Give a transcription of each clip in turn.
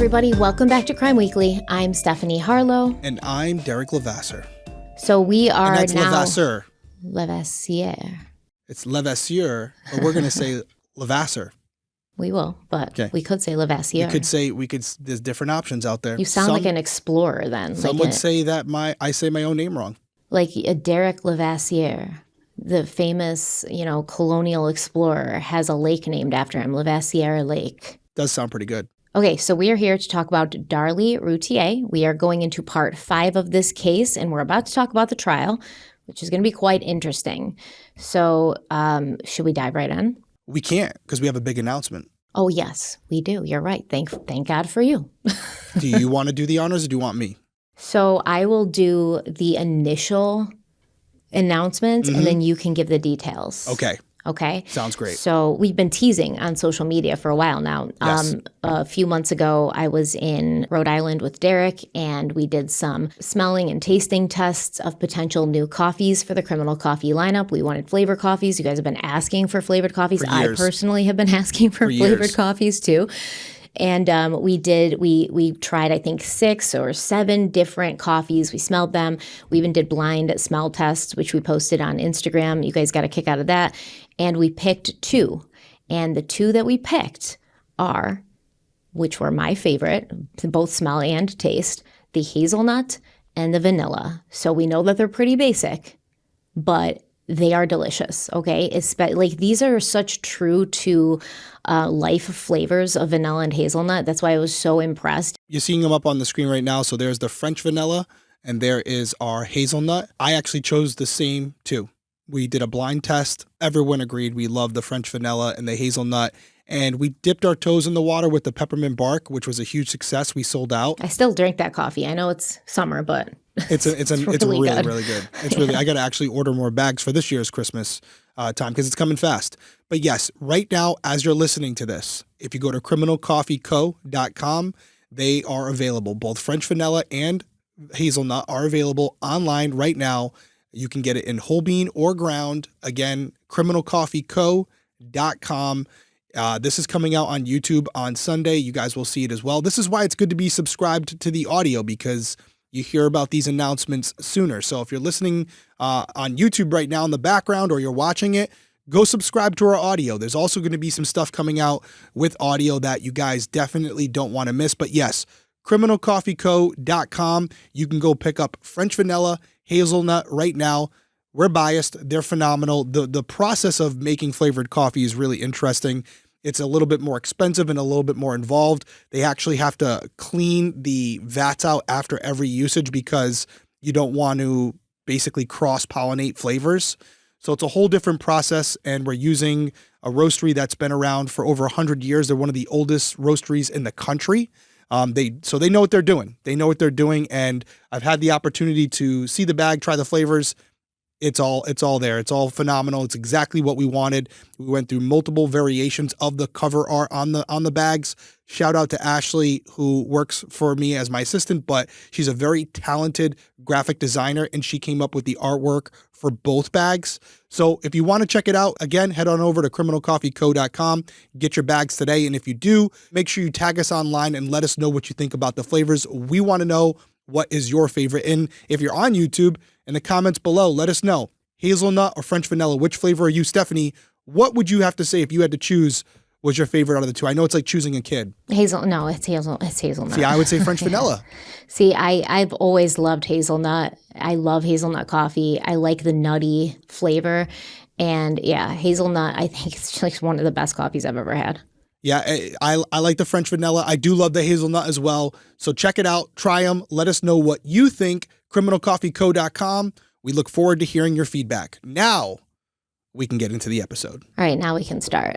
everybody. Welcome back to Crime Weekly. I'm Stephanie Harlow. And I'm Derek Levasseur. So we are and that's now... Levasseur. Levasseur. It's Levasseur, but we're going to say Levasseur. We will, but we could say Levasseur. There's different options out there. You sound like an explorer then. Some would say that I say my own name wrong. Like a Derek Levasseur, the famous, colonial explorer, has a lake named after him, Levasseur Lake. Does sound pretty good. Okay, so we are here to talk about Darlie Routier. We are going into part 5 of this case, and we're about to talk about the trial, which is going to be quite interesting. So should we dive right in? We can't, because we have a big announcement. Oh, yes, we do. You're right. Thank God for you. Do you want to do the honors, or do you want me? So I will do the initial announcement, and then you can give the details. Okay? Sounds great. So we've been teasing on social media for a while now. Yes. A few months ago, I was in Rhode Island with Derek, and we did some smelling and tasting tests of potential new coffees for the criminal coffee lineup. We wanted flavored coffees. You guys have been asking for flavored coffees. For years. I personally have been asking for flavored coffees too. And we tried, I think, 6 or 7 different coffees. We smelled them. We even did blind smell tests, which we posted on Instagram. You guys got a kick out of that. And we picked 2. And the 2 that we picked are, which were my favorite, to both smell and taste, the hazelnut and the vanilla. So we know that they're pretty basic, but they are delicious, okay? These are such true to life flavors of vanilla and hazelnut. That's why I was so impressed. You're seeing them up on the screen right now. So there's the French vanilla, and there is our hazelnut. I actually chose the same 2. We did a blind test. Everyone agreed we love the French vanilla and the hazelnut. And we dipped our toes in the water with the peppermint bark, which was a huge success. We sold out. I still drink that coffee. I know it's summer, but it's really good. It's really, I got to actually order more bags for this year's Christmas time because it's coming fast. But yes, right now, as you're listening to this, if you go to criminalcoffeeco.com, they are available. Both French vanilla and hazelnut are available online right now. You can get it in whole bean or ground. Again, criminalcoffeeco.com. This is coming out on YouTube on Sunday. You guys will see it as well. This is why it's good to be subscribed to the audio, because you hear about these announcements sooner. So if you're listening on YouTube right now in the background, or you're watching it, go subscribe to our audio. There's also going to be some stuff coming out with audio that you guys definitely don't want to miss. But yes, criminalcoffeeco.com. You can go pick up French vanilla, hazelnut right now. We're biased. They're phenomenal. The process of making flavored coffee is really interesting. It's a little bit more expensive and a little bit more involved. They actually have to clean the vats out after every usage because you don't want to basically cross-pollinate flavors. So it's a whole different process, and we're using a roastery that's been around for over 100 years. They're one of the oldest roasteries in the country. They know what they're doing. They know what they're doing, and I've had the opportunity to see the bag, try the flavors. It's all there. It's all phenomenal. It's exactly what we wanted. We went through multiple variations of the cover art on the bags. Shout out to Ashley, who works for me as my assistant, but she's a very talented graphic designer, and she came up with the artwork for both bags. So if you want to check it out, again, head on over to criminalcoffeeco.com, get your bags today. And if you do, make sure you tag us online and let us know what you think about the flavors. We want to know what is your favorite. And if you're on YouTube, in the comments below, let us know. Hazelnut or French vanilla, which flavor are you, Stephanie? What would you have to say if you had to choose was your favorite out of the 2? I know it's like choosing a kid. It's hazelnut. See, I would say French vanilla. See, I've always loved hazelnut. I love hazelnut coffee. I like the nutty flavor. And yeah, hazelnut, I think it's like one of the best coffees I've ever had. Yeah, I like the French vanilla. I do love the hazelnut as well. So check it out. Try them. Let us know what you think. criminalcoffeeco.com. We look forward to hearing your feedback. Now we can get into the episode. All right, now we can start.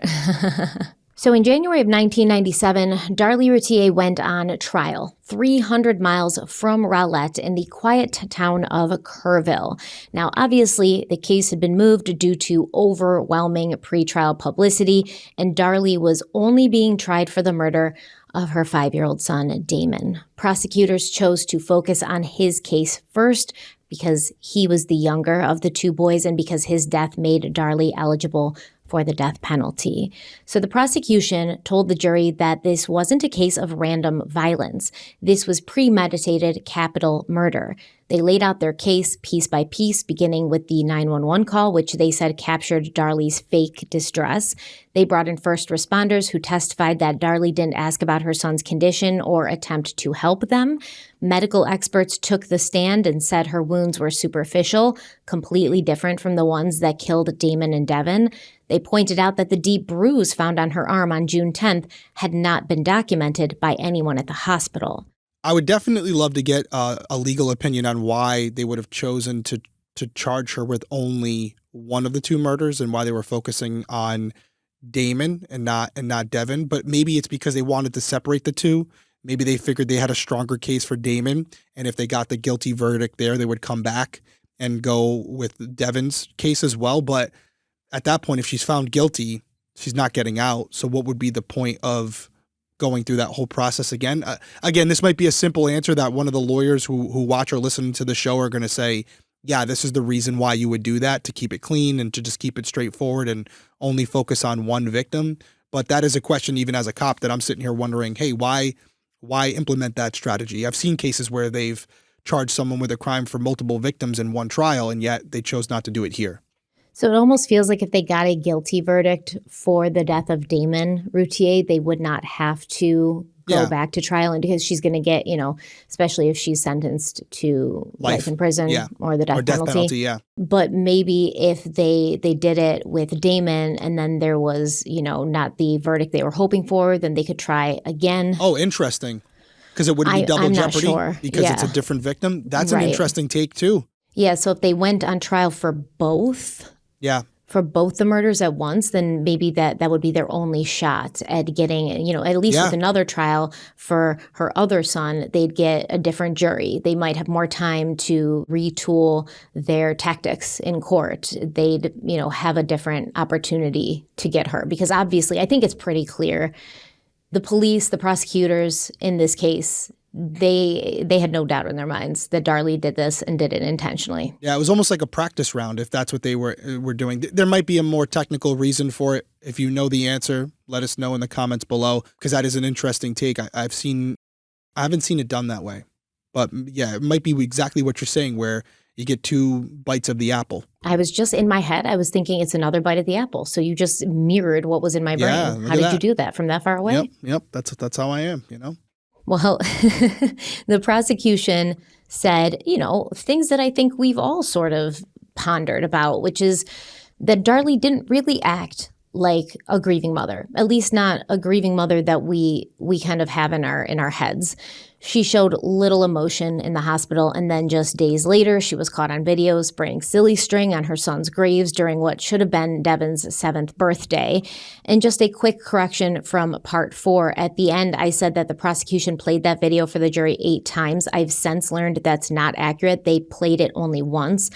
So in January of 1997, Darlie Routier went on trial 300 miles from Rowlett in the quiet town of Kerrville. Now, obviously, the case had been moved due to overwhelming pretrial publicity, and Darlie was only being tried for the murder of her 5-year-old son, Damon. Prosecutors chose to focus on his case first because he was the younger of the 2 boys and because his death made Darlie eligible for the death penalty. So the prosecution told the jury that this wasn't a case of random violence. This was premeditated capital murder. They laid out their case piece by piece, beginning with the 911 call, which they said captured Darlie's fake distress. They brought in first responders who testified that Darlie didn't ask about her son's condition or attempt to help them. Medical experts took the stand and said her wounds were superficial, completely different from the ones that killed Damon and Devon. They pointed out that the deep bruise found on her arm on June 10th had not been documented by anyone at the hospital. I would definitely love to get a legal opinion on why they would have chosen to charge her with only one of the two murders and why they were focusing on Damon and not Devon. But maybe it's because they wanted to separate the two. Maybe they figured they had a stronger case for Damon, and if they got the guilty verdict there, they would come back and go with Devon's case as well. But at that point, if she's found guilty, she's not getting out. So what would be the point of going through that whole process again? Again, this might be a simple answer that one of the lawyers who watch or listen to the show are going to say, yeah, this is the reason why you would do that, to keep it clean and to just keep it straightforward and only focus on one victim. But that is a question, even as a cop, that I'm sitting here wondering, hey, why implement that strategy? I've seen cases where they've charged someone with a crime for multiple victims in one trial, and yet they chose not to do it here. So it almost feels like if they got a guilty verdict for the death of Damon Routier, they would not have to go back to trial, and because she's going to get, especially if she's sentenced to life in prison or the death penalty. But maybe if they did it with Damon and then there was, not the verdict they were hoping for, then they could try again. Oh, interesting. Because it wouldn't be double I'm jeopardy not sure. because it's a different victim. That's an interesting take too. Yeah, so if they went on trial for both. Yeah. For both the murders at once, then maybe that would be their only shot at getting, at least with another trial for her other son, they'd get a different jury. They might have more time to retool their tactics in court. They'd, have a different opportunity to get her. Because obviously, I think it's pretty clear, the police, the prosecutors in this case, they had no doubt in their minds that Darlie did this and did it intentionally. Yeah, it was almost like a practice round, if that's what they were doing. There might be a more technical reason for it. If you know the answer, let us know in the comments below, because that is an interesting take. I haven't seen it done that way. But yeah, it might be exactly what you're saying, where you get two bites of the apple. I was just in my head, I was thinking it's another bite of the apple. So you just mirrored what was in my brain. How did you do that from that far away? Yep. That's how I am, Well, the prosecution said, things that I think we've all sort of pondered about, which is that Darlie didn't really act like a grieving mother, at least not a grieving mother that we kind of have in our heads. She showed little emotion in the hospital, and then just days later, she was caught on video spraying silly string on her son's graves during what should have been Devon's 7th birthday. And just a quick correction from part 4. At the end, I said that the prosecution played that video for the jury 8 times. I've since learned that's not accurate. They played it only once.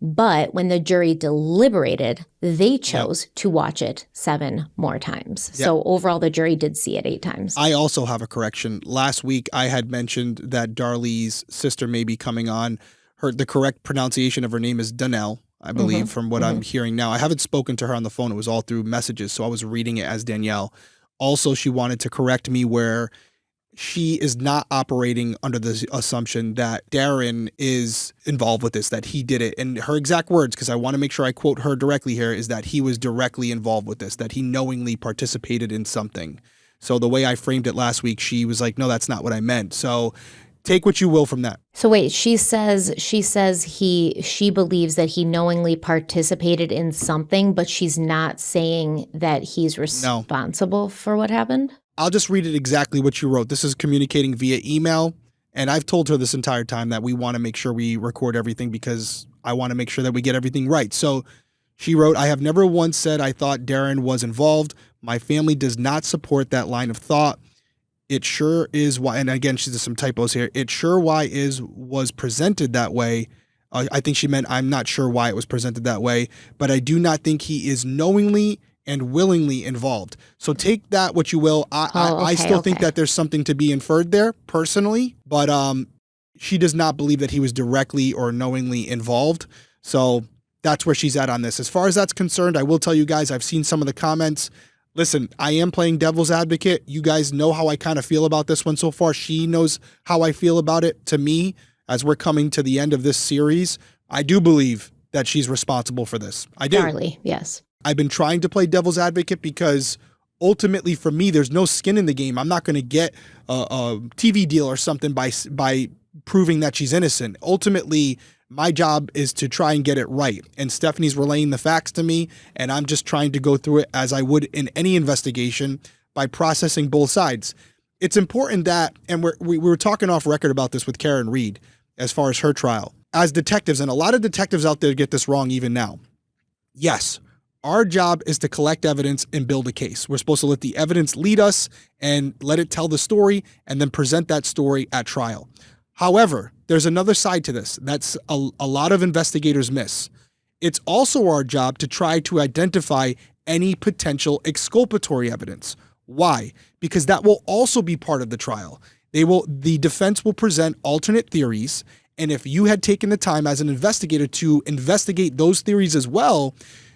But when the jury deliberated, they chose to watch it 7 more times. Yep. So overall, the jury did see it 8 times. I also have a correction. Last week, I had mentioned that Darlie's sister may be coming on. The correct pronunciation of her name is Donnell, I believe, from what I'm hearing now. I haven't spoken to her on the phone. It was all through messages, so I was reading it as Danielle. Also, she wanted to correct me where she is not operating under the assumption that Darren is involved with this, that he did it. And her exact words, because I want to make sure I quote her directly here, is that he was directly involved with this, that he knowingly participated in something. So the way I framed it last week, she was like, no, that's not what I meant. So take what you will from that. So wait, she says she believes that he knowingly participated in something, but she's not saying that he's responsible for what happened? I'll just read it exactly what you wrote. This is communicating via email, and I've told her this entire time that we want to make sure we record everything because I want to make sure that we get everything right. So she wrote, I have never once said I thought Darren was involved. My family does not support that line of thought. It sure is why, and again, she's some typos here. It sure was presented that way. I think she meant I'm not sure why it was presented that way, but I do not think he is knowingly and willingly involved. So take that what you will. I still think that there's something to be inferred there personally, but she does not believe that he was directly or knowingly involved. So that's where she's at on this. As far as that's concerned, I will tell you guys, I've seen some of the comments. Listen, I am playing devil's advocate. You guys know how I kind of feel about this one so far. She knows how I feel about it. To me, as we're coming to the end of this series, I do believe that she's responsible for this. I do. Darlie, yes. I've been trying to play devil's advocate because ultimately for me, there's no skin in the game. I'm not going to get a TV deal or something by proving that she's innocent. Ultimately, my job is to try and get it right. And Stephanie's relaying the facts to me, and I'm just trying to go through it as I would in any investigation by processing both sides. It's important that, and we were talking off record about this with Karen Reed as far as her trial. As detectives, and a lot of detectives out there get this wrong even now. Yes, our job is to collect evidence and build a case. We're supposed to let the evidence lead us and let it tell the story and then present that story at trial. However, there's another side to this that's a lot of investigators miss. It's also our job to try to identify any potential exculpatory evidence. Why? Because that will also be part of the trial. The defense will present alternate theories, and if you had taken the time as an investigator to investigate those theories as well,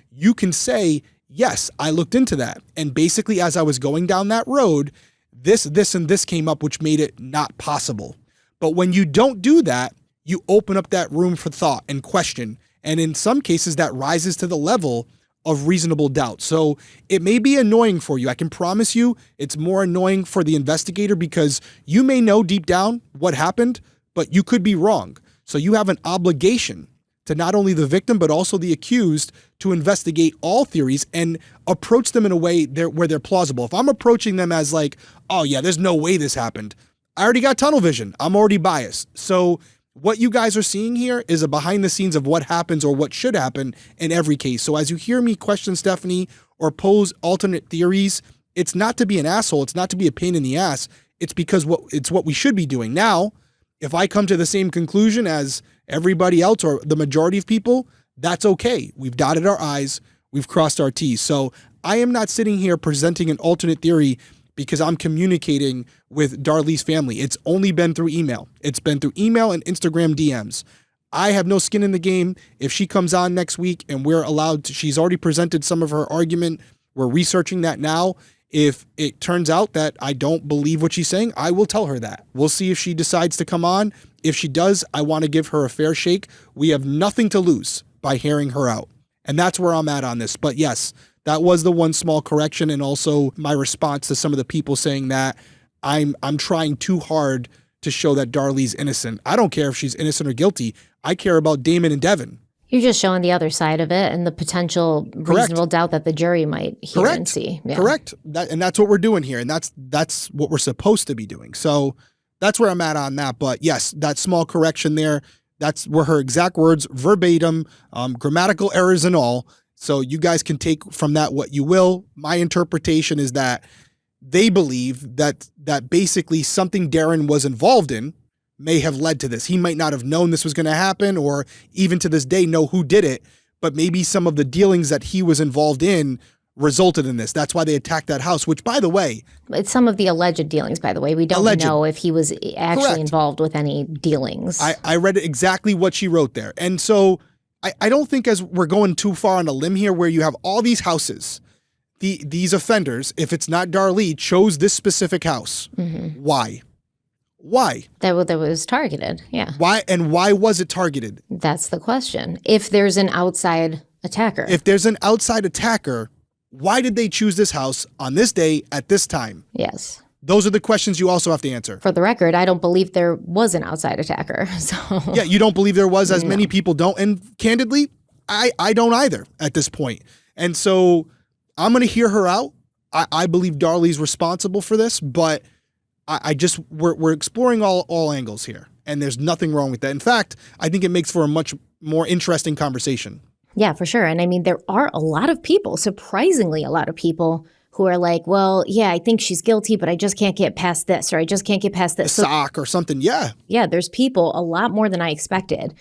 you can say, yes, I looked into that. And basically, as I was going down that road, this, and this came up, which made it not possible. But when you don't do that, you open up that room for thought and question. And in some cases, that rises to the level of reasonable doubt. So it may be annoying for you. I can promise you it's more annoying for the investigator because you may know deep down what happened, but you could be wrong. So you have an obligation to not only the victim, but also the accused to investigate all theories and approach them in a way where they're plausible. If I'm approaching them as like, oh yeah, there's no way this happened, I already got tunnel vision. I'm already biased. So what you guys are seeing here is a behind the scenes of what happens or what should happen in every case. So as you hear me question Stephanie or pose alternate theories, it's not to be an asshole. It's not to be a pain in the ass. It's because it's what we should be doing. Now, if I come to the same conclusion as everybody else or the majority of people, that's okay. We've dotted our I's. We've crossed our T's. So I am not sitting here presenting an alternate theory because I'm communicating with Darlie's family. It's only been through email. It's been through email and Instagram DMs. I have no skin in the game. If she comes on next week and we're allowed to, she's already presented some of her argument. We're researching that now. If it turns out that I don't believe what she's saying, I will tell her that. We'll see if she decides to come on. If she does, I want to give her a fair shake. We have nothing to lose by hearing her out. And that's where I'm at on this. But yes, that was the one small correction, and also my response to some of the people saying that I'm trying too hard to show that Darlie's innocent. I don't care if she's innocent or guilty. I care about Damon and Devon. You're just showing the other side of it and the potential reasonable doubt that the jury might hear and see. Yeah. Correct. And that's what we're doing here, and that's what we're supposed to be doing. So that's where I'm at on that. But yes, that small correction there, that's were her exact words, verbatim, grammatical errors and all. So you guys can take from that what you will. My interpretation is that they believe that basically something Darren was involved in may have led to this. He might not have known this was going to happen or even to this day know who did it, but maybe some of the dealings that he was involved in resulted in this. That's why they attacked that house, which, by the way... It's some of the alleged dealings, by the way. We don't know if he was actually Correct. Involved with any dealings. I read exactly what she wrote there. And so I don't think as we're going too far on a limb here where you have all these houses, these offenders, if it's not Darlie, chose this specific house. Mm-hmm. Why? That was targeted, yeah. Why, and why was it targeted? That's the question. If there's an outside attacker. If there's an outside attacker, why did they choose this house on this day at this time? Yes. Those are the questions you also have to answer. For the record, I don't believe there was an outside attacker. So yeah, you don't believe there was, as many people don't. And candidly, I don't either at this point. And so I'm going to hear her out. I believe Darlie's responsible for this, but we're exploring all angles here, and there's nothing wrong with that. In fact, I think it makes for a much more interesting conversation. Yeah, for sure. And I mean, there are a lot of people, surprisingly a lot of people, who are like, well, yeah, I think she's guilty, but I just can't get past this, or I just can't get past this. A sock or something, yeah. Yeah, there's people, a lot more than I expected,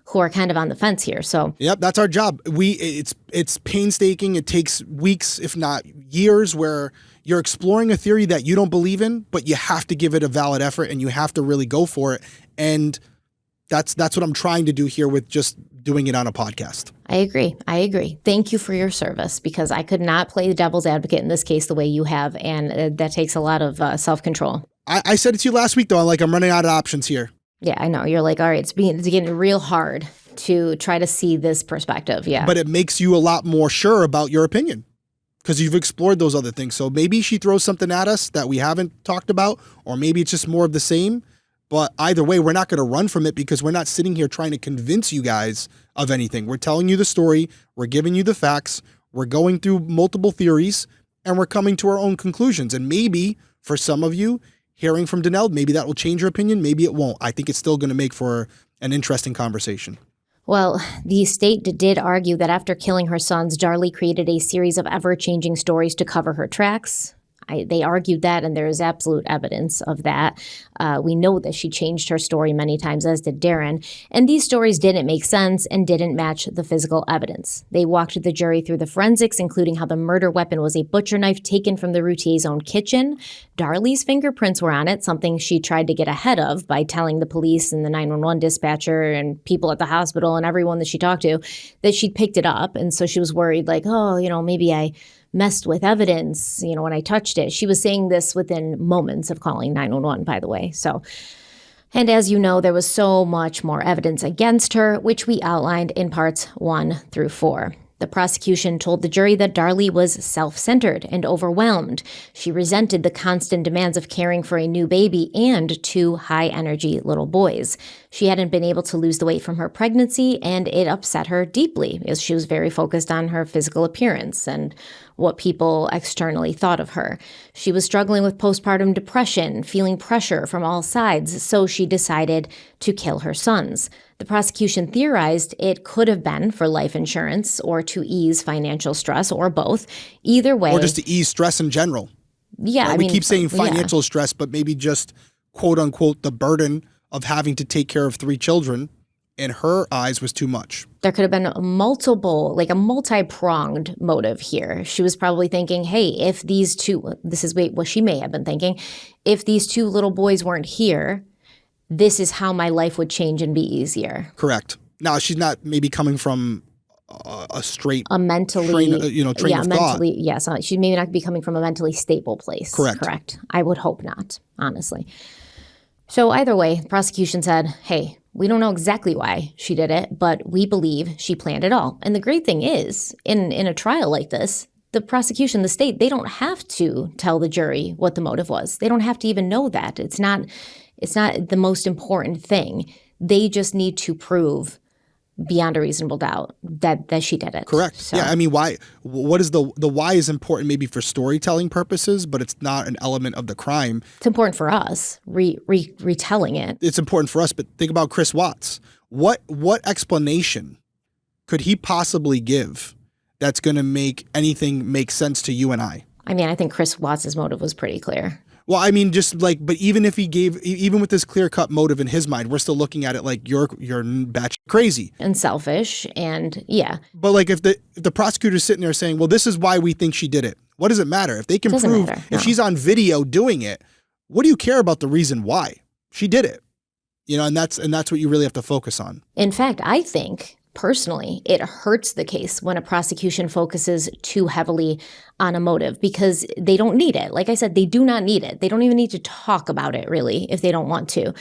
who are kind of on the fence here. So yep, that's our job. It's painstaking. It takes weeks, if not years, where you're exploring a theory that you don't believe in, but you have to give it a valid effort and you have to really go for it. And that's what I'm trying to do here with just doing it on a podcast. I agree. Thank you for your service, because I could not play the devil's advocate in this case the way you have, and that takes a lot of self-control. I said it to you last week, though. I'm running out of options here. Yeah, I know. You're like, all right, it's getting real hard to try to see this perspective. Yeah. But it makes you a lot more sure about your opinion because you've explored those other things. So maybe she throws something at us that we haven't talked about, or maybe it's just more of the same. But either way, we're not going to run from it because we're not sitting here trying to convince you guys of anything. We're telling you the story. We're giving you the facts. We're going through multiple theories, and we're coming to our own conclusions. And maybe for some of you, hearing from Danelle, maybe that will change your opinion. Maybe it won't. I think it's still going to make for an interesting conversation. Well, the state did argue that after killing her sons, Darlie created a series of ever-changing stories to cover her tracks. They argued that, and there is absolute evidence of that. We know that she changed her story many times, as did Darren, and these stories didn't make sense and didn't match the physical evidence. They walked the jury through the forensics, including how the murder weapon was a butcher knife taken from the Routier's own kitchen. Darlie's fingerprints were on it, something she tried to get ahead of by telling the police and the 911 dispatcher and people at the hospital and everyone that she talked to that she'd picked it up, and so she was worried, like, oh, maybe I messed with evidence, when I touched it. She was saying this within moments of calling 911, by the way. So, and as you know, there was so much more evidence against her, which we outlined in parts 1 through 4. The prosecution told the jury that Darlie was self-centered and overwhelmed. She resented the constant demands of caring for a new baby and 2 high-energy little boys. She hadn't been able to lose the weight from her pregnancy, and it upset her deeply, as she was very focused on her physical appearance and what people externally thought of her. She was struggling with postpartum depression, feeling pressure from all sides, so she decided to kill her sons. The prosecution theorized it could have been for life insurance or to ease financial stress, or both. Either way. Or just to ease stress in general. Yeah, right? We keep saying financial stress, but maybe just quote unquote the burden of having to take care of 3 children in her eyes was too much. There could have been a multi-pronged motive here. She was probably thinking, hey, if these 2, she may have been thinking, if these 2 little boys weren't here, this is how my life would change and be easier. Correct. Now, she's not maybe coming from a mentally train of thought. Yes, she may not be coming from a mentally stable place. Correct. I would hope not, honestly. So either way, the prosecution said, hey, we don't know exactly why she did it, but we believe she planned it all. And the great thing is, in a trial like this, the prosecution, the state, they don't have to tell the jury what the motive was. They don't have to even know that. It's not the most important thing. They just need to prove beyond a reasonable doubt that she did it. Correct. So. Yeah, I mean, why? What is the why is important maybe for storytelling purposes, but it's not an element of the crime. It's important for us retelling it. It's important for us, but think about Chris Watts. What explanation could he possibly give that's going to make anything make sense to you and I? I mean, I think Chris Watts' motive was pretty clear. Well, I mean, but even if even with this clear-cut motive in his mind, we're still looking at it like you're batshit crazy. And selfish, and yeah. But like if the prosecutor's sitting there saying, well, this is why we think she did it. What does it matter? If they can prove, if she's on video doing it, what do you care about the reason why? She did it. And that's what you really have to focus on. In fact, I think personally, it hurts the case when a prosecution focuses too heavily on a motive because they don't need it. Like I said, they do not need it. They don't even need to talk about it, really, if they don't want to.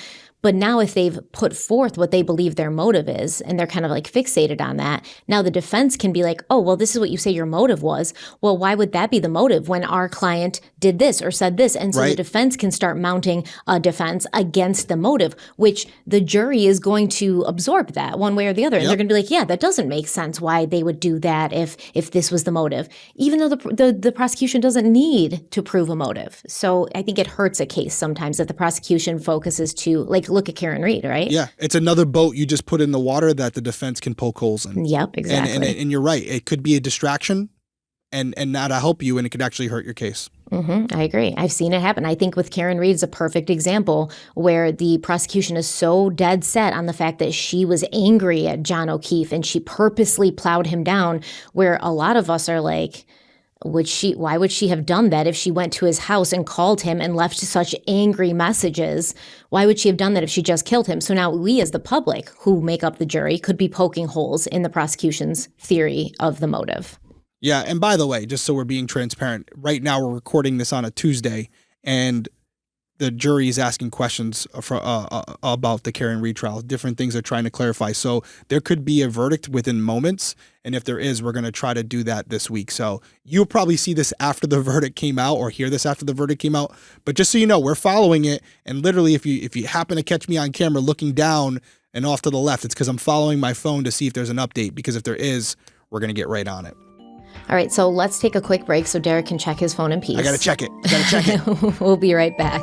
But now if they've put forth what they believe their motive is, and they're kind of like fixated on that, now the defense can be like, oh, well, this is what you say your motive was. Well, why would that be the motive when our client did this or said this? And so the defense can start mounting a defense against the motive, which the jury is going to absorb that one way or the other. And they're going to be like, yeah, that doesn't make sense why they would do that if this was the motive, even though the prosecution doesn't need to prove a motive. So I think it hurts a case sometimes that the prosecution focuses to, like, look at Karen Reed, right? Yeah, it's another boat you just put in the water that the defense can poke holes in. Yep, exactly. And you're right. It could be a distraction and not help you, and it could actually hurt your case. Mm-hmm, I agree. I've seen it happen. I think with Karen Reed is a perfect example where the prosecution is so dead set on the fact that she was angry at John O'Keefe and she purposely plowed him down, where a lot of us are like, Why would she have done that if she went to his house and called him and left such angry messages? Why would she have done that if she just killed him? So now we as the public who make up the jury could be poking holes in the prosecution's theory of the motive. Yeah, and by the way, just so we're being transparent, right now we're recording this on a Tuesday, and the jury is asking questions about the Karen retrial. Different things they're trying to clarify. So there could be a verdict within moments. And if there is, we're going to try to do that this week. So you'll probably see this after the verdict came out or hear this after the verdict came out. But just so you know, we're following it. And literally, if you happen to catch me on camera looking down and off to the left, it's because I'm following my phone to see if there's an update. Because if there is, we're going to get right on it. All right, so let's take a quick break so Derek can check his phone in peace. I got to check it. We'll be right back.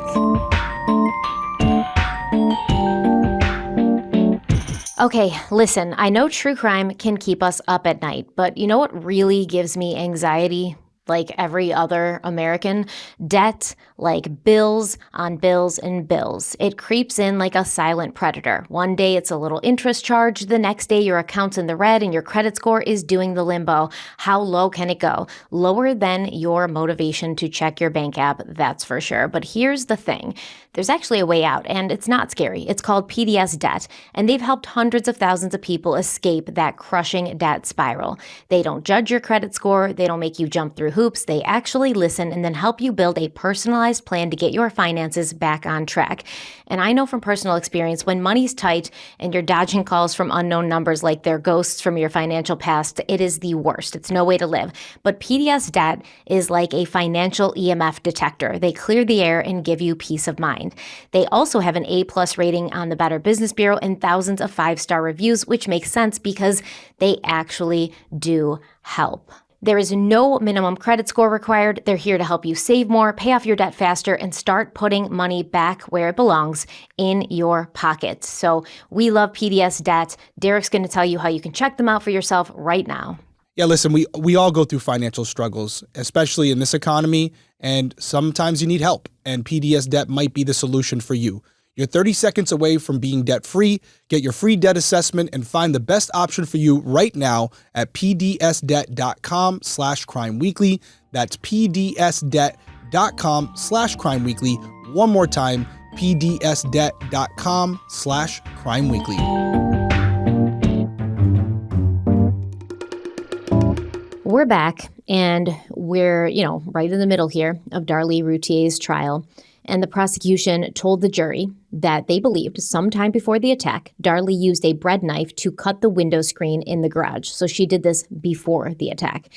Okay, listen, I know true crime can keep us up at night, but you know what really gives me anxiety? Like every other American, debt, like bills on bills and bills. It creeps in like a silent predator. One day it's a little interest charge, the next day your account's in the red and your credit score is doing the limbo. How low can it go? Lower than your motivation to check your bank app, that's for sure. But here's the thing. There's actually a way out, and it's not scary. It's called PDS debt, and they've helped hundreds of thousands of people escape that crushing debt spiral. They don't judge your credit score. They don't make you jump through hoops. They actually listen and then help you build a personalized plan to get your finances back on track. And I know from personal experience, when money's tight and you're dodging calls from unknown numbers like they're ghosts from your financial past, it is the worst. It's no way to live. But PDS debt is like a financial EMF detector. They clear the air and give you peace of mind. They also have an A+ rating on the Better Business Bureau and thousands of 5-star reviews, which makes sense because they actually do help. There is no minimum credit score required. They're here to help you save more, pay off your debt faster, and start putting money back where it belongs, in your pocket. So we love PDS debt. Derek's going to tell you how you can check them out for yourself right now. Yeah, listen, we all go through financial struggles, especially in this economy, and sometimes you need help, and PDS debt might be the solution for you. You're 30 seconds away from being debt-free. Get your free debt assessment and find the best option for you right now at pdsdebt.com/crimeweekly. That's pdsdebt.com/crimeweekly. One more time, pdsdebt.com/crimeweekly. We're back, and we're, right in the middle here of Darlie Routier's trial. And the prosecution told the jury that they believed sometime before the attack, Darlie used a bread knife to cut the window screen in the garage. So she did this before the attack.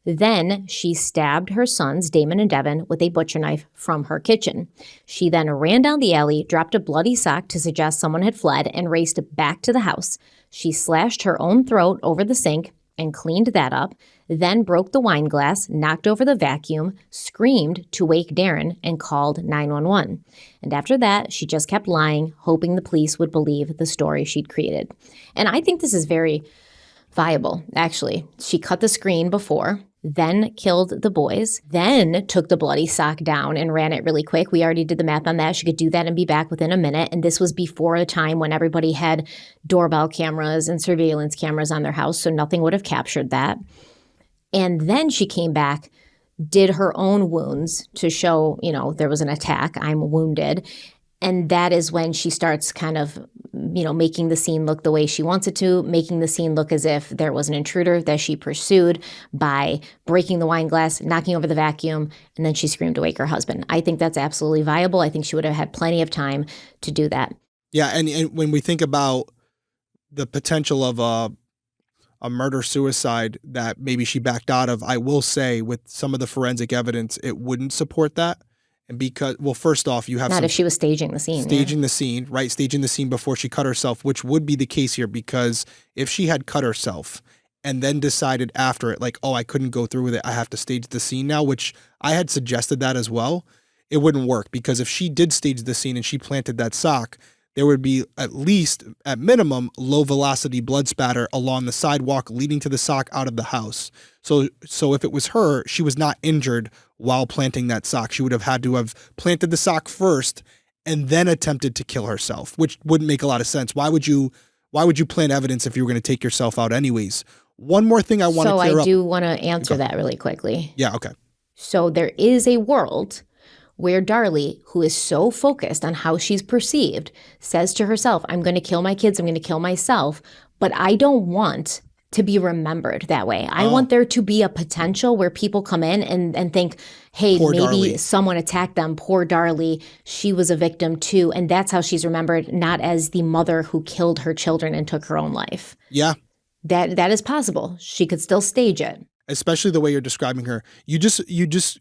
Then she stabbed her sons, Damon and Devon, with a butcher knife from her kitchen. She then ran down the alley, dropped a bloody sock to suggest someone had fled, and raced back to the house. She slashed her own throat over the sink and cleaned that up, then broke the wine glass, knocked over the vacuum, screamed to wake Darren, and called 911. And after that, she just kept lying, hoping the police would believe the story she'd created. And I think this is very viable, actually. She cut the screen before, then killed the boys, then took the bloody sock down and ran it really quick. We already did the math on that. She could do that and be back within a minute. And this was before a time when everybody had doorbell cameras and surveillance cameras on their house, so nothing would have captured that. And then she came back, did her own wounds to show, there was an attack, I'm wounded. And that is when she starts kind of, making the scene look the way she wants it to, making the scene look as if there was an intruder that she pursued by breaking the wine glass, knocking over the vacuum, and then she screamed to wake her husband. I think that's absolutely viable. I think she would have had plenty of time to do that. Yeah, and when we think about the potential of a murder-suicide that maybe she backed out of, I will say with some of the forensic evidence, it wouldn't support that. And because, well, first off, you have not if she was staging the scene. Staging the scene, right? Staging the scene before she cut herself, which would be the case here, because if she had cut herself and then decided after it, like, oh, I couldn't go through with it, I have to stage the scene now, which I had suggested that as well, it wouldn't work, because if she did stage the scene and she planted that sock, there would be at least, at minimum, low velocity blood spatter along the sidewalk leading to the sock out of the house. So if it was her, she was not injured while planting that sock. She would have had to have planted the sock first and then attempted to kill herself, which wouldn't make a lot of sense. Why would you plant evidence if you were going to take yourself out anyways? One more thing I want to clear up. So I do want to answer that really quickly. Yeah, okay. So there is a world where Darlie, who is so focused on how she's perceived, says to herself, I'm going to kill my kids, I'm going to kill myself, but I don't want to be remembered that way. I want there to be a potential where people come in and think, hey, Poor maybe Darlie. someone attacked them. Poor Darlie. She was a victim too. And that's how she's remembered, not as the mother who killed her children and took her own life. Yeah. That is possible. She could still stage it. Especially the way you're describing her. You just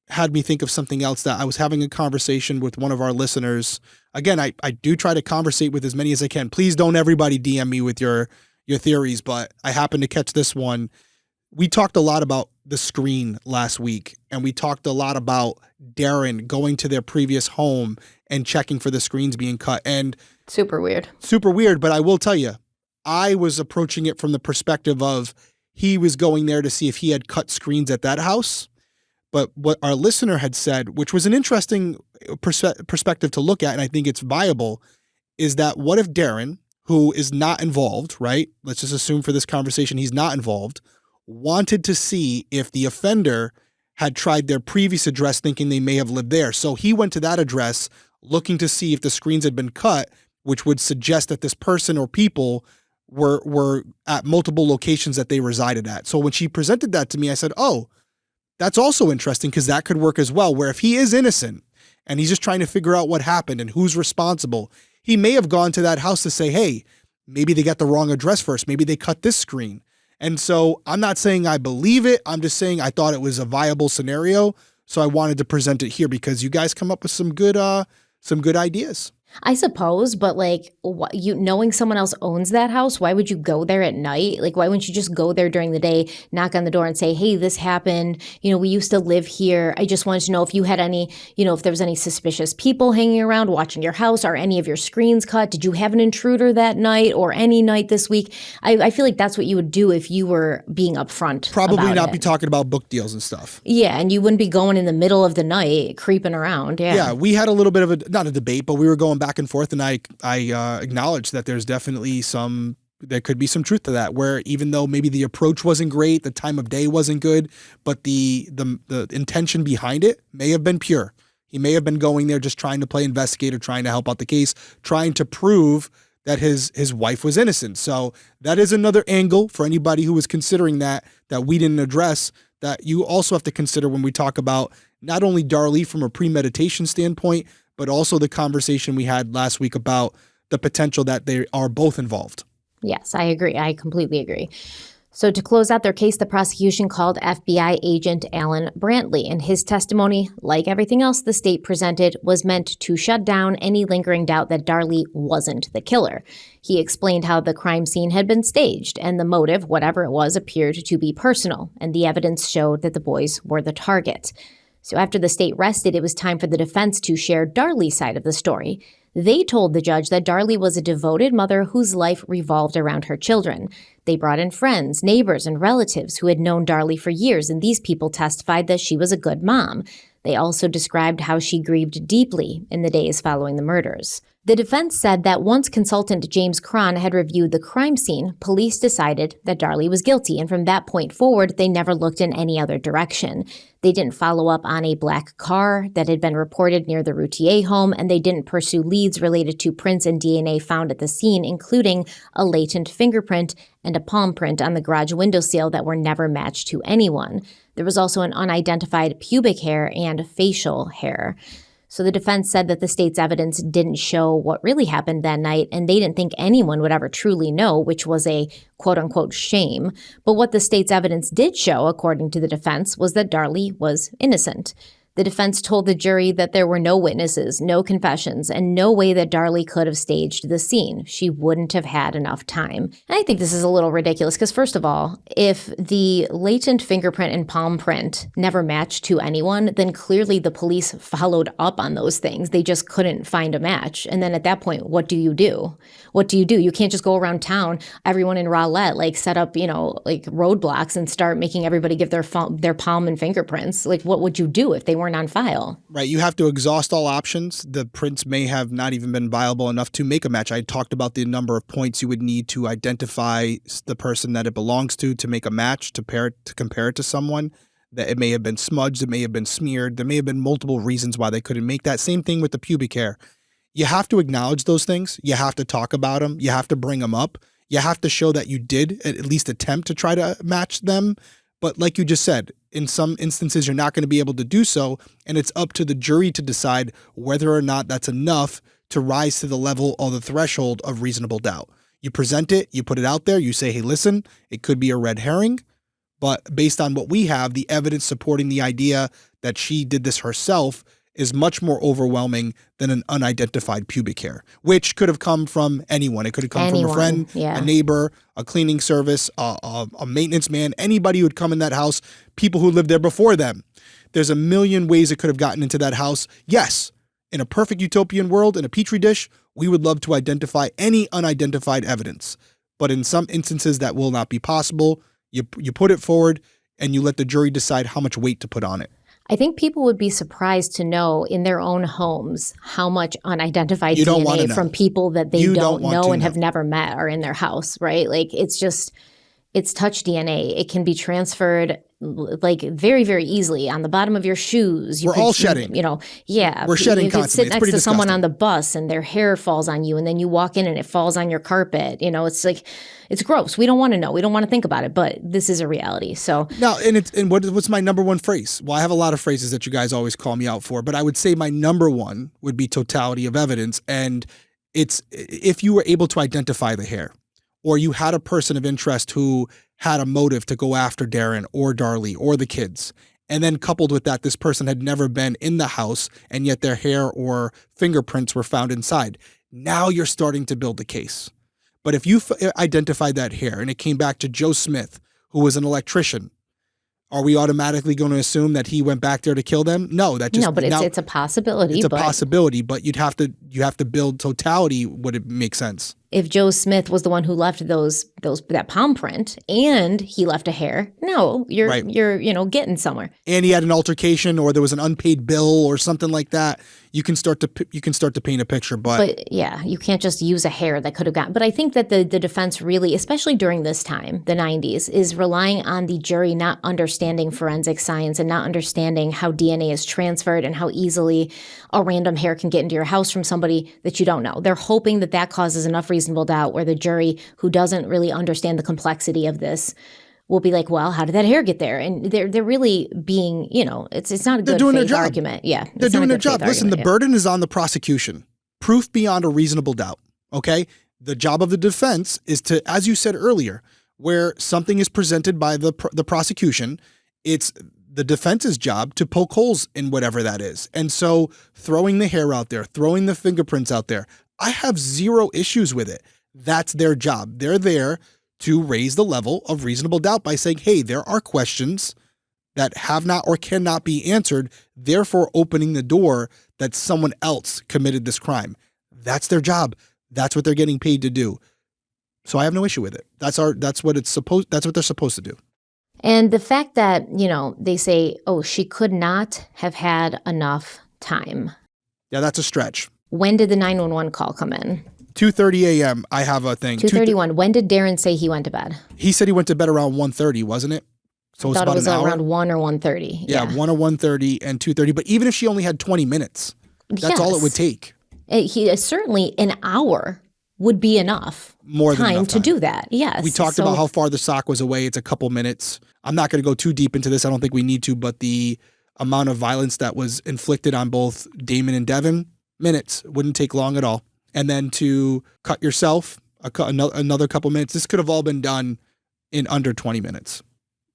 had me think of something else that I was having a conversation with one of our listeners. Again, I do try to conversate with as many as I can. Please don't everybody DM me with your theories, but I happened to catch this one. We talked a lot about the screen last week, and we talked a lot about Darren going to their previous home and checking for the screens being cut. And super weird, but I will tell you, I was approaching it from the perspective of he was going there to see if he had cut screens at that house. But what our listener had said, which was an interesting perspective to look at, and I think it's viable, is that what if Darren, who is not involved, right? Let's just assume for this conversation he's not involved, wanted to see if the offender had tried their previous address thinking they may have lived there. So he went to that address looking to see if the screens had been cut, which would suggest that this person or people were at multiple locations that they resided at. So when she presented that to me, I said, oh, that's also interesting because that could work as well, where if he is innocent and he's just trying to figure out what happened and who's responsible, he may have gone to that house to say, hey, maybe they got the wrong address first. Maybe they cut this screen. And so I'm not saying I believe it. I'm just saying I thought it was a viable scenario. So I wanted to present it here because you guys come up with some good ideas. I suppose, but like knowing someone else owns that house, why would you go there at night? Like, why wouldn't you just go there during the day, knock on the door and say, hey, this happened. We used to live here. I just wanted to know if you had any, if there was any suspicious people hanging around watching your house. Are any of your screens cut? Did you have an intruder that night or any night this week? I feel like that's what you would do if you were being upfront. Probably not be talking about book deals and stuff. Yeah. And you wouldn't be going in the middle of the night creeping around. Yeah. Yeah. We had a little bit of not a debate, but we were going back and forth, and I acknowledge that there's definitely there could be some truth to that, where even though maybe the approach wasn't great, the time of day wasn't good, but the intention behind it may have been pure. He may have been going there just trying to play investigator, trying to help out the case, trying to prove that his wife was innocent. So that is another angle for anybody who was considering that we didn't address, that you also have to consider when we talk about not only Darlie from a premeditation standpoint, but also the conversation we had last week about the potential that they are both involved. Yes, I agree. I completely agree. So to close out their case, the prosecution called FBI agent Alan Brantley, and his testimony, like everything else the state presented, was meant to shut down any lingering doubt that Darlie wasn't the killer. He explained how the crime scene had been staged, and the motive, whatever it was, appeared to be personal, and the evidence showed that the boys were the target. So after the state rested, it was time for the defense to share Darlie's side of the story. They told the judge that Darlie was a devoted mother whose life revolved around her children. They brought in friends, neighbors, and relatives who had known Darlie for years, and these people testified that she was a good mom. They also described how she grieved deeply in the days following the murders. The defense said that once consultant James Cron had reviewed the crime scene, police decided that Darlie was guilty, and from that point forward, they never looked in any other direction. They didn't follow up on a black car that had been reported near the Routier home, and they didn't pursue leads related to prints and DNA found at the scene, including a latent fingerprint and a palm print on the garage windowsill that were never matched to anyone. There was also an unidentified pubic hair and facial hair. So the defense said that the state's evidence didn't show what really happened that night, and they didn't think anyone would ever truly know, which was a quote-unquote shame. But what the state's evidence did show, according to the defense, was that Darlie was innocent. The defense told the jury that there were no witnesses, no confessions, and no way that Darlie could have staged the scene. She wouldn't have had enough time. And I think this is a little ridiculous because, first of all, if the latent fingerprint and palm print never matched to anyone, then clearly the police followed up on those things. They just couldn't find a match. And then at that point, what do you do? What do you do? You can't just go around town, everyone in Rowlett, set up, roadblocks and start making everybody give their palm and fingerprints. What would you do if they weren't weren't on file. Right. You have to exhaust all options. The prints may have not even been viable enough to make a match. I talked about the number of points you would need to identify the person that it belongs to make a match, to compare it to someone. That it may have been smudged, it may have been smeared. There may have been multiple reasons why they couldn't make that. Same thing with the pubic hair. You have to acknowledge those things. You have to talk about them. You have to bring them up. You have to show that you did at least attempt to try to match them. But like you just said, in some instances, you're not going to be able to do so. And it's up to the jury to decide whether or not that's enough to rise to the level or the threshold of reasonable doubt. You present it, you put it out there, you say, hey, listen, it could be a red herring. But based on what we have, the evidence supporting the idea that she did this herself is much more overwhelming than an unidentified pubic hair, which could have come from anyone. It could have come from a friend, a neighbor, a cleaning service, a maintenance man, anybody who would come in that house, people who lived there before them. There's a million ways it could have gotten into that house. Yes, in a perfect utopian world, in a petri dish, we would love to identify any unidentified evidence. But in some instances, that will not be possible. You put it forward and you let the jury decide how much weight to put on it. I think people would be surprised to know in their own homes how much unidentified DNA from people that they don't know and have never met are in their house, right? Like it's touch DNA. It can be transferred like very, very easily on the bottom of your shoes. We're all shedding. We're shedding constantly. You could sit next to someone disgusting. On the bus and their hair falls on you and then you walk in and it falls on your carpet. It's like, it's gross. We don't want to know. We don't want to think about it, but this is a reality. So now, what's my number one phrase? Well, I have a lot of phrases that you guys always call me out for, but I would say my number one would be totality of evidence. And it's if you were able to identify the hair, or you had a person of interest who had a motive to go after Darren or Darlie or the kids. And then coupled with that, this person had never been in the house and yet their hair or fingerprints were found inside. Now you're starting to build a case. But if you identified that hair and it came back to Joe Smith, who was an electrician, are we automatically going to assume that he went back there to kill them? No, but it's a possibility. It's a possibility, but you have to build totality. Would it make sense? If Joe Smith was the one who left that palm print and he left a hair, no, you're getting somewhere. And he had an altercation, or there was an unpaid bill, or something like that. You can start to paint a picture, but yeah, you can't just use a hair that could have gotten. But I think that the defense really, especially during this time, the 90s, is relying on the jury not understanding forensic science and not understanding how DNA is transferred and how easily a random hair can get into your house from somebody that you don't know. They're hoping that causes enough reasonable doubt where the jury, who doesn't really understand the complexity of this, will be like, well, how did that hair get there? And they're really being, it's not a good faith argument. Yeah. They're doing their job. Listen, the burden is on the prosecution. Proof beyond a reasonable doubt. Okay? The job of the defense is to, as you said earlier, where something is presented by the prosecution, it's the defense's job to poke holes in whatever that is. And so throwing the hair out there, throwing the fingerprints out there, I have zero issues with it. That's their job. They're there to raise the level of reasonable doubt by saying, hey, there are questions that have not or cannot be answered, therefore opening the door that someone else committed this crime. That's their job. That's what they're getting paid to do. So I have no issue with it. That's what they're supposed to do. And the fact that, they say, oh, she could not have had enough time. Yeah, that's a stretch. When did the 911 call come in? 2:30 a.m. I have a thing. 2:31. When did Darren say he went to bed? He said he went to bed around 1:30, wasn't it? So I thought it was around 1 or 1:30. Yeah, 1 or 1:30 and 2:30. But even if she only had 20 minutes, that's all it would take. Certainly an hour would be enough. More than enough time to do that. Yes. We talked about how far the sock was away. It's a couple minutes. I'm not going to go too deep into this. I don't think we need to. But the amount of violence that was inflicted on both Damon and Devon, minutes. Wouldn't take long at all. And then to cut yourself, another couple minutes. This could have all been done in under 20 minutes,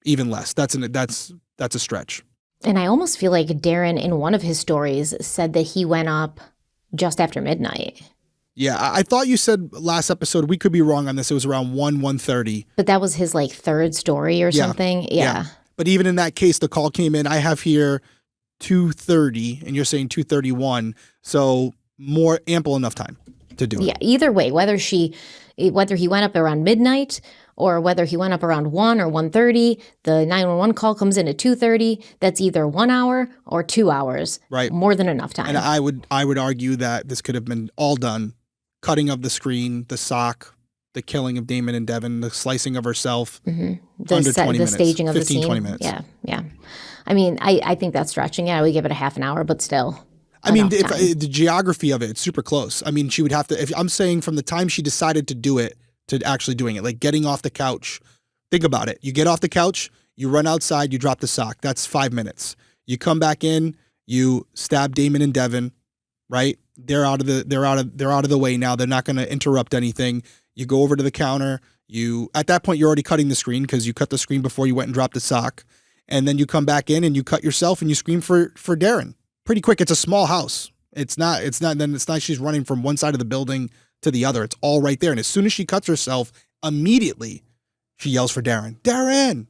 even less. That's a stretch. And I almost feel like Darren, in one of his stories, said that he went up just after midnight. Yeah, I thought you said last episode, we could be wrong on this, it was around 1:30. But that was his third story or something? Yeah. But even in that case, the call came in. I have here 2:30 and you're saying 2:31. So more ample enough time to do it. Yeah, either way, whether she whether he went up around midnight or whether he went up around 1 or 1:30, the 911 call comes in at 2:30. That's either 1 hour or 2 hours. Right. More than enough time. And I would argue that this could have been all done. Cutting of the screen, the sock, the killing of Damon and Devon, the slicing of herself, under 20 minutes. The staging of 15, the scene. 20 minutes. Yeah. I mean, I think that's stretching it. I would give it a half an hour, but still. I mean, the geography of it, it's super close. I mean, she would have to, if I'm saying from the time she decided to do it to actually doing it, like getting off the couch. Think about it. You get off the couch, you run outside, you drop the sock. That's 5 minutes. You come back in, you stab Damon and Devon, right? They're out of the way now. They're not going to interrupt anything. You go over to the counter. At that point, you're already cutting the screen because you cut the screen before you went and dropped the sock. And then you come back in and you cut yourself and you scream for Darren. Pretty quick. It's a small house. It's not she's running from one side of the building to the other. It's all right there. And as soon as she cuts herself, immediately she yells for Darren. Darren!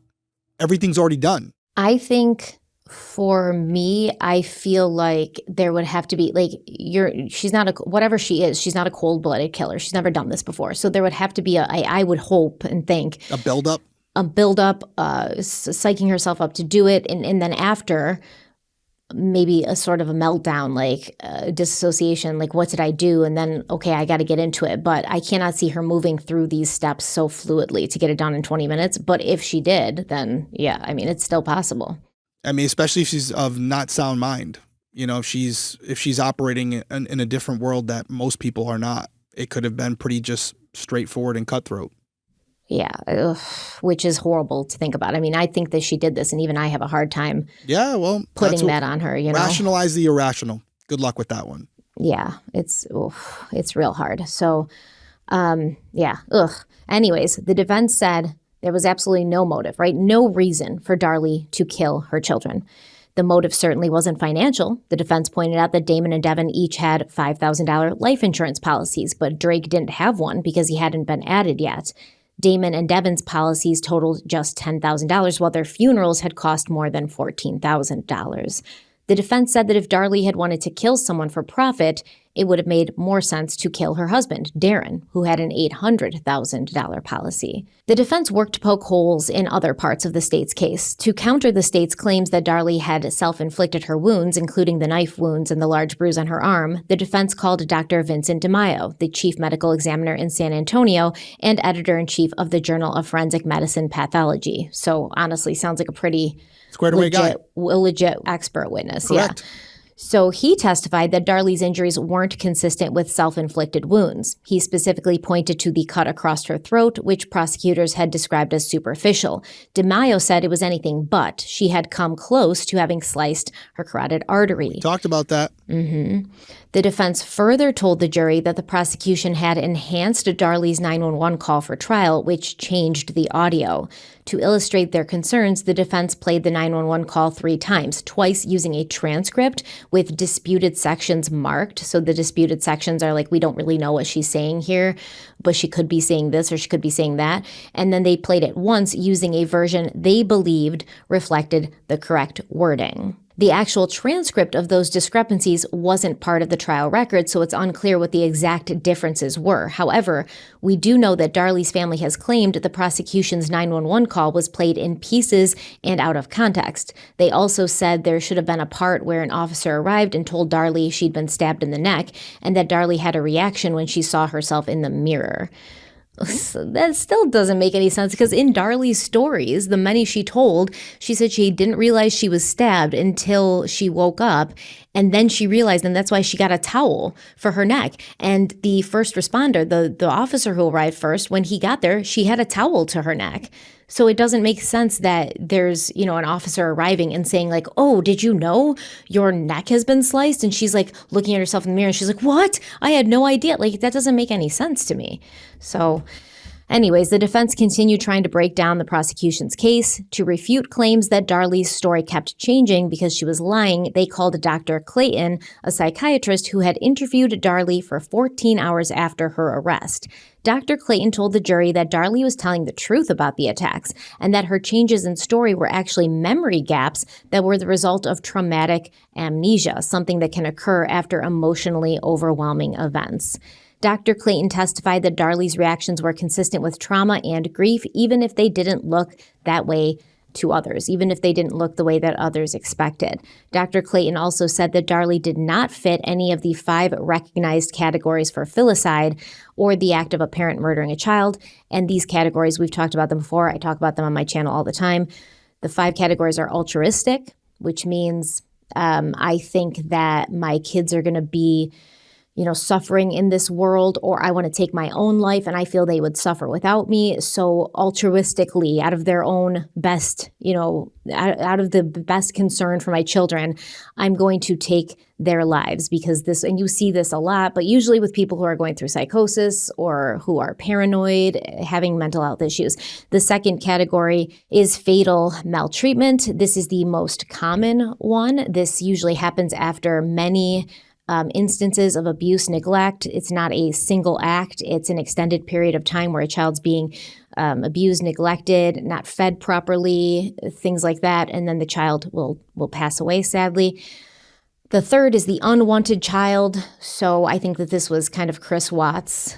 Everything's already done. I think for me, I feel like there would have to be she's not whatever she is, she's not a cold-blooded killer. She's never done this before. So there would have to be I would hope and think. A build-up? Psyching herself up to do it. And then after, maybe a sort of a meltdown, like disassociation, like what did I do? And then, okay, I got to get into it. But I cannot see her moving through these steps so fluidly to get it done in 20 minutes. But if she did, then yeah, I mean, it's still possible. I mean, especially if she's of not sound mind. You know, if she's operating in a different world that most people are not, it could have been pretty just straightforward and cutthroat. Yeah, which is horrible to think about. I mean, I think that she did this, and even I have a hard time putting that on her, you know? Rationalize the irrational. Good luck with that one. Yeah, it's real hard. So, Anyways, the defense said there was absolutely no motive, right? No reason for Darlie to kill her children. The motive certainly wasn't financial. The defense pointed out that Damon and Devon each had $5,000 life insurance policies, but Drake didn't have one because he hadn't been added yet. Damon and Devon's policies totaled just $10,000, while their funerals had cost more than $14,000. The defense said that if Darlie had wanted to kill someone for profit, it would have made more sense to kill her husband, Darren, who had an $800,000 policy. The defense worked to poke holes in other parts of the state's case. To counter the state's claims that Darlie had self-inflicted her wounds, including the knife wounds and the large bruise on her arm, the defense called Dr. Vincent DeMaio, the chief medical examiner in San Antonio and editor-in-chief of the Journal of Forensic Medicine Pathology. So honestly, sounds like a pretty legit expert witness. Correct. Yeah. So he testified that Darlie's injuries weren't consistent with self-inflicted wounds. He specifically pointed to the cut across her throat, which prosecutors had described as superficial. DeMaio said it was anything but. She had come close to having sliced her carotid artery. We talked about that. Mm-hmm. The defense further told the jury that the prosecution had enhanced Darlie's 911 call for trial, which changed the audio. To illustrate their concerns, the defense played the 911 call 3 times, twice using a transcript with disputed sections marked. So the disputed sections are like, we don't really know what she's saying here, but she could be saying this or she could be saying that. And then they played it once using a version they believed reflected the correct wording. The actual transcript of those discrepancies wasn't part of the trial record, so it's unclear what the exact differences were. However, we do know that Darlie's family has claimed the prosecution's 911 call was played in pieces and out of context. They also said there should have been a part where an officer arrived and told Darlie she'd been stabbed in the neck, and that Darlie had a reaction when she saw herself in the mirror. So that still doesn't make any sense because in Darlie's stories, the many she told, she said she didn't realize she was stabbed until she woke up. And then she realized, and that's why she got a towel for her neck. And the first responder, the officer who arrived first, when he got there, she had a towel to her neck. So it doesn't make sense that there's, an officer arriving and saying like, oh, did you know your neck has been sliced? And she's like looking at herself in the mirror and she's like, what? I had no idea. Like, that doesn't make any sense to me. So anyways, the defense continued trying to break down the prosecution's case. To refute claims that Darlie's story kept changing because she was lying, they called Dr. Clayton, a psychiatrist who had interviewed Darlie for 14 hours after her arrest. Dr. Clayton told the jury that Darlie was telling the truth about the attacks and that her changes in story were actually memory gaps that were the result of traumatic amnesia, something that can occur after emotionally overwhelming events. Dr. Clayton testified that Darlie's reactions were consistent with trauma and grief, even if they didn't look that way to others, even if they didn't look the way that others expected. Dr. Clayton also said that Darlie did not fit any of the 5 recognized categories for filicide or the act of a parent murdering a child. And these categories, we've talked about them before. I talk about them on my channel all the time. The 5 categories are altruistic, which means I think that my kids are going to be suffering in this world, or I want to take my own life and I feel they would suffer without me. So altruistically, out of their own best, out of the best concern for my children, I'm going to take their lives because this, and you see this a lot, but usually with people who are going through psychosis or who are paranoid, having mental health issues. The second category is fatal maltreatment. This is the most common one. This usually happens after many instances of abuse, neglect. It's not a single act. It's an extended period of time where a child's being abused, neglected, not fed properly, things like that. And then the child will pass away, sadly. The third is the unwanted child. So I think that this was kind of Chris Watts.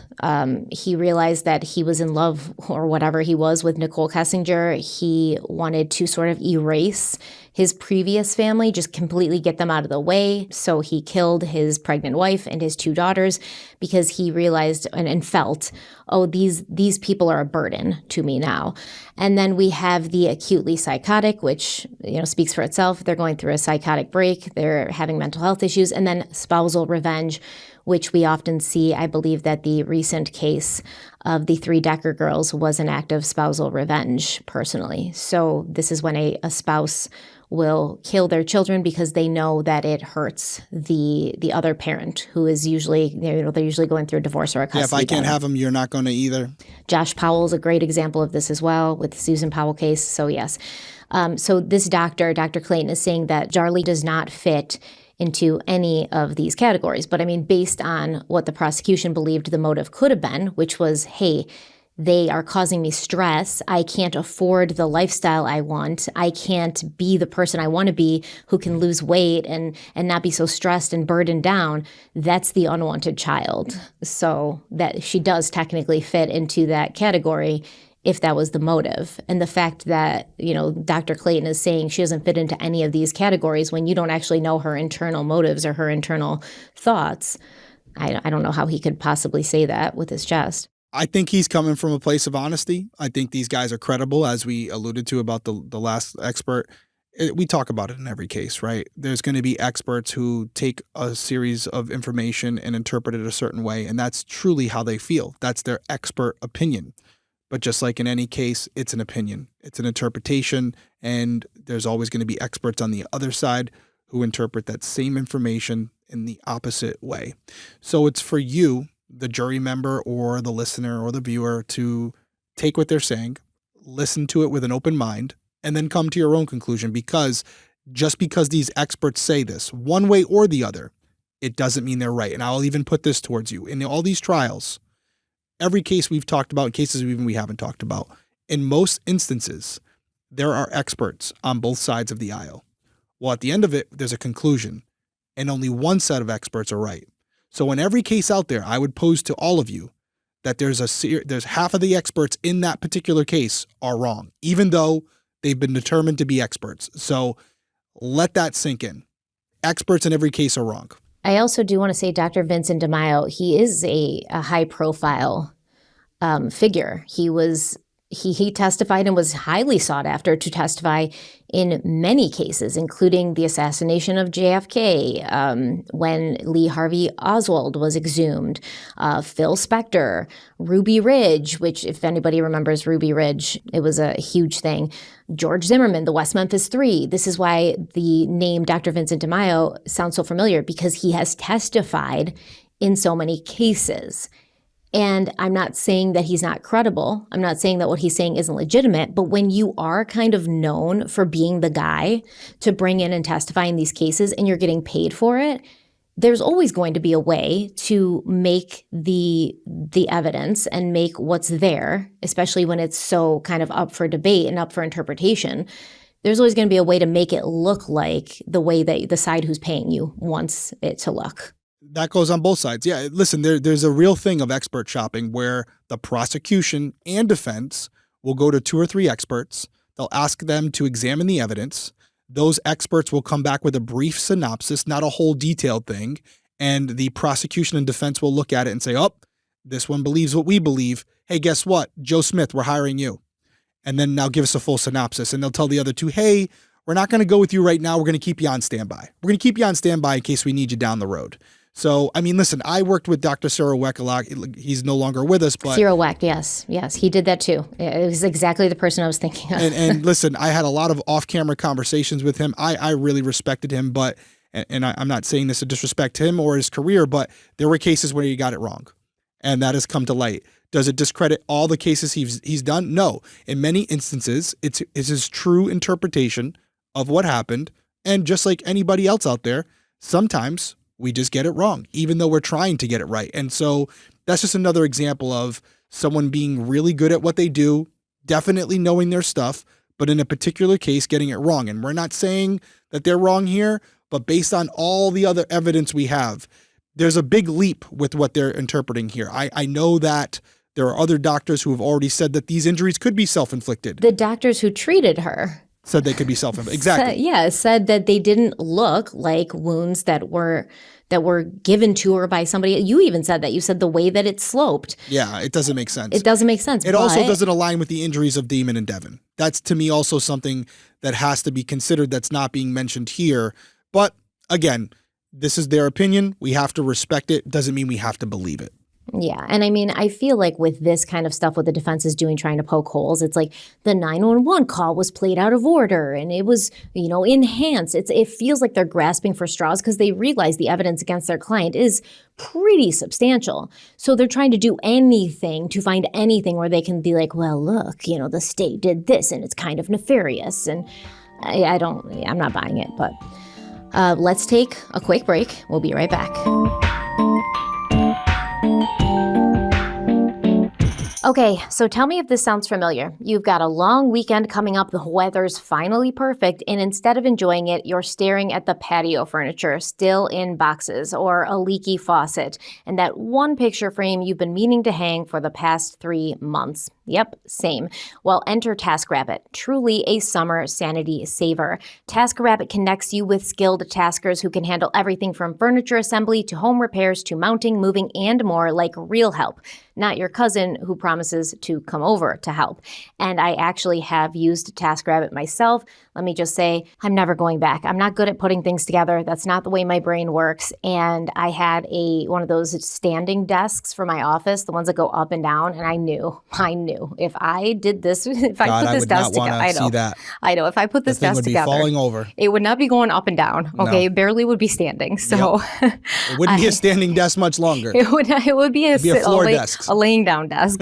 He realized that he was in love or whatever he was with Nicole Kessinger. He wanted to sort of erase his previous family, just completely get them out of the way. So he killed his pregnant wife and his 2 daughters because he realized and felt, oh, these people are a burden to me now. And then we have the acutely psychotic, which speaks for itself. They're going through a psychotic break. They're having mental health issues. And then spousal revenge, which we often see. I believe that the recent case of the 3 Decker girls was an act of spousal revenge, personally. So this is when a spouse will kill their children because they know that it hurts the other parent, who is usually, they're usually going through a divorce or a custody. Yeah, if I can't have them, you're not going to either. Josh Powell is a great example of this as well with the Susan Powell case. So yes. So this Dr. Clayton is saying that Darlie does not fit into any of these categories. But I mean, based on what the prosecution believed the motive could have been, which was, hey, they are causing me stress. I can't afford the lifestyle I want. I can't be the person I want to be who can lose weight and not be so stressed and burdened down. That's the unwanted child. So that she does technically fit into that category if that was the motive. And the fact that, Dr. Clayton is saying she doesn't fit into any of these categories when you don't actually know her internal motives or her internal thoughts, I don't know how he could possibly say that with his chest. I think he's coming from a place of honesty. I think these guys are credible, as we alluded to about the last expert. We talk about it in every case, right? There's going to be experts who take a series of information and interpret it a certain way, and that's truly how they feel. That's their expert opinion. But just like in any case, it's an opinion. It's an interpretation, and there's always going to be experts on the other side who interpret that same information in the opposite way. So it's for you, the jury member or the listener or the viewer, to take what they're saying, listen to it with an open mind, and then come to your own conclusion, because just because these experts say this one way or the other, it doesn't mean they're right. And I'll even put this towards you. In all these trials, every case we've talked about, cases even we haven't talked about, in most instances, there are experts on both sides of the aisle. Well, at the end of it, there's a conclusion, and only one set of experts are right. So in every case out there, I would pose to all of you that there's half of the experts in that particular case are wrong, even though they've been determined to be experts. So let that sink in. Experts in every case are wrong. I also do want to say Dr. Vincent DeMaio, he is a high-profile figure. He testified and was highly sought after to testify in many cases, including the assassination of JFK, when Lee Harvey Oswald was exhumed, Phil Spector, Ruby Ridge, which if anybody remembers Ruby Ridge, it was a huge thing. George Zimmerman, the West Memphis Three. This is why the name Dr. Vincent DeMaio sounds so familiar, because he has testified in so many cases. And I'm not saying that he's not credible. I'm not saying that what he's saying isn't legitimate. But when you are kind of known for being the guy to bring in and testify in these cases and you're getting paid for it, there's always going to be a way to make the evidence and make what's there, especially when it's so kind of up for debate and up for interpretation. There's always going to be a way to make it look like the way that the side who's paying you wants it to look. That goes on both sides. Yeah, listen, there's a real thing of expert shopping where the prosecution and defense will go to 2 or 3 experts. They'll ask them to examine the evidence. Those experts will come back with a brief synopsis, not a whole detailed thing. And the prosecution and defense will look at it and say, oh, this one believes what we believe. Hey, guess what? Joe Smith, we're hiring you. And then now give us a full synopsis. And they'll tell the other 2, hey, we're not going to go with you right now. We're going to keep you on standby. We're going to keep you on standby in case we need you down the road. So, I mean, listen, I worked with Dr. Cyril Weck a lot. He's no longer with us, but... Cyril Weck, yes. Yes, he did that too. It was exactly the person I was thinking of. And listen, I had a lot of off-camera conversations with him. I really respected him, but, and I'm not saying this to disrespect him or his career, but there were cases where he got it wrong. And that has come to light. Does it discredit all the cases he's done? No. In many instances, it's his true interpretation of what happened. And just like anybody else out there, sometimes we just get it wrong, even though we're trying to get it right. And so that's just another example of someone being really good at what they do, definitely knowing their stuff, but in a particular case, getting it wrong. And we're not saying that they're wrong here, but based on all the other evidence we have, there's a big leap with what they're interpreting here. I know that there are other doctors who have already said that these injuries could be self-inflicted. The doctors who treated her said they could be self-inflicted. Exactly. Said that they didn't look like wounds that were given to her by somebody. You even said that. You said the way that it sloped. Yeah, it doesn't make sense. It doesn't make sense. It also doesn't align with the injuries of Damon and Devon. That's, to me, also something that has to be considered that's not being mentioned here. But again, this is their opinion. We have to respect it. Doesn't mean we have to believe it. Yeah. And I mean, I feel like with this kind of stuff, what the defense is doing, trying to poke holes, it's like the 911 call was played out of order and it was, enhanced. It feels like they're grasping for straws because they realize the evidence against their client is pretty substantial. So they're trying to do anything to find anything where they can be like, well, look, the state did this and it's kind of nefarious. And I'm not buying it, but let's take a quick break. We'll be right back. Okay, so tell me if this sounds familiar. You've got a long weekend coming up, the weather's finally perfect, and instead of enjoying it, you're staring at the patio furniture still in boxes or a leaky faucet and that one picture frame you've been meaning to hang for the past 3 months. Yep, same. Well, enter TaskRabbit, truly a summer sanity saver. TaskRabbit connects you with skilled taskers who can handle everything from furniture assembly to home repairs to mounting, moving, and more, like real help, not your cousin who promises to come over to help. And I actually have used TaskRabbit myself. Let me just say, I'm never going back. I'm not good at putting things together. That's not the way my brain works. And I had one of those standing desks for my office, the ones that go up and down, and I knew if I did this, if I put this desk together, I know if I put this desk together, falling over. It would not be going up and down. Okay, no. It barely would be standing. So yep. It wouldn't be a standing desk much longer. It would be a floor desk, a laying down desk.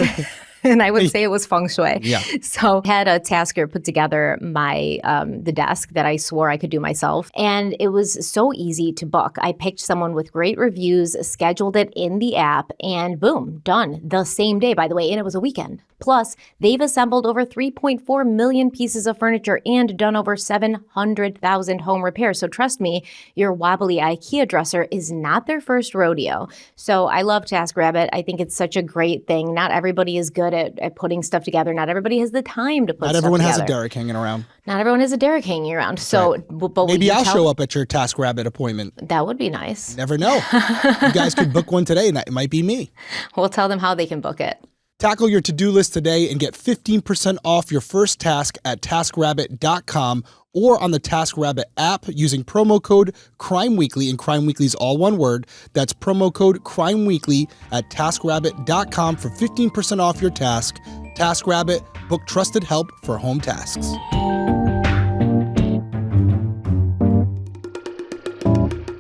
And I would say it was feng shui. Yeah. So I had a tasker put together my the desk that I swore I could do myself. And it was so easy to book. I picked someone with great reviews, scheduled it in the app, and boom, done the same day, by the way. And it was a weekend. Plus, they've assembled over 3.4 million pieces of furniture and done over 700,000 home repairs. So trust me, your wobbly IKEA dresser is not their first rodeo. So I love TaskRabbit. I think it's such a great thing. Not everybody is good at putting stuff together. Not everybody has the time to put stuff together. Not everyone has a Derek hanging around. Not everyone has a Derek hanging around. So, right. But maybe I'll show up at your TaskRabbit appointment. That would be nice. You never know. You guys could book one today, and it might be me. We'll tell them how they can book it. Tackle your to-do list today and get 15% off your first task at TaskRabbit.com or on the TaskRabbit app using promo code CrimeWeekly, and Crime Weekly is all one word. That's promo code CrimeWeekly at TaskRabbit.com for 15% off your task. TaskRabbit, book trusted help for home tasks.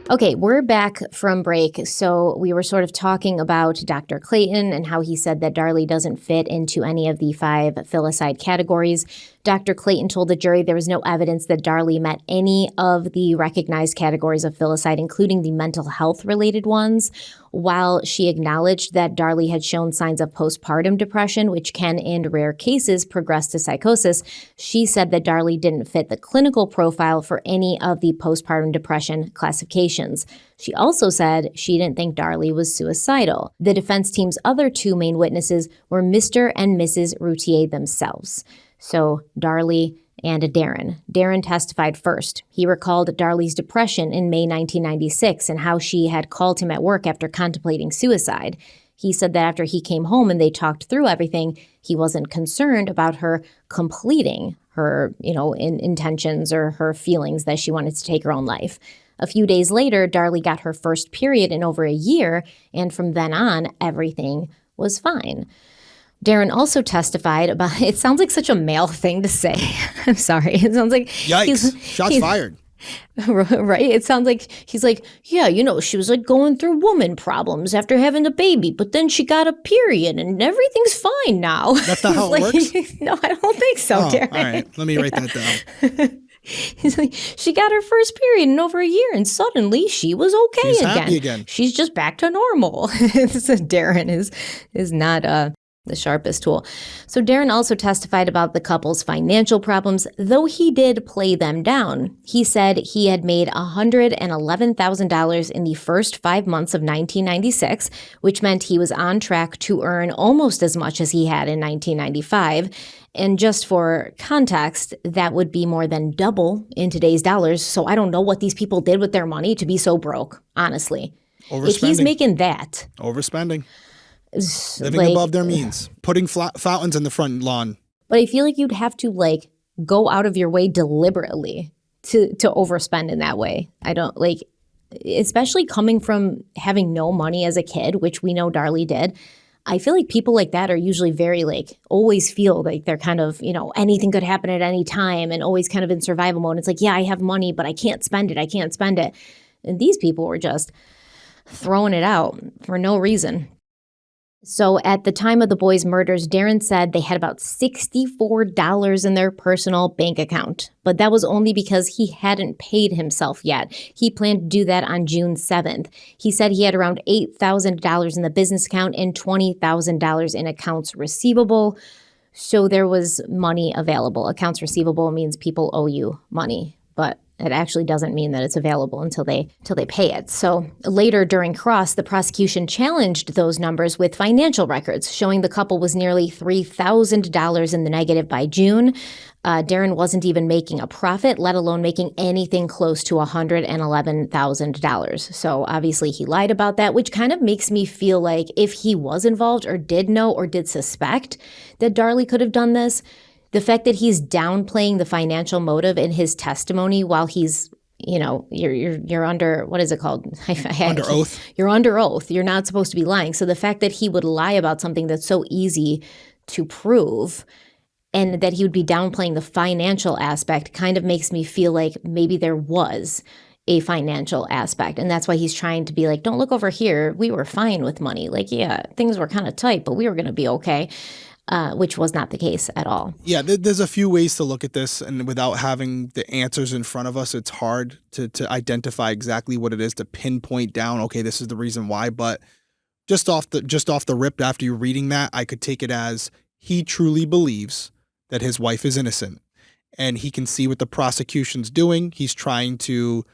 Okay, we're back from break. So we were sort of talking about Dr. Clayton and how he said that Darlie doesn't fit into any of the 5 filicide categories. Dr. Clayton told the jury there was no evidence that Darlie met any of the recognized categories of filicide, including the mental health-related ones. While she acknowledged that Darlie had shown signs of postpartum depression, which can, in rare cases, progress to psychosis, she said that Darlie didn't fit the clinical profile for any of the postpartum depression classifications. She also said she didn't think Darlie was suicidal. The defense team's other two main witnesses were Mr. and Mrs. Routier themselves. So Darlie and Darren. Darren testified first. He recalled Darlie's depression in May 1996 and how she had called him at work after contemplating suicide. He said that after he came home and they talked through everything, he wasn't concerned about her completing her, intentions or her feelings that she wanted to take her own life. A few days later, Darlie got her first period in over a year, and from then on, everything was fine. Darren also testified about, it sounds like such a male thing to say. I'm sorry. It sounds like... Yikes. Shots fired. Right? It sounds like he's like, yeah, she was like going through woman problems after having a baby, but then she got a period and everything's fine now. That's not how it works? No, I don't think so, Darren. All right. Let me write that down. He's like, she got her first period in over a year and suddenly she was okay She's happy again. She's just back to normal. Darren is not the sharpest tool. So Darren also testified about the couple's financial problems, though he did play them down. He said he had made $111,000 in the first 5 months of 1996, which meant he was on track to earn almost as much as he had in 1995. And just for context, that would be more than double in today's dollars. So I don't know what these people did with their money to be so broke, honestly. Overspending. If he's making that. Overspending. Living above their means. Putting fountains in the front lawn. But I feel like you'd have to go out of your way deliberately to overspend in that way. I don't especially coming from having no money as a kid, which we know Darlie did. I feel like people like that are usually very always feel like they're kind of, anything could happen at any time and always kind of in survival mode. It's like, yeah, I have money, but I can't spend it. I can't spend it. And these people were just throwing it out for no reason. So at the time of the boys' murders, Darren said they had about $64 in their personal bank account. But that was only because he hadn't paid himself yet. He planned to do that on June 7th. He said he had around $8,000 in the business account and $20,000 in accounts receivable. So there was money available. Accounts receivable means people owe you money, but it actually doesn't mean that it's available until they pay it. So later during cross, the prosecution challenged those numbers with financial records, showing the couple was nearly $3,000 in the negative by June. Darren wasn't even making a profit, let alone making anything close to $111,000. So obviously he lied about that, which kind of makes me feel like if he was involved or did know or did suspect that Darlie could have done this, the fact that he's downplaying the financial motive in his testimony while he's, you're under, what is it called? Under oath. You're under oath. You're not supposed to be lying. So the fact that he would lie about something that's so easy to prove and that he would be downplaying the financial aspect kind of makes me feel like maybe there was a financial aspect. And that's why he's trying to be like, don't look over here. We were fine with money. Yeah, things were kind of tight, but we were going to be okay. Which was not the case at all. Yeah, there's a few ways to look at this, and without having the answers in front of us, it's hard to identify exactly what it is, to pinpoint down, okay, this is the reason why. But just off the rip, after you reading that, I could take it as he truly believes that his wife is innocent, and he can see what the prosecution's doing. He's trying to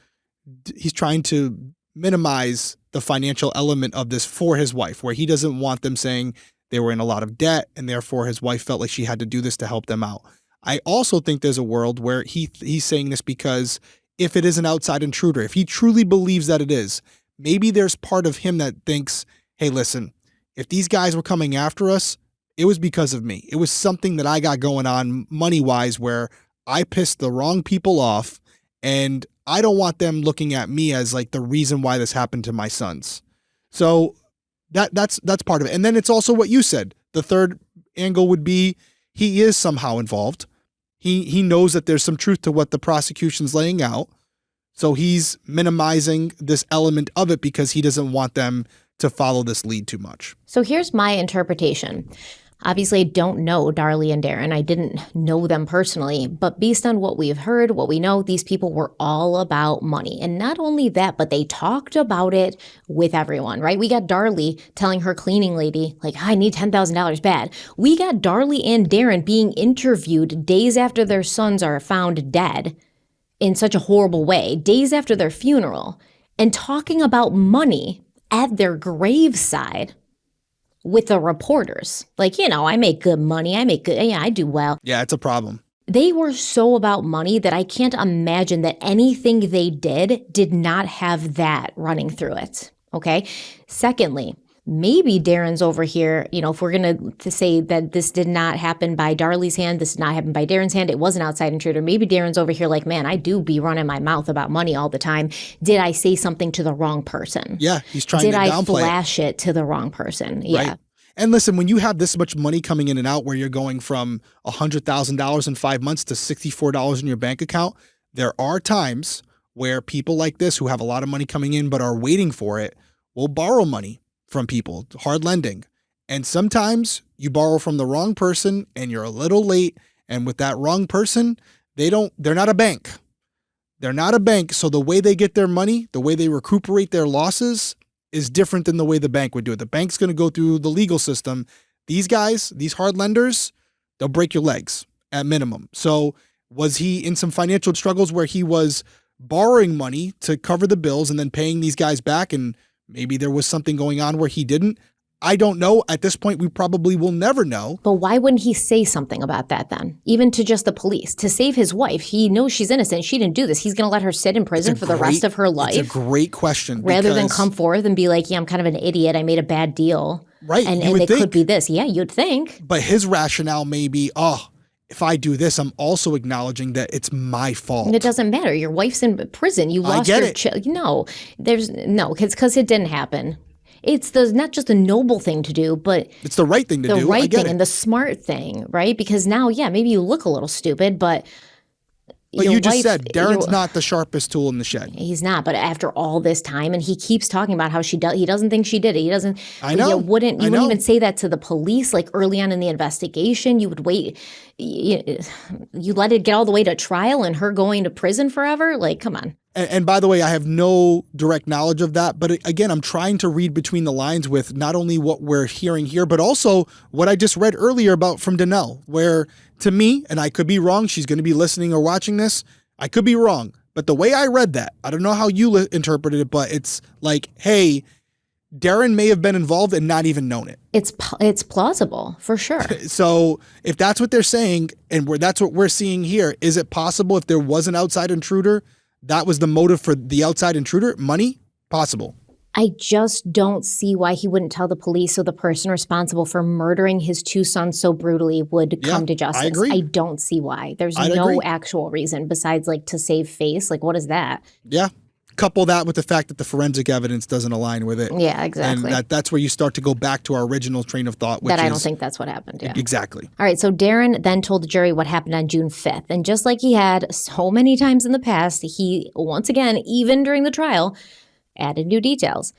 minimize the financial element of this for his wife, where he doesn't want them saying they were in a lot of debt, and therefore his wife felt like she had to do this to help them out. I also think there's a world where he's saying this because if it is an outside intruder, if he truly believes that it is, maybe there's part of him that thinks, hey, listen, if these guys were coming after us, it was because of me. It was something that I got going on money-wise where I pissed the wrong people off, and I don't want them looking at me as the reason why this happened to my sons. So that's part of it. And then it's also what you said. The third angle would be he is somehow involved. He knows that there's some truth to what the prosecution's laying out. So he's minimizing this element of it because he doesn't want them to follow this lead too much. So here's my interpretation. Obviously, I don't know Darlie and Darren. I didn't know them personally, but based on what we've heard, what we know, these people were all about money. And not only that, but they talked about it with everyone, right? We got Darlie telling her cleaning lady, like, I need $10,000 bad. We got Darlie and Darren being interviewed days after their sons are found dead in such a horrible way, days after their funeral, and talking about money at their graveside with the reporters. Like, I make good money. I do well. Yeah, it's a problem. They were so about money that I can't imagine that anything they did not have that running through it. Okay. Secondly, maybe Darren's over here, if we're going to say that this did not happen by Darlie's hand, this did not happen by Darren's hand, it was an outside intruder. Maybe Darren's over here like, man, I do be running my mouth about money all the time. Did I say something to the wrong person? Yeah, he's trying to downplay it. Did I flash it to the wrong person? Yeah. Right. And listen, when you have this much money coming in and out, where you're going from $100,000 in 5 months to $64 in your bank account, there are times where people like this who have a lot of money coming in but are waiting for it will borrow money from people, hard lending. And sometimes you borrow from the wrong person and you're a little late. And with that wrong person, they're not a bank. They're not a bank. So the way they get their money, the way they recuperate their losses is different than the way the bank would do it. The bank's going to go through the legal system. These guys, these hard lenders, they'll break your legs at minimum. So was he in some financial struggles where he was borrowing money to cover the bills and then paying these guys back, and maybe there was something going on where he didn't? I don't know. At this point, we probably will never know. But why wouldn't he say something about that then? Even to just the police, to save his wife. He knows she's innocent. She didn't do this. He's going to let her sit in prison for the rest of her life. It's a great question. Rather than come forth and be like, yeah, I'm kind of an idiot. I made a bad deal. Right. And it could be this. Yeah, you'd think. But his rationale may be, if I do this, I'm also acknowledging that it's my fault. And it doesn't matter. Your wife's in prison. You lost your child. No, it's because it didn't happen. It's not just a noble thing to do, but it's the right thing to do. The right thing and the smart thing, right? Because now, yeah, maybe you look a little stupid, but you just said Darren's not the sharpest tool in the shed. He's not. But after all this time, and he keeps talking about how he doesn't think she did it. He doesn't. I know. You wouldn't even say that to the police. Like early on in the investigation, you would wait. You let it get all the way to trial and her going to prison forever. Like, come on. And by the way, I have no direct knowledge of that. But again, I'm trying to read between the lines with not only what we're hearing here, but also what I just read earlier about from Danelle, where to me, and I could be wrong, she's going to be listening or watching this, I could be wrong. But the way I read that, I don't know how you interpreted it, but it's like, hey, Darren may have been involved and not even known it. It's plausible, for sure. So if that's what they're saying, and that's what we're seeing here, is it possible if there was an outside intruder, that was the motive for the outside intruder? Money? Possible. I just don't see why he wouldn't tell the police so the person responsible for murdering his two sons so brutally would come to justice. I agree. I don't see why. There's no actual reason besides like to save face. Like, what is that? Yeah. Couple that with the fact that the forensic evidence doesn't align with it. Yeah, exactly. And that's where you start to go back to our original train of thought. Which I don't think that's what happened. Yeah. Exactly. All right. So Darren then told the jury what happened on June 5th. And just like he had so many times in the past, he once again, even during the trial, added new details.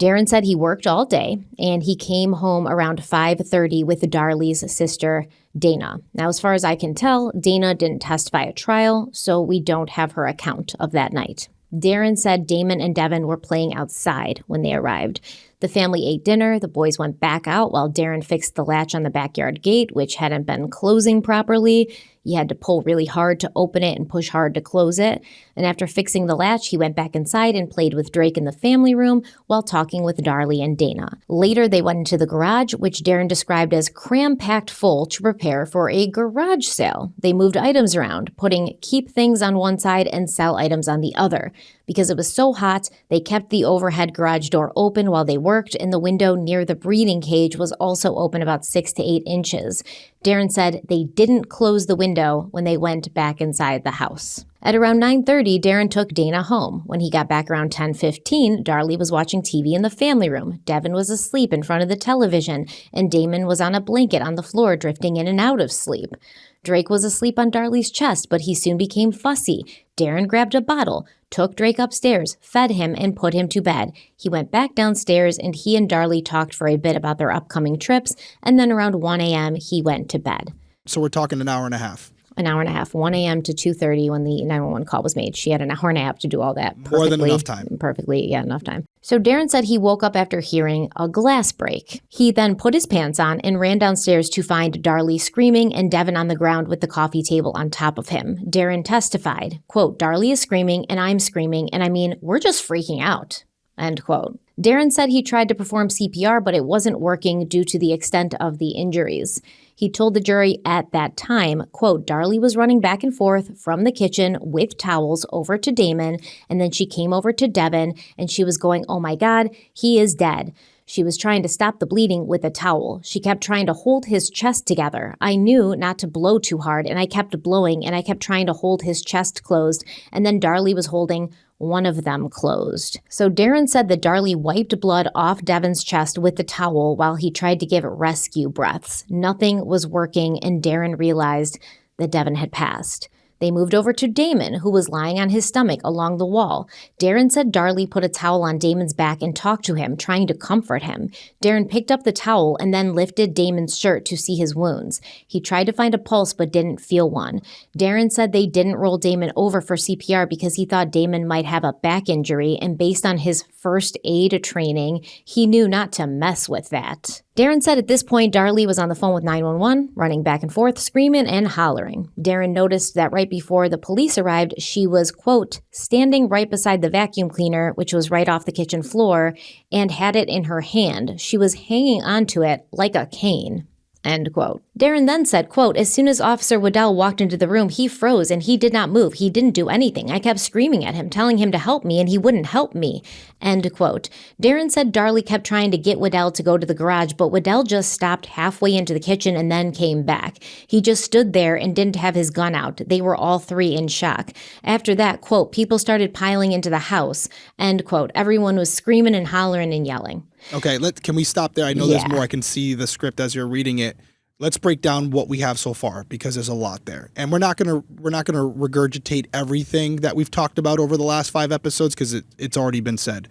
Darren said he worked all day and he came home around 5:30 with Darlie's sister, Dana. Now, as far as I can tell, Dana didn't testify at trial, so we don't have her account of that night. Darren said Damon and Devon were playing outside when they arrived. The family ate dinner. The boys went back out while Darren fixed the latch on the backyard gate, which hadn't been closing properly. He had to pull really hard to open it and push hard to close it. And after fixing the latch, he went back inside and played with Drake in the family room while talking with Darlie and Dana. Later, they went into the garage, which Darren described as cram-packed full to prepare for a garage sale. They moved items around, putting keep things on one side and sell items on the other. Because it was so hot, they kept the overhead garage door open while they worked, and the window near the breeding cage was also open about 6 to 8 inches. Darren said they didn't close the window when they went back inside the house. At around 9:30, Darren took Dana home. When he got back around 10:15, Darlie was watching TV in the family room. Devon was asleep in front of the television, and Damon was on a blanket on the floor drifting in and out of sleep. Drake was asleep on Darlie's chest, but he soon became fussy. Darren grabbed a bottle, took Drake upstairs, fed him, and put him to bed. He went back downstairs, and he and Darlie talked for a bit about their upcoming trips, and then around 1 a.m., he went to bed. So we're talking an hour and a half. An hour and a half, 1 a.m. to 2:30 when the 911 call was made. She had an hour and a half to do all that. More than enough time. Perfectly, yeah, enough time. So Darren said he woke up after hearing a glass break. He then put his pants on and ran downstairs to find Darlie screaming and Devon on the ground with the coffee table on top of him. Darren testified, quote, "Darlie is screaming and I'm screaming, and I mean, we're just freaking out," end quote. Darren said he tried to perform CPR, but it wasn't working due to the extent of the injuries. He told the jury at that time, quote, "Darlie was running back and forth from the kitchen with towels over to Damon, and then she came over to Devon, and she was going, 'Oh my God, he is dead.' She was trying to stop the bleeding with a towel. She kept trying to hold his chest together. I knew not to blow too hard, and I kept blowing, and I kept trying to hold his chest closed, and then Darlie was holding one of them closed." So Darren said that Darlie wiped blood off Devon's chest with the towel while he tried to give rescue breaths. Nothing was working, and Darren realized that Devon had passed. They moved over to Damon, who was lying on his stomach along the wall. Darren said Darlie put a towel on Damon's back and talked to him, trying to comfort him. Darren picked up the towel and then lifted Damon's shirt to see his wounds. He tried to find a pulse but didn't feel one. Darren said they didn't roll Damon over for CPR because he thought Damon might have a back injury, and based on his first aid training, he knew not to mess with that. Darren said at this point, Darlie was on the phone with 911, running back and forth, screaming and hollering. Darren noticed that right before the police arrived, she was, quote, standing right beside the vacuum cleaner, which was right off the kitchen floor, and had it in her hand. She was hanging onto it like a cane. End quote. Darren then said, quote, "As soon as Officer Waddell walked into the room, he froze and he did not move. He didn't do anything. I kept screaming at him, telling him to help me, and he wouldn't help me." End quote. Darren said Darlie kept trying to get Waddell to go to the garage, but Waddell just stopped halfway into the kitchen and then came back. He just stood there and didn't have his gun out. They were all three in shock. After that, quote, "People started piling into the house." End quote. Everyone was screaming and hollering and yelling. Okay, can we stop there? I know there's more. I can see the script as you're reading it. Let's break down what we have so far because there's a lot there. And we're not gonna regurgitate everything that we've talked about over the last 5 episodes because it's already been said.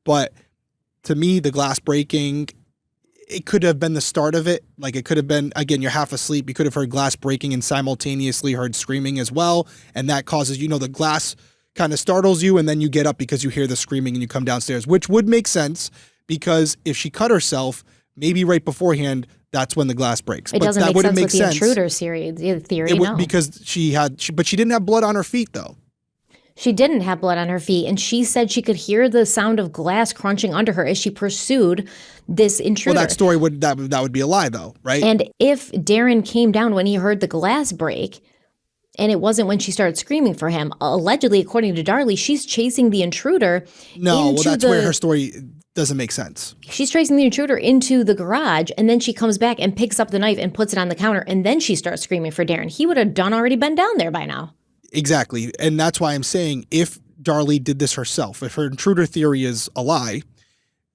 But to me, the glass breaking, it could have been the start of it. Like it could have been, again, you're half asleep. You could have heard glass breaking and simultaneously heard screaming as well. And that causes, the glass kind of startles you and then you get up because you hear the screaming and you come downstairs, which would make sense because if she cut herself, maybe right beforehand, that's when the glass breaks. It doesn't make sense with the Intruder theory, no. Because she didn't have blood on her feet, though. She didn't have blood on her feet, and she said she could hear the sound of glass crunching under her as she pursued this intruder. Well, that story would be a lie, though, right? And if Darren came down when he heard the glass break, and it wasn't when she started screaming for him, allegedly, according to Darlie, she's chasing the intruder. No, well, that's where her story doesn't make sense. She's tracing the intruder into the garage, and then she comes back and picks up the knife and puts it on the counter, and then she starts screaming for Darren. He would have already been down there by now. Exactly, and that's why I'm saying if Darlie did this herself, if her intruder theory is a lie,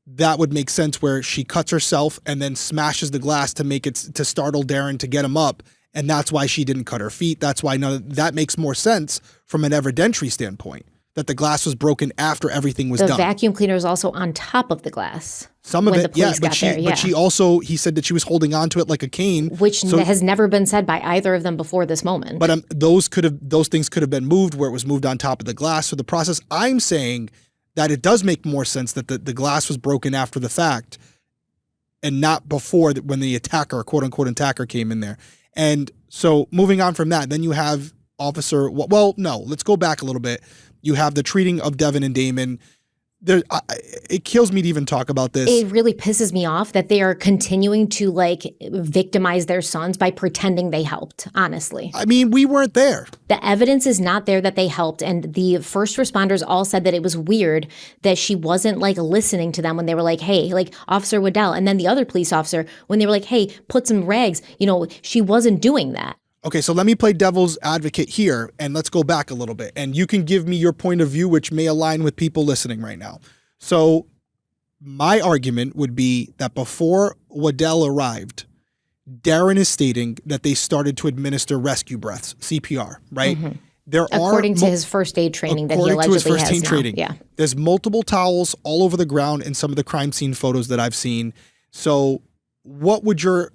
that would make sense where she cuts herself and then smashes the glass to startle Darren to get him up, and that's why she didn't cut her feet. That's why that makes more sense from an evidentiary standpoint. That the glass was broken after everything was done. The vacuum cleaner is also on top of the glass. Some of it, yeah. But he said that she was holding on to it like a cane. Which has never been said by either of them before this moment. But those things could have been moved where it was moved on top of the glass. So the process, I'm saying that it does make more sense that the glass was broken after the fact and not before when the attacker, quote unquote attacker, came in there. And so moving on from that, then you have let's go back a little bit. You have the treating of Devon and Damon. It kills me to even talk about this. It really pisses me off that they are continuing to victimize their sons by pretending they helped, honestly. I mean, we weren't there. The evidence is not there that they helped. And the first responders all said that it was weird that she wasn't listening to them when they were like, hey, Officer Waddell. And then the other police officer, when they were like, hey, put some rags, she wasn't doing that. Okay, so let me play devil's advocate here, and let's go back a little bit. And you can give me your point of view, which may align with people listening right now. So my argument would be that before Waddell arrived, Darren is stating that they started to administer rescue breaths, CPR, right? There according to his first aid training that he allegedly has now. Yeah. There's multiple towels all over the ground in some of the crime scene photos that I've seen. So what would your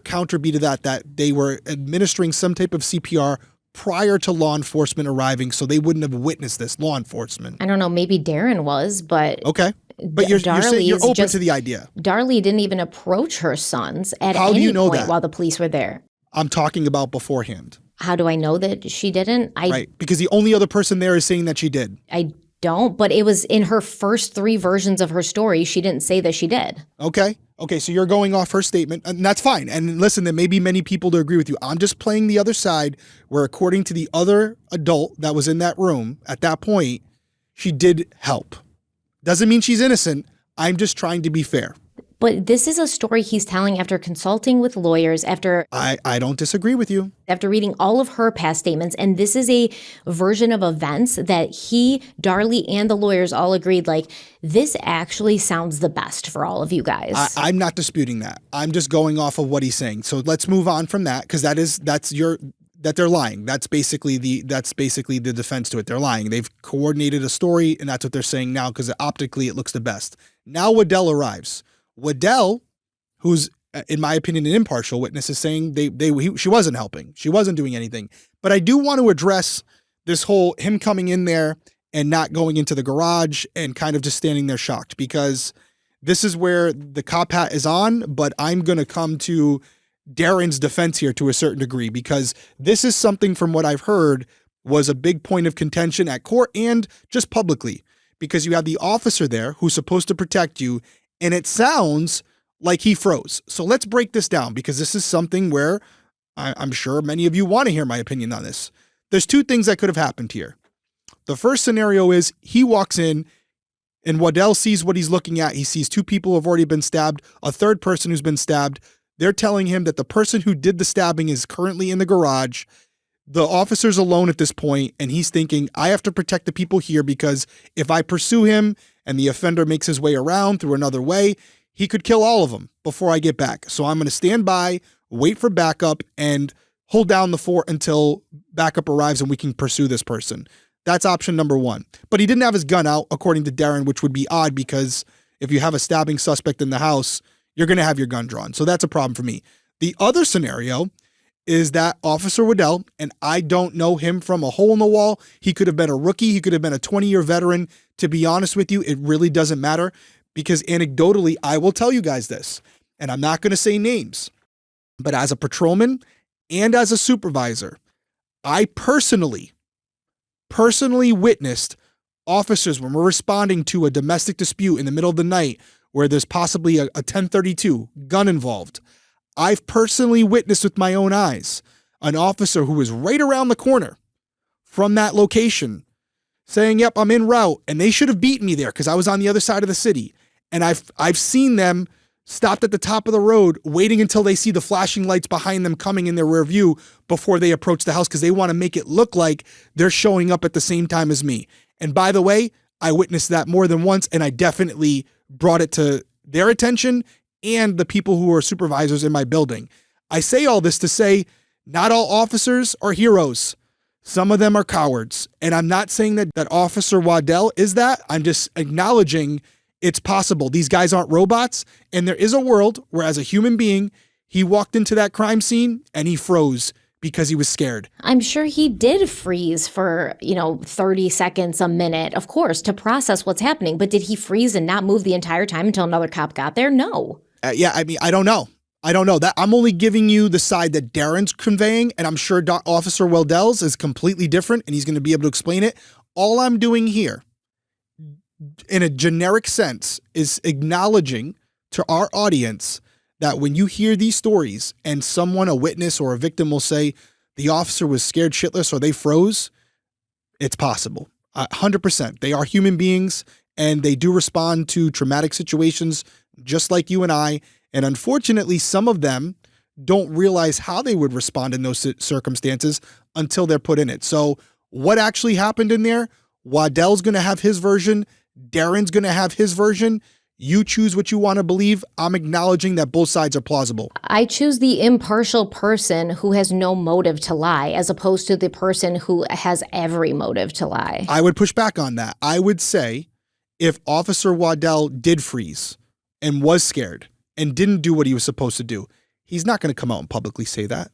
counter be to that they were administering some type of CPR prior to law enforcement arriving, so they wouldn't have witnessed this, law enforcement? I don't know, maybe Darren was, but okay. But you're saying you're open to the idea. Darlie didn't even approach her sons at any point while the police were there. I'm talking about beforehand. How do I know that she didn't? Right, because the only other person there is saying that she did. I don't, but it was in her first 3 versions of her story. She didn't say that she did. Okay, so you're going off her statement, and that's fine. And listen, there may be many people to agree with you. I'm just playing the other side where, according to the other adult that was in that room at that point, she did help. Doesn't mean she's innocent. I'm just trying to be fair. But this is a story he's telling after consulting with lawyers, after... I don't disagree with you. After reading all of her past statements, and this is a version of events that he, Darlie, and the lawyers all agreed, like, this actually sounds the best for all of you guys. I'm not disputing that. I'm just going off of what he's saying. So let's move on from that, because that they're lying. That's basically the defense to it. They're lying. They've coordinated a story, and that's what they're saying now, because optically it looks the best. Now Waddell arrives. Waddell, who's, in my opinion, an impartial witness, is saying she wasn't helping. She wasn't doing anything. But I do want to address this whole him coming in there and not going into the garage and kind of just standing there shocked, because this is where the cop hat is on, but I'm going to come to Darren's defense here to a certain degree, because this is something, from what I've heard, was a big point of contention at court and just publicly, because you have the officer there who's supposed to protect you, and it sounds like he froze. So let's break this down, because this is something where I'm sure many of you want to hear my opinion on this. There's 2 things that could have happened here. The first scenario is he walks in and Waddell sees what he's looking at. He sees 2 people who have already been stabbed, a third person who's been stabbed. They're telling him that the person who did the stabbing is currently in the garage. The officer's alone at this point, and he's thinking, I have to protect the people here, because if I pursue him and the offender makes his way around through another way, he could kill all of them before I get back. So I'm going to stand by, wait for backup, and hold down the fort until backup arrives and we can pursue this person. That's option number 1. But he didn't have his gun out, according to Darren, which would be odd, because if you have a stabbing suspect in the house, you're going to have your gun drawn. So that's a problem for me. The other scenario is that Officer Waddell, and I don't know him from a hole in the wall. He could have been a rookie. He could have been a 20-year veteran. To be honest with you, it really doesn't matter, because anecdotally, I will tell you guys this, and I'm not going to say names, but as a patrolman and as a supervisor, I personally witnessed officers, when we're responding to a domestic dispute in the middle of the night where there's possibly a 1032 gun involved, I've personally witnessed with my own eyes an officer who was right around the corner from that location saying, yep, I'm en route, and they should have beaten me there because I was on the other side of the city. And I've seen them stopped at the top of the road waiting until they see the flashing lights behind them coming in their rear view before they approach the house, because they want to make it look like they're showing up at the same time as me. And by the way, I witnessed that more than once, and I definitely brought it to their attention and the people who are supervisors in my building. I say all this to say, not all officers are heroes. Some of them are cowards. And I'm not saying that Officer Waddell is that. I'm just acknowledging it's possible. These guys aren't robots. And there is a world where, as a human being, he walked into that crime scene and he froze because he was scared. I'm sure he did freeze for, 30 seconds, a minute, of course, to process what's happening. But did he freeze and not move the entire time until another cop got there? No. I don't know. That I'm only giving you the side that Darren's conveying, and I'm sure Officer Waddell's is completely different, and he's going to be able to explain it. All I'm doing here, in a generic sense, is acknowledging to our audience that when you hear these stories and someone, a witness or a victim, will say the officer was scared shitless or they froze, it's possible. 100%. They are human beings, and they do respond to traumatic situations just like you and I. And unfortunately, some of them don't realize how they would respond in those circumstances until they're put in it. So what actually happened in there? Waddell's going to have his version. Darren's going to have his version. You choose what you want to believe. I'm acknowledging that both sides are plausible. I choose the impartial person who has no motive to lie, as opposed to the person who has every motive to lie. I would push back on that. I would say if Officer Waddell did freeze and was scared and didn't do what he was supposed to do, he's not going to come out and publicly say that.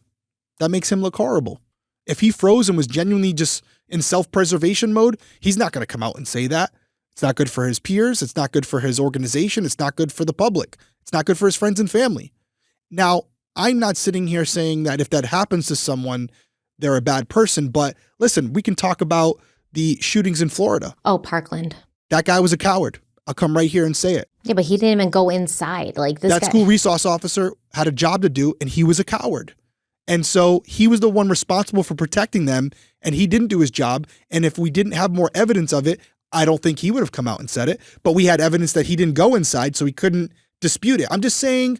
That makes him look horrible. If he froze and was genuinely just in self-preservation mode, he's not going to come out and say that. It's not good for his peers. It's not good for his organization. It's not good for the public. It's not good for his friends and family. Now, I'm not sitting here saying that if that happens to someone, they're a bad person. But listen, we can talk about the shootings in Florida. Oh, Parkland. That guy was a coward. I'll come right here and say it. Yeah, but he didn't even go inside. Like this That guy. school resource officer had a job to do, and he was a coward. And so he was the one responsible for protecting them, and he didn't do his job. And if we didn't have more evidence of it, I don't think he would have come out and said it. But we had evidence that he didn't go inside, so he couldn't dispute it. I'm just saying,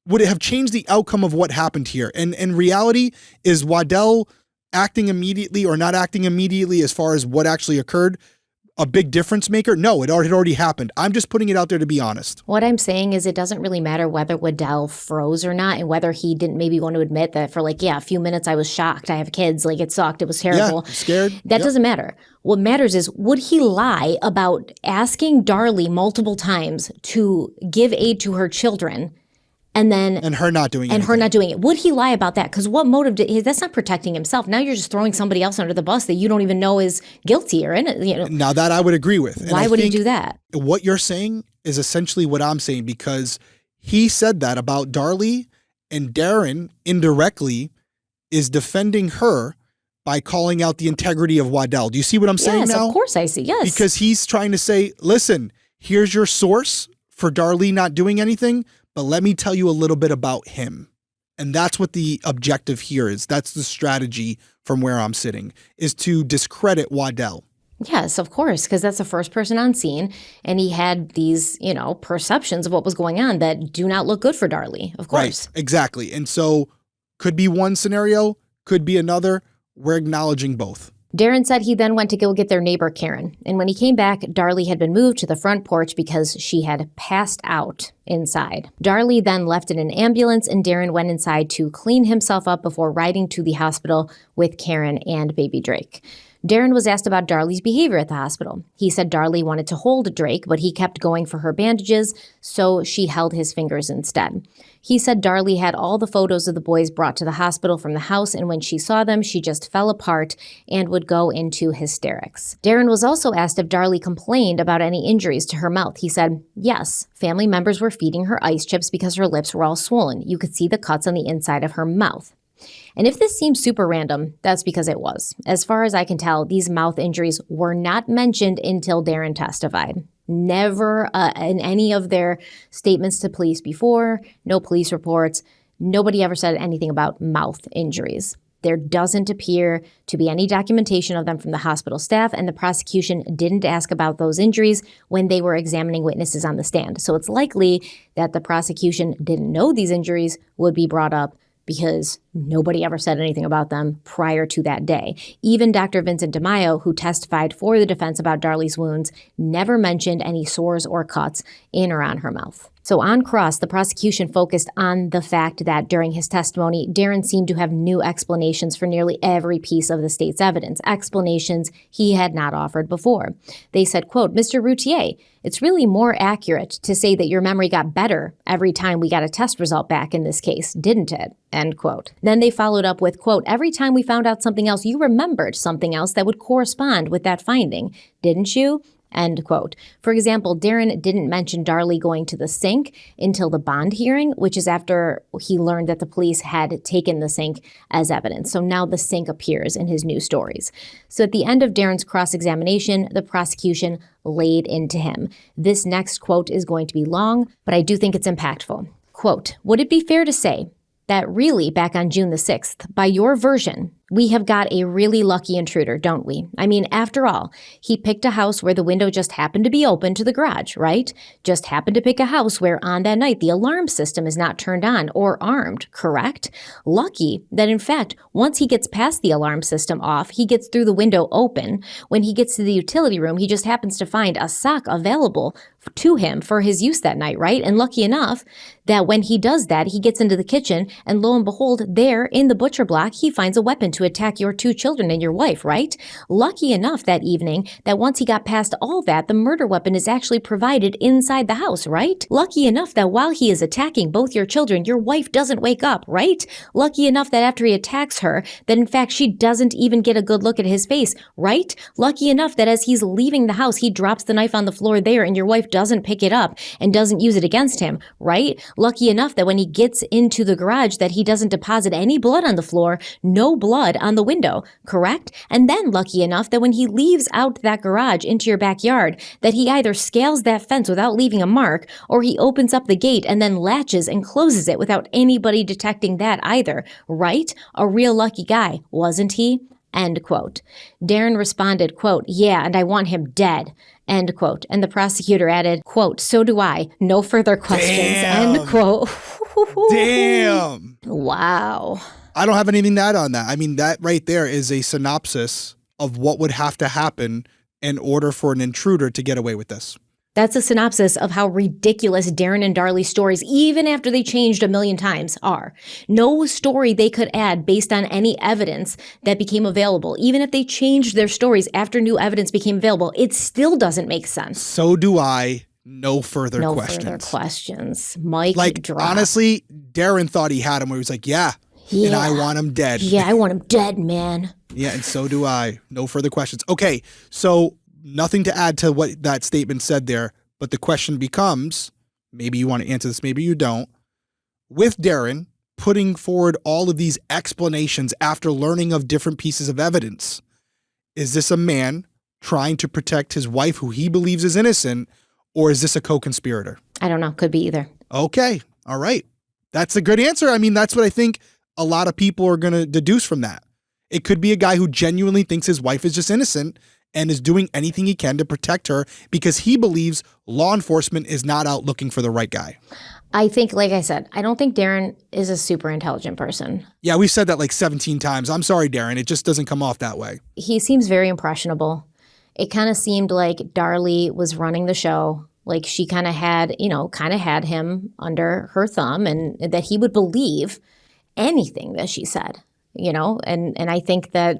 would it have changed the outcome of what happened here? And reality is Waddell acting immediately or not acting immediately as far as what actually occurred a big difference maker? No, it already happened. I'm just putting it out there to be honest. What I'm saying is it doesn't really matter whether Waddell froze or not, and whether he didn't maybe want to admit that for a few minutes I was shocked. I have kids. Like, it sucked. It was terrible. Yeah, scared. That doesn't matter. What matters is, would he lie about asking Darlie multiple times to give aid to her children and her not doing it. And her not doing it. Would he lie about that? Because what motive that's not protecting himself. Now you're just throwing somebody else under the bus that you don't even know is guilty or in it. Now that I would agree with. Why would he do that? What you're saying is essentially what I'm saying, because he said that about Darlie, and Darren indirectly is defending her by calling out the integrity of Waddell. Do you see what I'm saying now? Yes, of course I see. Yes. Because he's trying to say, listen, here's your source for Darlie not doing anything, but let me tell you a little bit about him. And that's what the objective here is. That's the strategy from where I'm sitting, is to discredit Waddell. Yes, of course, because that's the first person on scene, and he had these, perceptions of what was going on that do not look good for Darlie, of course. Right, exactly. And so could be one scenario, could be another. We're acknowledging both. Darren said he then went to go get their neighbor, Karen. And when he came back, Darlie had been moved to the front porch because she had passed out inside. Darlie then left in an ambulance, and Darren went inside to clean himself up before riding to the hospital with Karen and baby Drake. Darren was asked about Darlie's behavior at the hospital. He said Darlie wanted to hold Drake, but he kept going for her bandages, so she held his fingers instead. He said Darlie had all the photos of the boys brought to the hospital from the house, and when she saw them, she just fell apart and would go into hysterics. Darren was also asked if Darlie complained about any injuries to her mouth. He said, yes, family members were feeding her ice chips because her lips were all swollen. You could see the cuts on the inside of her mouth. And if this seems super random, that's because it was. As far as I can tell, these mouth injuries were not mentioned until Darren testified. Never in any of their statements to police before, no police reports, nobody ever said anything about mouth injuries. There doesn't appear to be any documentation of them from the hospital staff, and the prosecution didn't ask about those injuries when they were examining witnesses on the stand. So it's likely that the prosecution didn't know these injuries would be brought up because nobody ever said anything about them prior to that day. Even Dr. Vincent DeMaio, who testified for the defense about Darlie's wounds, never mentioned any sores or cuts in or on her mouth. So on cross, the prosecution focused on the fact that during his testimony, Darren seemed to have new explanations for nearly every piece of the state's evidence, explanations he had not offered before. They said, quote, Mr. Routier, it's really more accurate to say that your memory got better every time we got a test result back in this case, didn't it? End quote. Then they followed up with, quote, every time we found out something else, you remembered something else that would correspond with that finding, didn't you? End quote. For example, Darren didn't mention Darlie going to the sink until the bond hearing, which is after he learned that the police had taken the sink as evidence. So now the sink appears in his new stories. So at the end of Darren's cross-examination, the prosecution laid into him. This next quote is going to be long, but I do think it's impactful. Quote, would it be fair to say that really back on June the 6th, by your version, we have got a really lucky intruder, don't we? I mean, after all, he picked a house where the window just happened to be open to the garage, right? Just happened to pick a house where on that night the alarm system is not turned on or armed, correct? Lucky that in fact, once he gets past the alarm system off, he gets through the window open. When he gets to the utility room, he just happens to find a sock available to him for his use that night, right? And lucky enough that when he does that, he gets into the kitchen and lo and behold, there in the butcher block, he finds a weapon to attack your 2 children and your wife, right? Lucky enough that evening that once he got past all that, the murder weapon is actually provided inside the house, right? Lucky enough that while he is attacking both your children, your wife doesn't wake up, right? Lucky enough that after he attacks her, that in fact she doesn't even get a good look at his face, right? Lucky enough that as he's leaving the house, he drops the knife on the floor there and your wife doesn't pick it up and doesn't use it against him, right? Lucky enough that when he gets into the garage that he doesn't deposit any blood on the floor, no blood on the window, correct? And then lucky enough that when he leaves out that garage into your backyard, that he either scales that fence without leaving a mark or he opens up the gate and then latches and closes it without anybody detecting that either, right? A real lucky guy, wasn't he? End quote. Darren responded, quote, yeah, and I want him dead. End quote. And the prosecutor added, quote, so do I. No further questions. Damn. End quote. Damn. Wow. I don't have anything to add on that. I mean, that right there is a synopsis of what would have to happen in order for an intruder to get away with this. That's a synopsis of how ridiculous Darren and Darlie's stories, even after they changed a million times, are. No story they could add based on any evidence that became available. Even if they changed their stories after new evidence became available, it still doesn't make sense. So do I. No further No questions. further questions. Mike Like, drop. honestly, Darren thought he had him where he was like, yeah, and I want him dead. Yeah, I want him dead, man. Yeah, and so do I. No further questions. Okay, so nothing to add to what that statement said there, but the question becomes, maybe you want to answer this, maybe you don't. With Darren putting forward all of these explanations after learning of different pieces of evidence, is this a man trying to protect his wife who he believes is innocent, or is this a co-conspirator? I don't know. Could be either. Okay, all right. That's a good answer. I mean, that's what I think a lot of people are going to deduce from that. It could be a guy who genuinely thinks his wife is just innocent and is doing anything he can to protect her because he believes law enforcement is not out looking for the right guy. I think, like I said, I don't think Darren is a super intelligent person. Yeah, we've said that like 17 times. I'm sorry, Darren. It just doesn't come off that way. He seems very impressionable. It kind of seemed like Darlie was running the show. Like she kind of had him under her thumb and that he would believe anything that she said, and I think that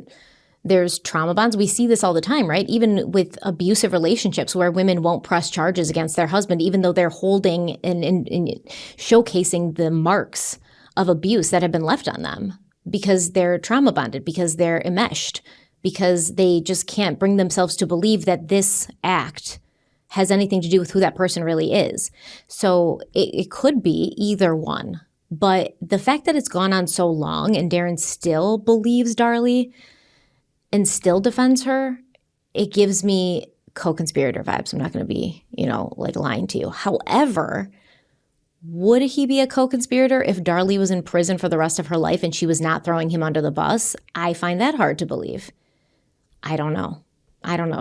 there's trauma bonds. We see this all the time, right? Even with abusive relationships where women won't press charges against their husband, even though they're holding and showcasing the marks of abuse that have been left on them because they're trauma bonded, because they're enmeshed, because they just can't bring themselves to believe that this act has anything to do with who that person really is. So it could be either one. But the fact that it's gone on so long and Darren still believes Darlie and still defends her, it gives me co-conspirator vibes. I'm not going to be, lying to you. However, would he be a co-conspirator if Darlie was in prison for the rest of her life and she was not throwing him under the bus? I find that hard to believe. I don't know,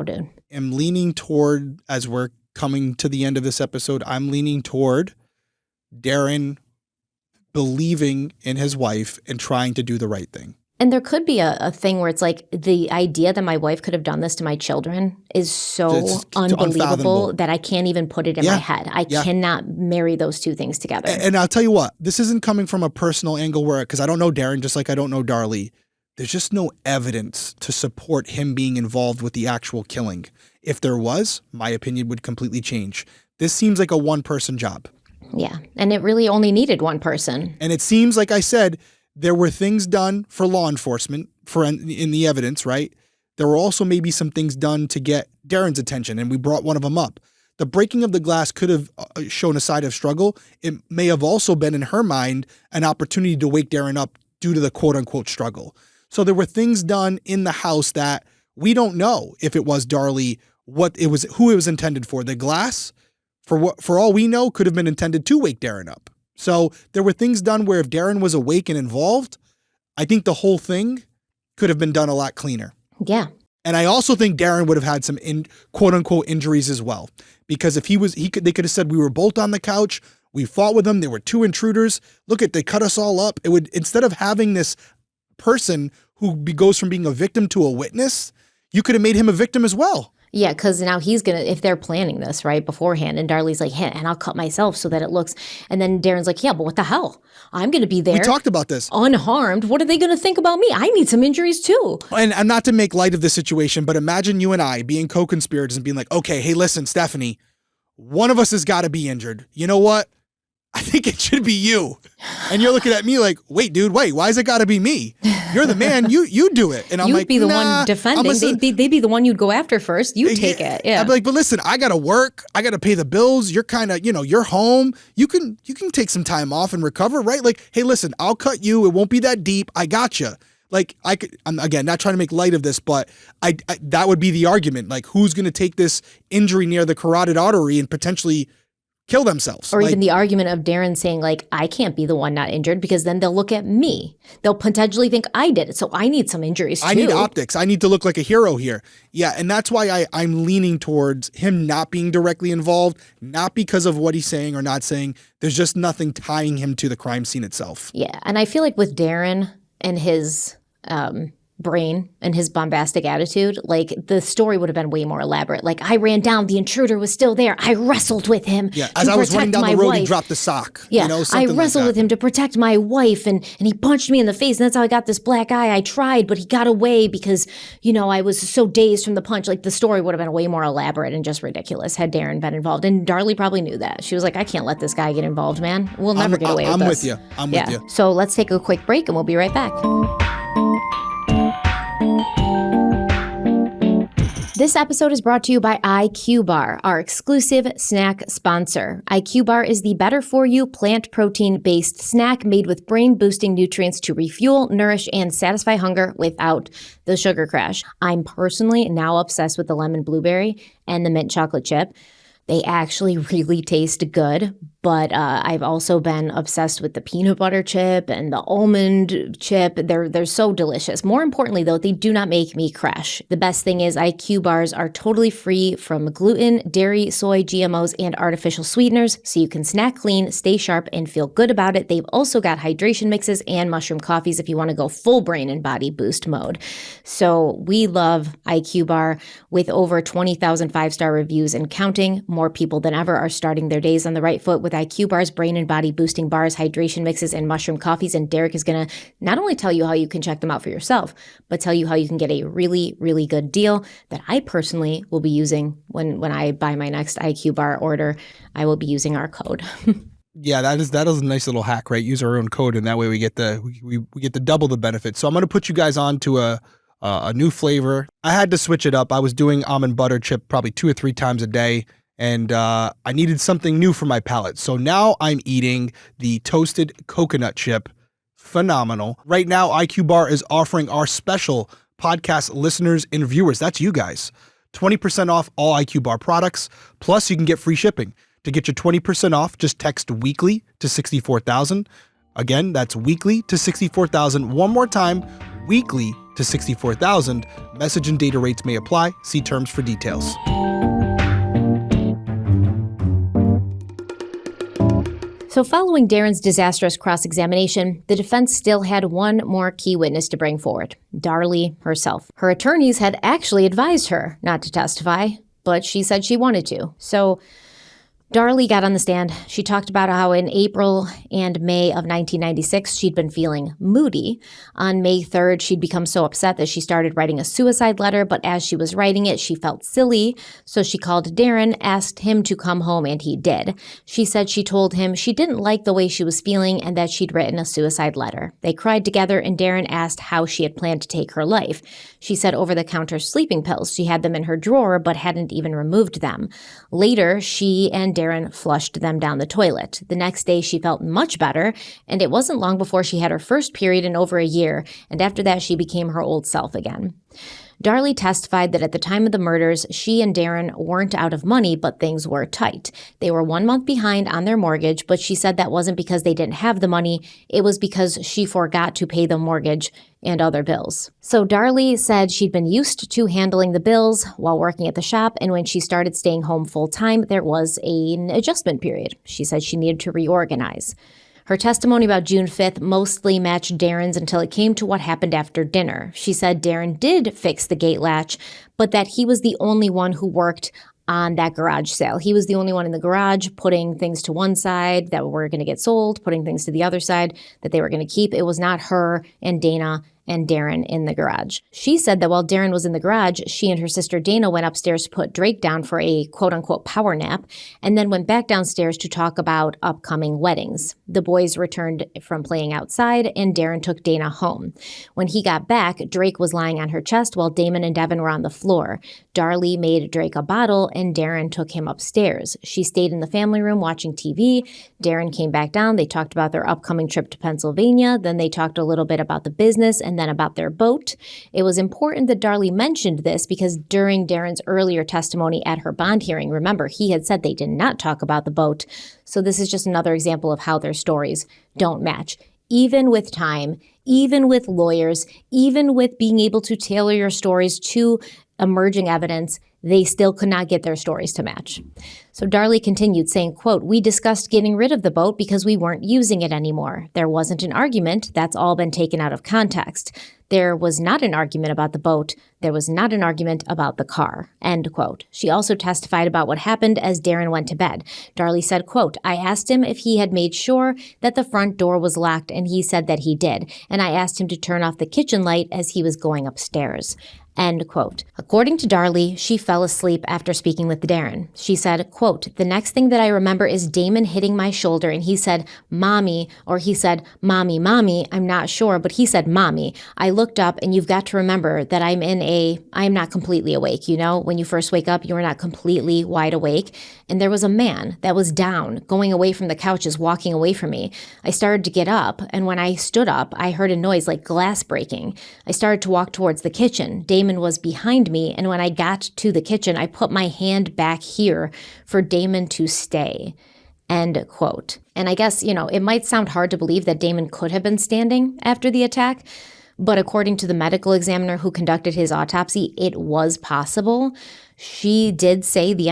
dude. I'm leaning toward, as we're coming to the end of this episode, I'm leaning toward Darren believing in his wife and trying to do the right thing. And there could be a thing where it's like the idea that my wife could have done this to my children is so unbelievable that I can't even put it in my head. I cannot marry those two things together. And I'll tell you what, this isn't coming from a personal angle because I don't know Darren, just like I don't know Darlie. There's just no evidence to support him being involved with the actual killing. If there was, my opinion would completely change. This seems like a one-person job. Yeah, and it really only needed one person. And it seems, like I said, there were things done for law enforcement in the evidence, right? There were also maybe some things done to get Darren's attention, and we brought one of them up. The breaking of the glass could have shown a side of struggle. It may have also been, in her mind, an opportunity to wake Darren up due to the quote-unquote struggle. So there were things done in the house that we don't know if it was Darlie, who it was intended for. The glass, for all we know, could have been intended to wake Darren up. So there were things done where if Darren was awake and involved, I think the whole thing could have been done a lot cleaner. Yeah. And I also think Darren would have had some quote unquote injuries as well, because if they could have said we were both on the couch, we fought with them, there were two intruders. Look they cut us all up. It would, instead of having this person who goes from being a victim to a witness, you could have made him a victim as well. Yeah, because now he's going to, if they're planning this, right, beforehand, and Darlie's like, hey, and I'll cut myself so that it looks, and then Darren's like, yeah, but what the hell? I'm going to be there. We talked about this. Unharmed. What are they going to think about me? I need some injuries too. And not to make light of the situation, but imagine you and I being co-conspirators and being like, okay, hey, listen, Stephanie, one of us has got to be injured. You know what? I think it should be you. And you're looking at me like, wait, dude, wait, why is it got to be me? You're the man. You do it. And I'm You'd like, be the nah, one defending. They'd be the one you'd go after first. You take it. Yeah. I'd be like, but listen, I got to work. I got to pay the bills. You're kind of, you're home. You can take some time off and recover, right? Like, hey, listen, I'll cut you. It won't be that deep. I got you. Like, I'm again not trying to make light of this, but I that would be the argument. Like, who's going to take this injury near the carotid artery and potentially kill themselves? Or even the argument of Darren saying, like, I can't be the one not injured because then they'll look at me. They'll potentially think I did it. So I need some injuries too. I need optics. I need to look like a hero here. Yeah, and that's why I'm leaning towards him not being directly involved, not because of what he's saying or not saying. There's just nothing tying him to the crime scene itself. Yeah, and I feel like with Darren and his brain and his bombastic attitude, like the story would have been way more elaborate. Like, I ran down, the intruder was still there. I wrestled with him. Yeah, as I was running down the road, he dropped the sock. Yeah, I wrestled with him to protect my wife, and he punched me in the face, and that's how I got this black eye. I tried, but he got away because, I was so dazed from the punch. Like, the story would have been way more elaborate and just ridiculous had Darren been involved. And Darlie probably knew that. She was like, I can't let this guy get involved, man. We'll never get away with this. I'm with you. So let's take a quick break, and we'll be right back. This episode is brought to you by IQ Bar, our exclusive snack sponsor. IQ Bar is the better-for-you plant protein-based snack made with brain-boosting nutrients to refuel, nourish, and satisfy hunger without the sugar crash. I'm personally now obsessed with the lemon blueberry and the mint chocolate chip. They actually really taste good, but I've also been obsessed with the peanut butter chip and the almond chip. They're so delicious. More importantly, though, they do not make me crash. The best thing is IQ bars are totally free from gluten, dairy, soy, GMOs, and artificial sweeteners, so you can snack clean, stay sharp, and feel good about it. They've also got hydration mixes and mushroom coffees if you want to go full brain and body boost mode. So we love IQ Bar. With over 20,000 five-star reviews and counting, more people than ever are starting their days on the right foot with IQ Bar's brain and body boosting bars, hydration mixes, and mushroom coffees. And Derek is going to not only tell you how you can check them out for yourself, but tell you how you can get a really, really good deal that I personally will be using when I buy my next IQ Bar order. I will be using our code. Yeah, that is a nice little hack, right? Use our own code, and that way we get the double the benefit. So I'm going to put you guys on to a new flavor. I had to switch it up. I was doing almond butter chip probably 2 or 3 times a day. And I needed something new for my palate. So now I'm eating the toasted coconut chip. Phenomenal. Right now, IQ Bar is offering our special podcast listeners and viewers, that's you guys, 20% off all IQ Bar products. Plus, you can get free shipping. To get your 20% off, just text weekly to 64,000. Again, that's weekly to 64,000. One more time, weekly to 64,000. Message and data rates may apply. See terms for details. So following Darren's disastrous cross-examination, the defense still had one more key witness to bring forward, Darlie herself. Her attorneys had actually advised her not to testify, but she said she wanted to. So Darlie got on the stand. She talked about how in April and May of 1996, she'd been feeling moody. On May 3rd, she'd become so upset that she started writing a suicide letter, but as she was writing it, she felt silly. So she called Darren, asked him to come home, and he did. She said she told him she didn't like the way she was feeling and that she'd written a suicide letter. They cried together, and Darren asked how she had planned to take her life. She said over-the-counter sleeping pills. She had them in her drawer, but hadn't even removed them. Later, she and Darren flushed them down the toilet. The next day, she felt much better, and it wasn't long before she had her first period in over a year, and after that, she became her old self again. Darlie testified that at the time of the murders, she and Darren weren't out of money, but things were tight. They were 1 month behind on their mortgage, but she said that wasn't because they didn't have the money. It was because she forgot to pay the mortgage and other bills. So Darlie said she'd been used to handling the bills while working at the shop, and when she started staying home full time, there was an adjustment period. She said she needed to reorganize. Her testimony about June 5th mostly matched Darren's until it came to what happened after dinner. She said Darren did fix the gate latch, but that he was the only one who worked on that garage sale. He was the only one in the garage putting things to one side that were going to get sold, putting things to the other side that they were going to keep. It was not her and Dana and Darren in the garage. She said that while Darren was in the garage, she and her sister Dana went upstairs to put Drake down for a quote-unquote power nap, and then went back downstairs to talk about upcoming weddings. The boys returned from playing outside, and Darren took Dana home. When he got back, Drake was lying on her chest while Damon and Devon were on the floor. Darlie made Drake a bottle, and Darren took him upstairs. She stayed in the family room watching TV. Darren came back down. They talked about their upcoming trip to Pennsylvania. Then they talked a little bit about the business and then about their boat. It was important that Darlie mentioned this because during Darren's earlier testimony at her bond hearing, remember, he had said they did not talk about the boat. So this is just another example of how their stories don't match. Even with time, even with lawyers, even with being able to tailor your stories to emerging evidence, they still could not get their stories to match. So Darlie continued saying, quote, "We discussed getting rid of the boat because we weren't using it anymore. There wasn't an argument. That's all been taken out of context. There was not an argument about the boat. There was not an argument about the car," end quote. She also testified about what happened as Darren went to bed. Darlie said, quote, "I asked him if he had made sure that the front door was locked, and he said that he did. And I asked him to turn off the kitchen light as he was going upstairs," end quote. According to Darlie, she fell asleep after speaking with Darren. She said, quote, "The next thing that I remember is Damon hitting my shoulder, and he said, 'Mommy,' or he said, 'Mommy, Mommy,' I'm not sure, but he said, 'Mommy.' I looked up, and you've got to remember that I'm not completely awake, you know? When you first wake up, you're not completely wide awake. And there was a man that was down, going away from the couches, walking away from me. I started to get up, and when I stood up, I heard a noise like glass breaking. I started to walk towards the kitchen. Damon was behind me, and when I got to the kitchen, I put my hand back here for Damon to stay," end quote. And I guess, it might sound hard to believe that Damon could have been standing after the attack, but according to the medical examiner who conducted his autopsy, it was possible. The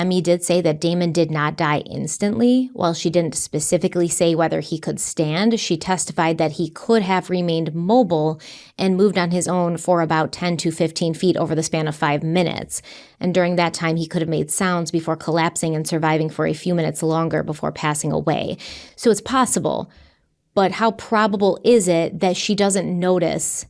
ME did say that Damon did not die instantly. While she didn't specifically say whether he could stand, she testified that he could have remained mobile and moved on his own for about 10 to 15 feet over the span of 5 minutes. And during that time, he could have made sounds before collapsing and surviving for a few minutes longer before passing away. So it's possible. But how probable is it that she doesn't notice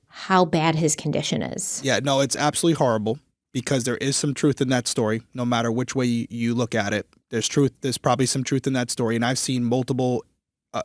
how bad his condition is? Yeah, no, it's absolutely horrible because there is some truth in that story. No matter which way you look at it, there's truth. There's probably some truth in that story. And I've seen multiple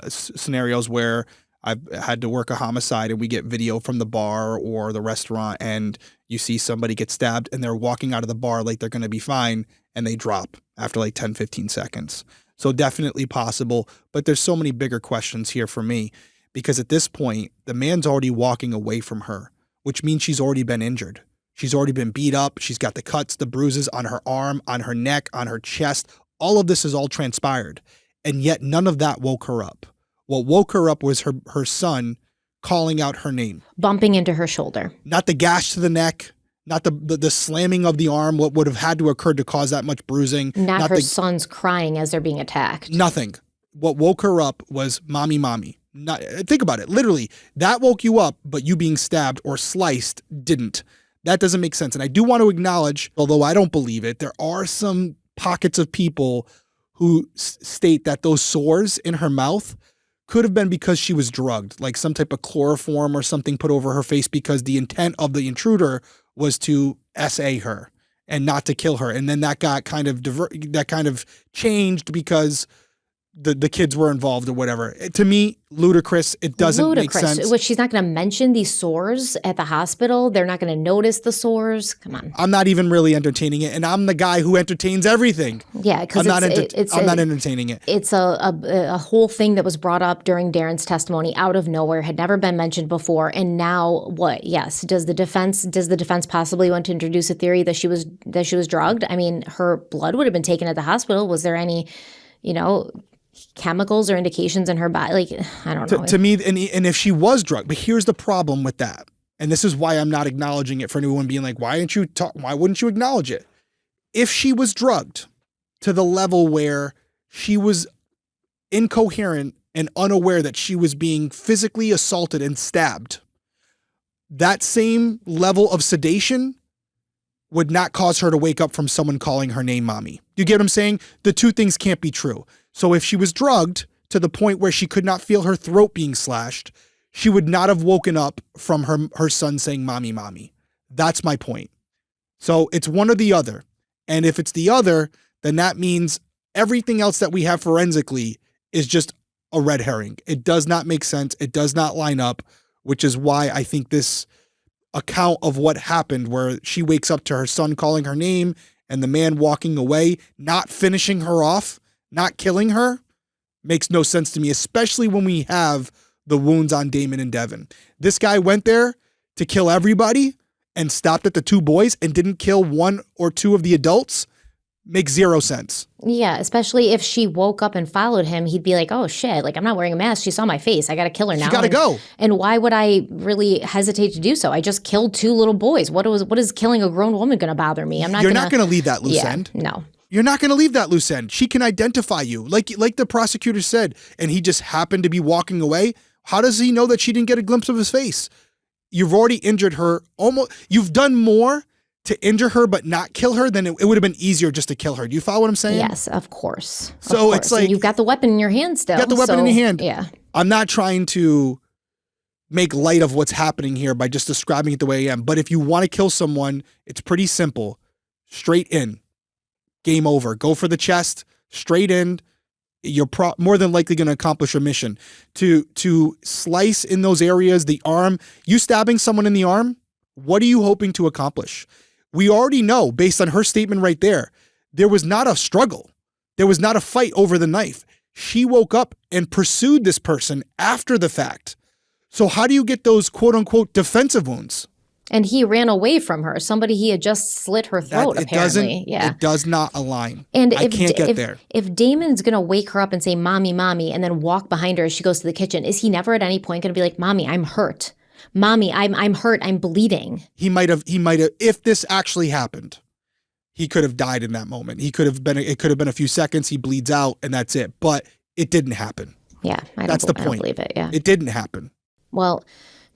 scenarios where I've had to work a homicide and we get video from the bar or the restaurant and you see somebody get stabbed and they're walking out of the bar like they're going to be fine and they drop after like 10, 15 seconds. So definitely possible. But there's so many bigger questions here for me. Because at this point, the man's already walking away from her, which means she's already been injured. She's already been beat up. She's got the cuts, the bruises on her arm, on her neck, on her chest. All of this is all transpired. And yet none of that woke her up. What woke her up was her son calling out her name. Bumping into her shoulder. Not the gash to the neck, not the slamming of the arm, what would have had to occur to cause that much bruising. Not her son's crying as they're being attacked. Nothing. What woke her up was mommy, mommy. Think about it. Literally, that woke you up, but you being stabbed or sliced didn't. That doesn't make sense. And I do want to acknowledge, although I don't believe it, there are some pockets of people who state that those sores in her mouth could have been because she was drugged, like some type of chloroform or something put over her face because the intent of the intruder was to SA her and not to kill her. And then that got kind of changed because the kids were involved or whatever. To me, ludicrous. It doesn't make sense. Well, she's not going to mention these sores at the hospital. They're not going to notice the sores. Come on. I'm not even really entertaining it, and I'm the guy who entertains everything. Yeah, because I'm not entertaining it. It's a whole thing that was brought up during Darren's testimony out of nowhere, had never been mentioned before, and now what? Yes, does the defense possibly want to introduce a theory that she was drugged? I mean, her blood would have been taken at the hospital. Was there any, chemicals or indications in her body? Like, I don't know. To me, and if she was drugged, but here's the problem with that. And this is why I'm not acknowledging it for anyone being like, why wouldn't you acknowledge it? If she was drugged to the level where she was incoherent and unaware that she was being physically assaulted and stabbed, that same level of sedation would not cause her to wake up from someone calling her name mommy. You get what I'm saying? The two things can't be true. So if she was drugged to the point where she could not feel her throat being slashed, she would not have woken up from her son saying mommy, mommy. That's my point. So it's one or the other. And if it's the other, then that means everything else that we have forensically is just a red herring. It does not make sense. It does not line up, which is why I think this account of what happened, where she wakes up to her son calling her name and the man walking away, not finishing her off, not killing her, makes no sense to me, especially when we have the wounds on Damon and Devon. This guy went there to kill everybody and stopped at the two boys and didn't kill one or two of the adults. Makes zero sense. Yeah, especially if she woke up and followed him, he'd be like, oh shit, like I'm not wearing a mask. She saw my face. I got to kill her now. She got to go. And why would I really hesitate to do so? I just killed two little boys. What is killing a grown woman going to bother me? You're not going to leave that loose end. No. You're not going to leave that loose end. She can identify you. Like the prosecutor said, and he just happened to be walking away. How does he know that she didn't get a glimpse of his face? You've already injured her. You've done more to injure her but not kill her, then it would have been easier just to kill her. Do you follow what I'm saying? Yes, of course. So it's like, and you've got the weapon in your hand still. You got the weapon in your hand. Yeah. I'm not trying to make light of what's happening here by just describing it the way I am. But if you want to kill someone, it's pretty simple. Straight in. Game over. Go for the chest. Straight in. You're more than likely going to accomplish your mission. To slice in those areas, the arm, you stabbing someone in the arm, what are you hoping to accomplish? We already know, based on her statement right there was not a struggle. There was not a fight over the knife. She woke up and pursued this person after the fact. So how do you get those quote unquote defensive wounds? And he ran away from her. Somebody he had just slit her throat, apparently. It does not align. And I can't get there. If Damon's going to wake her up and say, mommy, mommy, and then walk behind her as she goes to the kitchen, is he never at any point going to be like, mommy, I'm hurt? Mommy, I'm hurt. I'm bleeding. He might have, if this actually happened, he could have died in that moment. It could have been a few seconds. He bleeds out and that's it. But it didn't happen. Yeah. That's the point. I don't believe it. Yeah. It didn't happen. Well,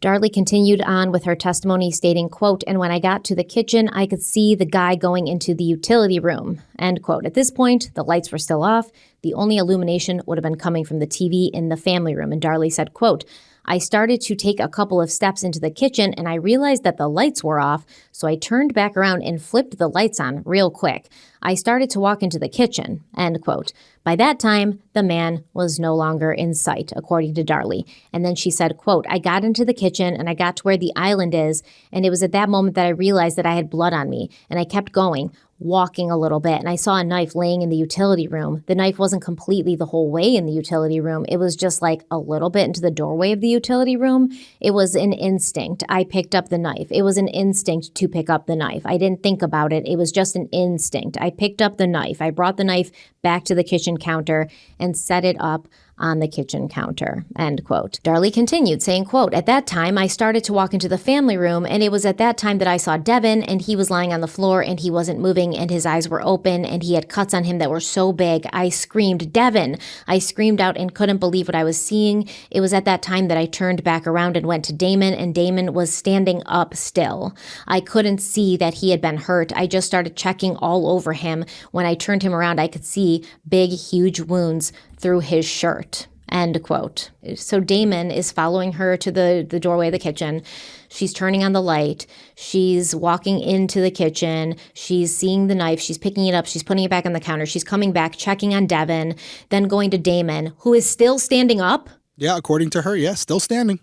Darlie continued on with her testimony stating, quote, and when I got to the kitchen, I could see the guy going into the utility room, end quote. At this point, the lights were still off. The only illumination would have been coming from the TV in the family room. And Darlie said, quote, I started to take a couple of steps into the kitchen and I realized that the lights were off, so I turned back around and flipped the lights on real quick. I started to walk into the kitchen, end quote. By that time, the man was no longer in sight, according to Darlie. And then she said, quote, I got into the kitchen and I got to where the island is, and it was at that moment that I realized that I had blood on me, and I kept going, walking a little bit, and I saw a knife laying in the utility room. The knife wasn't completely the whole way in the utility room. It was just like a little bit into the doorway of the utility room. It was an instinct. I picked up the knife. It was an instinct to pick up the knife. I didn't think about it. It was just an instinct. I picked up the knife. I brought the knife back to the kitchen counter and set it up on the kitchen counter, end quote. Darlie continued saying, quote, at that time, I started to walk into the family room, and it was at that time that I saw Devon, and he was lying on the floor, and he wasn't moving, and his eyes were open, and he had cuts on him that were so big. I screamed, Devon! I screamed out and couldn't believe what I was seeing. It was at that time that I turned back around and went to Damon, and Damon was standing up still. I couldn't see that he had been hurt. I just started checking all over him. When I turned him around, I could see big, huge wounds through his shirt, end quote. So Damon is following her to the doorway of the kitchen. She's turning on the light. She's walking into the kitchen. She's seeing the knife. She's picking it up. She's putting it back on the counter. She's coming back, checking on Devon, then going to Damon, who is still standing up. Yeah, according to her, yeah, still standing.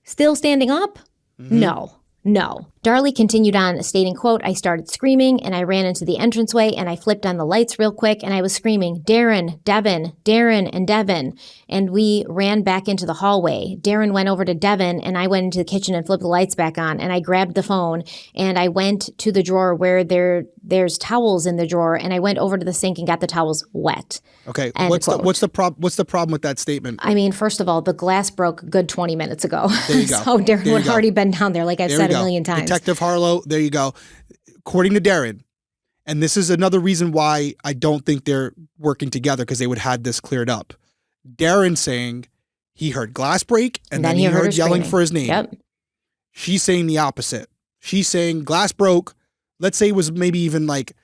Still standing up? Mm-hmm. No. Darlie continued on, stating, quote, I started screaming and I ran into the entranceway and I flipped on the lights real quick and I was screaming, Darren, Devon, Darren, and Devon. And we ran back into the hallway. Darren went over to Devon and I went into the kitchen and flipped the lights back on and I grabbed the phone and I went to the drawer where there's towels in the drawer and I went over to the sink and got the towels wet. Okay, what's the problem with that statement? I mean, first of all, the glass broke a good 20 minutes ago. There you go. So Darren would have already been down there, like I've said a million times. Detective Harlow, there you go. According to Darren, and this is another reason why I don't think they're working together, because they would have had this cleared up. Darren saying he heard glass break and then he heard yelling for his name. Yep. She's saying the opposite. She's saying glass broke. Let's say it was maybe even like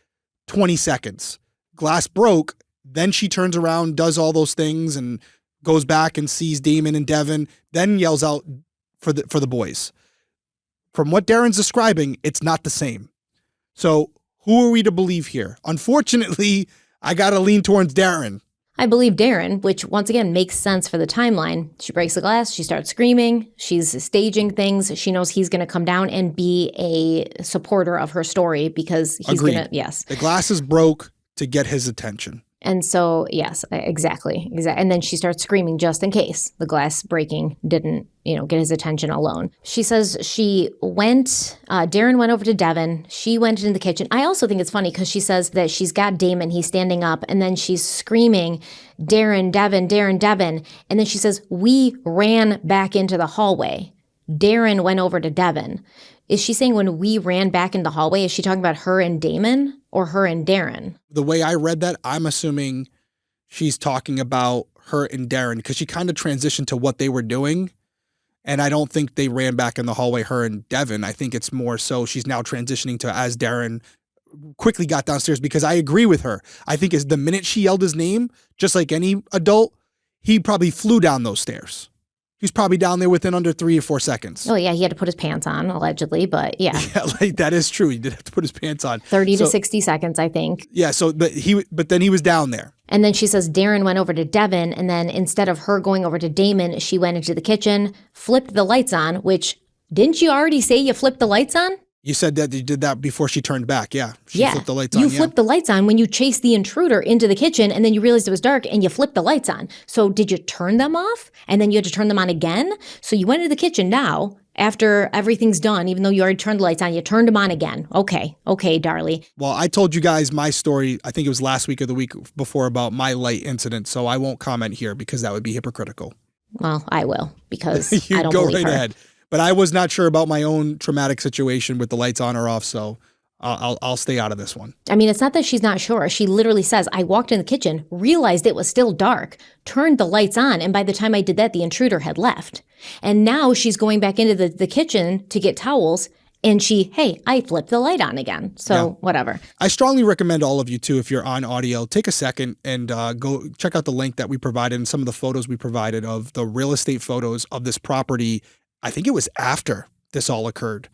20 seconds. Glass broke. Then she turns around, does all those things, and goes back and sees Damon and Devon, then yells out for the boys. From what Darren's describing, it's not the same. So who are we to believe here? Unfortunately, I got to lean towards Darren. I believe Darren, which once again makes sense for the timeline. She breaks the glass, she starts screaming, she's staging things. She knows he's going to come down and be a supporter of her story because he's going to, yes. The glass is broke to get his attention. And so, yes, exactly. And then she starts screaming just in case the glass breaking didn't, get his attention alone. She says Darren went over to Devon. She went into the kitchen. I also think it's funny because she says that she's got Damon. He's standing up and then she's screaming, Darren, Devon, Darren, Devon. And then she says, we ran back into the hallway. Darren went over to Devon. Is she saying when we ran back in the hallway, is she talking about her and Damon or her and Darren? The way I read that, I'm assuming she's talking about her and Darren because she kind of transitioned to what they were doing. And I don't think they ran back in the hallway, her and Devon. I think it's more so she's now transitioning to as Darren quickly got downstairs because I agree with her. I think the minute she yelled his name, just like any adult, he probably flew down those stairs. He's probably down there within under 3 or 4 seconds. Oh, yeah. He had to put his pants on, allegedly. But yeah. Yeah, like that is true. He did have to put his pants on. 30 to 60 seconds, I think. Yeah. So, but then he was down there. And then she says Darren went over to Devon. And then instead of her going over to Damon, she went into the kitchen, flipped the lights on, which didn't you already say you flipped the lights on? You said that you did that before she turned back. Yeah. She flipped the lights on. You flipped the lights on when you chased the intruder into the kitchen and then you realized it was dark and you flipped the lights on. So did you turn them off and then you had to turn them on again? So you went into the kitchen now after everything's done, even though you already turned the lights on, you turned them on again. Okay, Darlie. Well, I told you guys my story, I think it was last week or the week before about my light incident. So I won't comment here because that would be hypocritical. Well, I will because I don't go believe right her. Ahead. But I was not sure about my own traumatic situation with the lights on or off, so I'll stay out of this one. I mean, it's not that she's not sure. She literally says, I walked in the kitchen, realized it was still dark, turned the lights on, and by the time I did that, the intruder had left. And now she's going back into the kitchen to get towels, and I flipped the light on again. So whatever. I strongly recommend all of you, too, if you're on audio, take a second and go check out the link that we provided and some of the photos we provided of the real estate photos of this property. I think it was after this all occurred.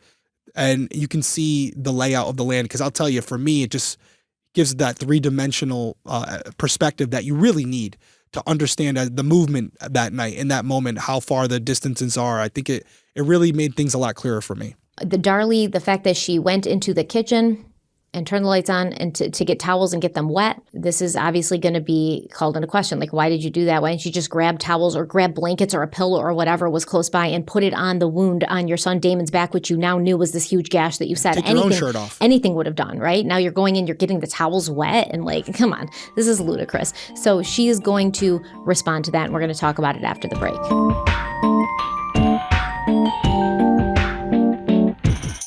And you can see the layout of the land. Because I'll tell you, for me, it just gives that three-dimensional perspective that you really need to understand the movement that night, in that moment, how far the distances are. I think it really made things a lot clearer for me. The fact that she went into the kitchen and turn the lights on and to get towels and get them wet. This is obviously going to be called into question. Like, why did you do that? Why didn't you just grab towels or grab blankets or a pillow or whatever was close by and put it on the wound on your son Damon's back, which you now knew was this huge gash that you said Take your own shirt off. Anything would have done, right? Now you're going in, you're getting the towels wet and like, come on, this is ludicrous. So she is going to respond to that and we're going to talk about it after the break.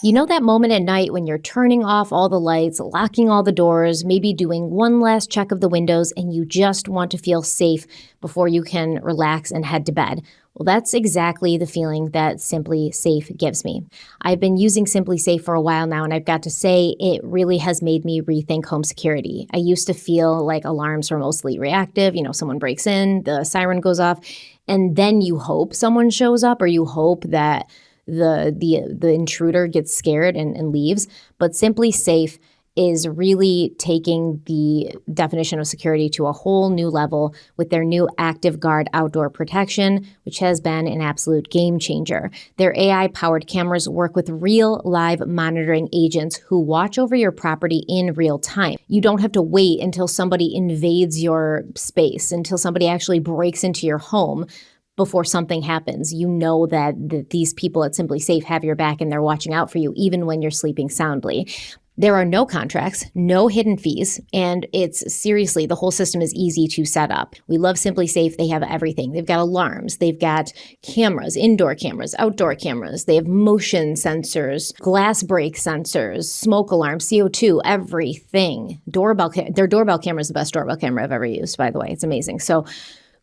You know that moment at night when you're turning off all the lights, locking all the doors, maybe doing one last check of the windows, and you just want to feel safe before you can relax and head to bed? Well, that's exactly the feeling that Simply Safe gives me. I've been using Simply Safe for a while now, and I've got to say it really has made me rethink home security. I used to feel like alarms were mostly reactive. Someone breaks in, the siren goes off, and then you hope someone shows up or you hope that the intruder gets scared and leaves. But Simply Safe is really taking the definition of security to a whole new level with their new Active Guard outdoor protection, which has been an absolute game changer. Their AI-powered cameras work with real live monitoring agents who watch over your property in real time. You don't have to wait until somebody invades your space, until somebody actually breaks into your home before something happens. You know that these people at Simply Safe have your back and they're watching out for you even when you're sleeping soundly. There are no contracts, no hidden fees, and it's seriously, the whole system is easy to set up. We love Simply Safe. They have everything. They've got alarms. They've got cameras, indoor cameras, outdoor cameras. They have motion sensors, glass break sensors, smoke alarms, CO2, everything. Their doorbell camera is the best doorbell camera I've ever used, by the way. It's amazing. So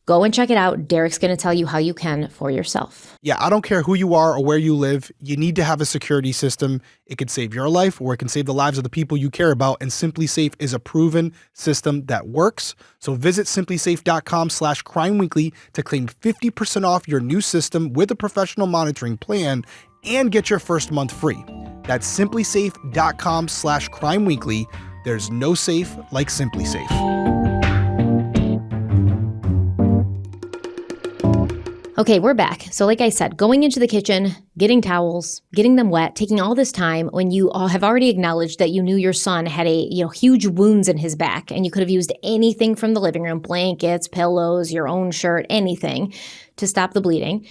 Go and check it out. Derek's going to tell you how you can for yourself. Yeah, I don't care who you are or where you live. You need to have a security system. It could save your life or it can save the lives of the people you care about. And Simply Safe is a proven system that works. So visit simplysafe.com/crimeweekly to claim 50% off your new system with a professional monitoring plan and get your first month free. That's simplysafe.com/crimeweekly. There's no safe like Simply Safe. Okay, we're back. So like I said, going into the kitchen, getting towels, getting them wet, taking all this time when you all have already acknowledged that you knew your son had huge wounds in his back and you could have used anything from the living room, blankets, pillows, your own shirt, anything to stop the bleeding.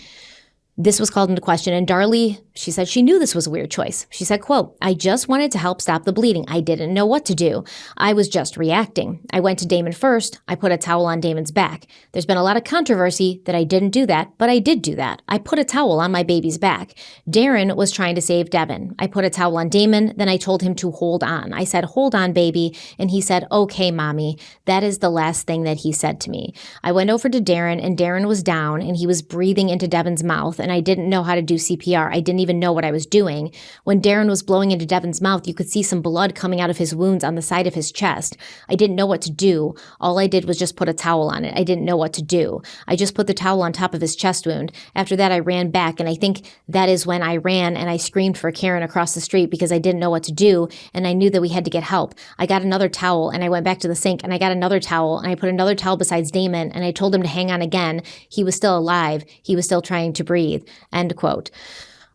This was called into question, and Darlie, she said she knew this was a weird choice. She said, quote, "I just wanted to help stop the bleeding. I didn't know what to do. I was just reacting. I went to Damon first. I put a towel on Damon's back. There's been a lot of controversy that I didn't do that, but I did do that. I put a towel on my baby's back. Darren was trying to save Devon. I put a towel on Damon, then I told him to hold on. I said, 'Hold on, baby,' and he said, 'Okay, mommy.' That is the last thing that he said to me. I went over to Darren, and Darren was down, and he was breathing into Devon's mouth, and I didn't know how to do CPR. I didn't even know what I was doing. When Darren was blowing into Devon's mouth, you could see some blood coming out of his wounds on the side of his chest. I didn't know what to do. All I did was just put a towel on it. I didn't know what to do. I just put the towel on top of his chest wound. After that, I ran back, and I think that is when I ran and I screamed for Karen across the street because I didn't know what to do, and I knew that we had to get help. I got another towel, and I went back to the sink, and I got another towel, and I put another towel besides Damon, and I told him to hang on again. He was still alive. He was still trying to breathe." End quote.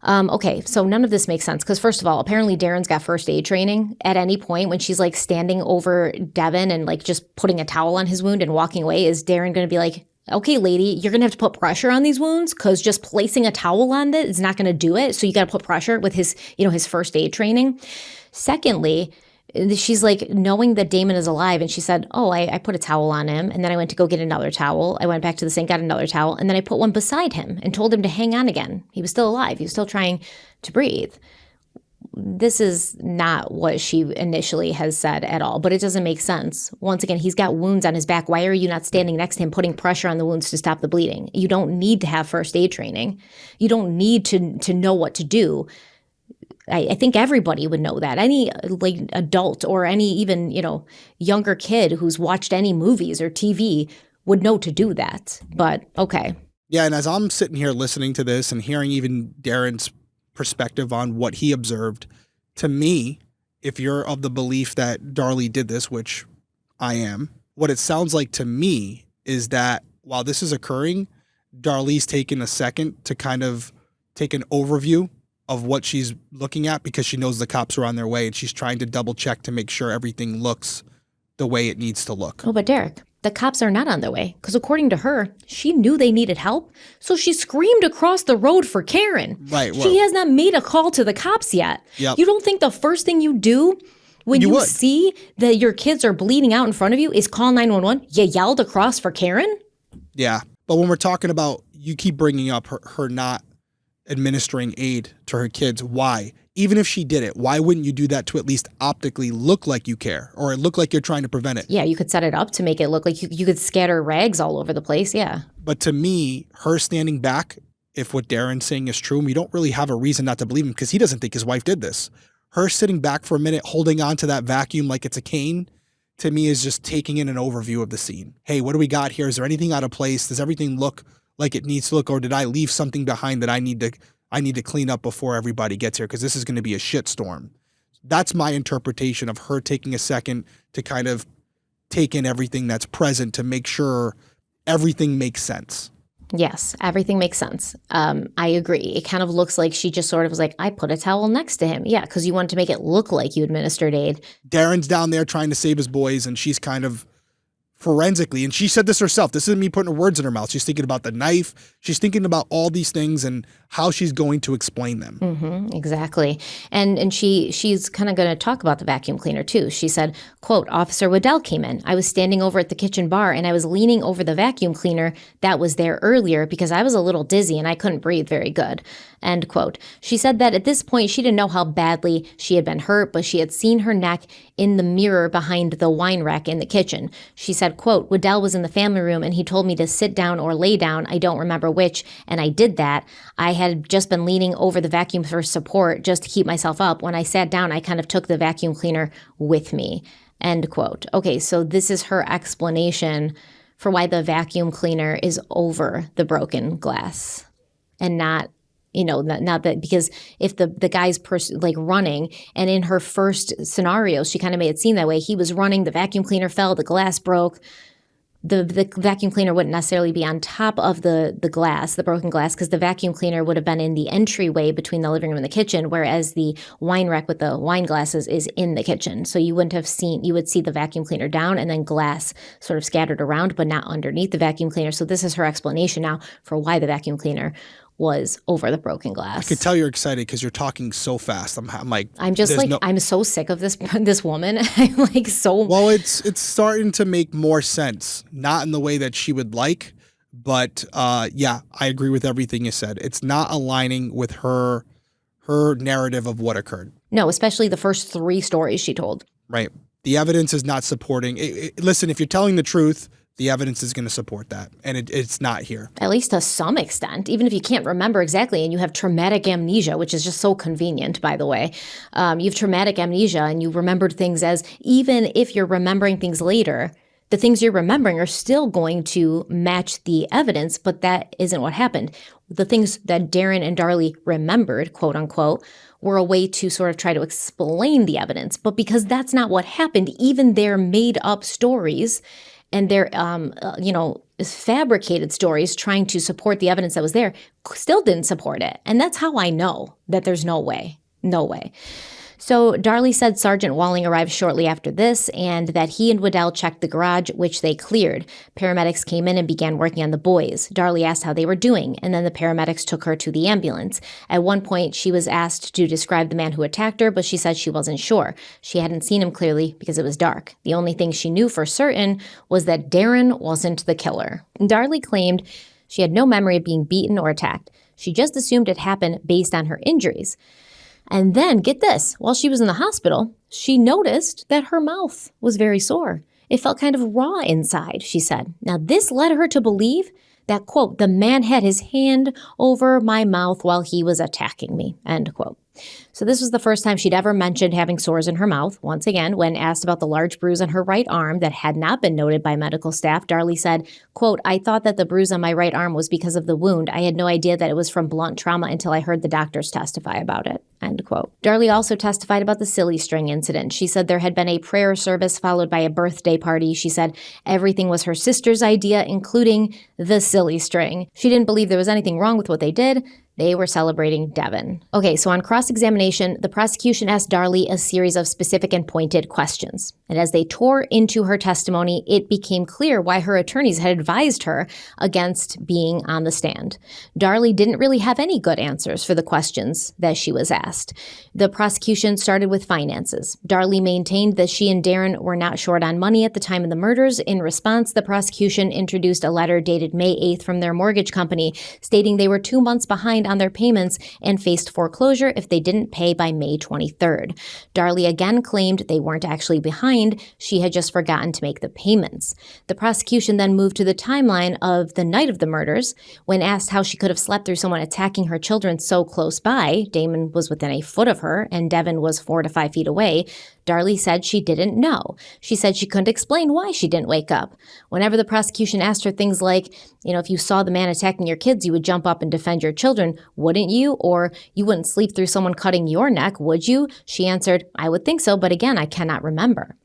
Okay, so none of this makes sense because first of all, apparently Darren's got first aid training. At any point when she's like standing over Devon and like just putting a towel on his wound and walking away, is Darren going to be like, "Okay, lady, you're going to have to put pressure on these wounds because just placing a towel on it is not going to do it. So you got to put pressure with his first aid training." Secondly, she's like knowing that Damon is alive, and she said, "Oh, I put a towel on him, and then I went to go get another towel. I went back to the sink, got another towel, and then I put one beside him and told him to hang on again. He was still alive. He was still trying to breathe." This is not what she initially has said at all, but it doesn't make sense. Once again, he's got wounds on his back. Why are you not standing next to him putting pressure on the wounds to stop the bleeding? You don't need to have first aid training. You don't need to know what to do. I think everybody would know that. Any like adult or any even, younger kid who's watched any movies or TV would know to do that. But okay. Yeah, and as I'm sitting here listening to this and hearing even Darren's perspective on what he observed, to me, if you're of the belief that Darlie did this, which I am, what it sounds like to me is that while this is occurring, Darlie's taken a second to kind of take an overview of what she's looking at because she knows the cops are on their way and she's trying to double check to make sure everything looks the way it needs to look. Oh, but Derek, the cops are not on their way because according to her, she knew they needed help. So she screamed across the road for Karen. Right. She has not made a call to the cops yet. Yep. You don't think the first thing you do when you see that your kids are bleeding out in front of you is call 911? You yelled across for Karen? Yeah. But when we're talking about, you keep bringing up her not administering aid to her kids. Why? Even if she did it, why wouldn't you do that to at least optically look like you care or look like you're trying to prevent it? Yeah, you could set it up to make it look like you could scatter rags all over the place. Yeah. But to me, her standing back, if what Darren's saying is true, and we don't really have a reason not to believe him because he doesn't think his wife did this. Her sitting back for a minute, holding on to that vacuum like it's a cane, to me is just taking in an overview of the scene. Hey, what do we got here? Is there anything out of place? Does everything look like it needs to look, or did I leave something behind that I need to clean up before everybody gets here because this is going to be a shitstorm? That's my interpretation of her taking a second to kind of take in everything that's present to make sure everything makes sense. Yes, everything makes sense. I agree. It kind of looks like she just sort of was like, I put a towel next to him. Yeah, because you wanted to make it look like you administered aid. Darren's down there trying to save his boys, and she's kind of forensically, and she said this herself, this isn't me putting words in her mouth. She's thinking about the knife. She's thinking about all these things and how she's going to explain them. Mm-hmm, exactly. And she's kind of going to talk about the vacuum cleaner too. She said, quote, Officer Waddell came in. I was standing over at the kitchen bar and I was leaning over the vacuum cleaner that was there earlier because I was a little dizzy and I couldn't breathe very good. End quote. She said that at this point, she didn't know how badly she had been hurt, but she had seen her neck in the mirror behind the wine rack in the kitchen. She said, quote, Waddell was in the family room and he told me to sit down or lay down. I don't remember which, and I did that. I had just been leaning over the vacuum for support just to keep myself up. When I sat down, I kind of took the vacuum cleaner with me. End quote. Okay, so this is her explanation for why the vacuum cleaner is over the broken glass and not not that, because if the guy's running, and in her first scenario, she kind of made it seem that way. He was running, the vacuum cleaner fell, the glass broke. The vacuum cleaner wouldn't necessarily be on top of the glass, the broken glass, because the vacuum cleaner would have been in the entryway between the living room and the kitchen, whereas the wine rack with the wine glasses is in the kitchen. So you would see the vacuum cleaner down and then glass sort of scattered around, but not underneath the vacuum cleaner. So this is her explanation now for why the vacuum cleaner was over the broken glass. I could tell you're excited because you're talking so fast. I'm like, I'm so sick of this woman. I'm like so. Well, it's starting to make more sense, not in the way that she would like, but yeah, I agree with everything you said. It's not aligning with her narrative of what occurred. No, especially the first 3 stories she told. Right. The evidence is not supporting. Listen, if you're telling the truth, the evidence is going to support that, and it's not here. At least to some extent, even if you can't remember exactly and you have traumatic amnesia, which is just so convenient, by the way. You have traumatic amnesia and you remembered things as, even if you're remembering things later, the things you're remembering are still going to match the evidence, but that isn't what happened. The things that Darren and Darlie remembered, quote unquote, were a way to sort of try to explain the evidence. But because that's not what happened, even their made up stories and their, fabricated stories trying to support the evidence that was there still didn't support it. And that's how I know that there's no way. No way. So Darlie said Sergeant Walling arrived shortly after this and that he and Waddell checked the garage, which they cleared. Paramedics came in and began working on the boys. Darlie asked how they were doing, and then the paramedics took her to the ambulance. At one point, she was asked to describe the man who attacked her, but she said she wasn't sure. She hadn't seen him clearly because it was dark. The only thing she knew for certain was that Darren wasn't the killer. Darlie claimed she had no memory of being beaten or attacked. She just assumed it happened based on her injuries. And then, get this, while she was in the hospital, she noticed that her mouth was very sore. It felt kind of raw inside, she said. Now, this led her to believe that, quote, the man had his hand over my mouth while he was attacking me, end quote. So this was the first time she'd ever mentioned having sores in her mouth. Once again, when asked about the large bruise on her right arm that had not been noted by medical staff, Darlie said, quote, I thought that the bruise on my right arm was because of the wound. I had no idea that it was from blunt trauma until I heard the doctors testify about it, end quote. Darlie also testified about the silly string incident. She said there had been a prayer service followed by a birthday party. She said everything was her sister's idea, including the silly string. She didn't believe there was anything wrong with what they did. They were celebrating Devon. Okay, so on cross-examination, the prosecution asked Darlie a series of specific and pointed questions. And as they tore into her testimony, it became clear why her attorneys had advised her against being on the stand. Darlie didn't really have any good answers for the questions that she was asked. The prosecution started with finances. Darlie maintained that she and Darren were not short on money at the time of the murders. In response, the prosecution introduced a letter dated May 8th from their mortgage company stating they were 2 months behind on their payments and faced foreclosure if they didn't pay by May 23rd. Darlie again claimed they weren't actually behind. She had just forgotten to make the payments. The prosecution then moved to the timeline of the night of the murders. When asked how she could have slept through someone attacking her children so close by, Damon was within a foot of her and Devon was 4 to 5 feet away, Darlie said she didn't know. She said she couldn't explain why she didn't wake up. Whenever the prosecution asked her things like, if you saw the man attacking your kids, you would jump up and defend your children, wouldn't you? Or you wouldn't sleep through someone cutting your neck, would you? She answered, I would think so, but again, I cannot remember.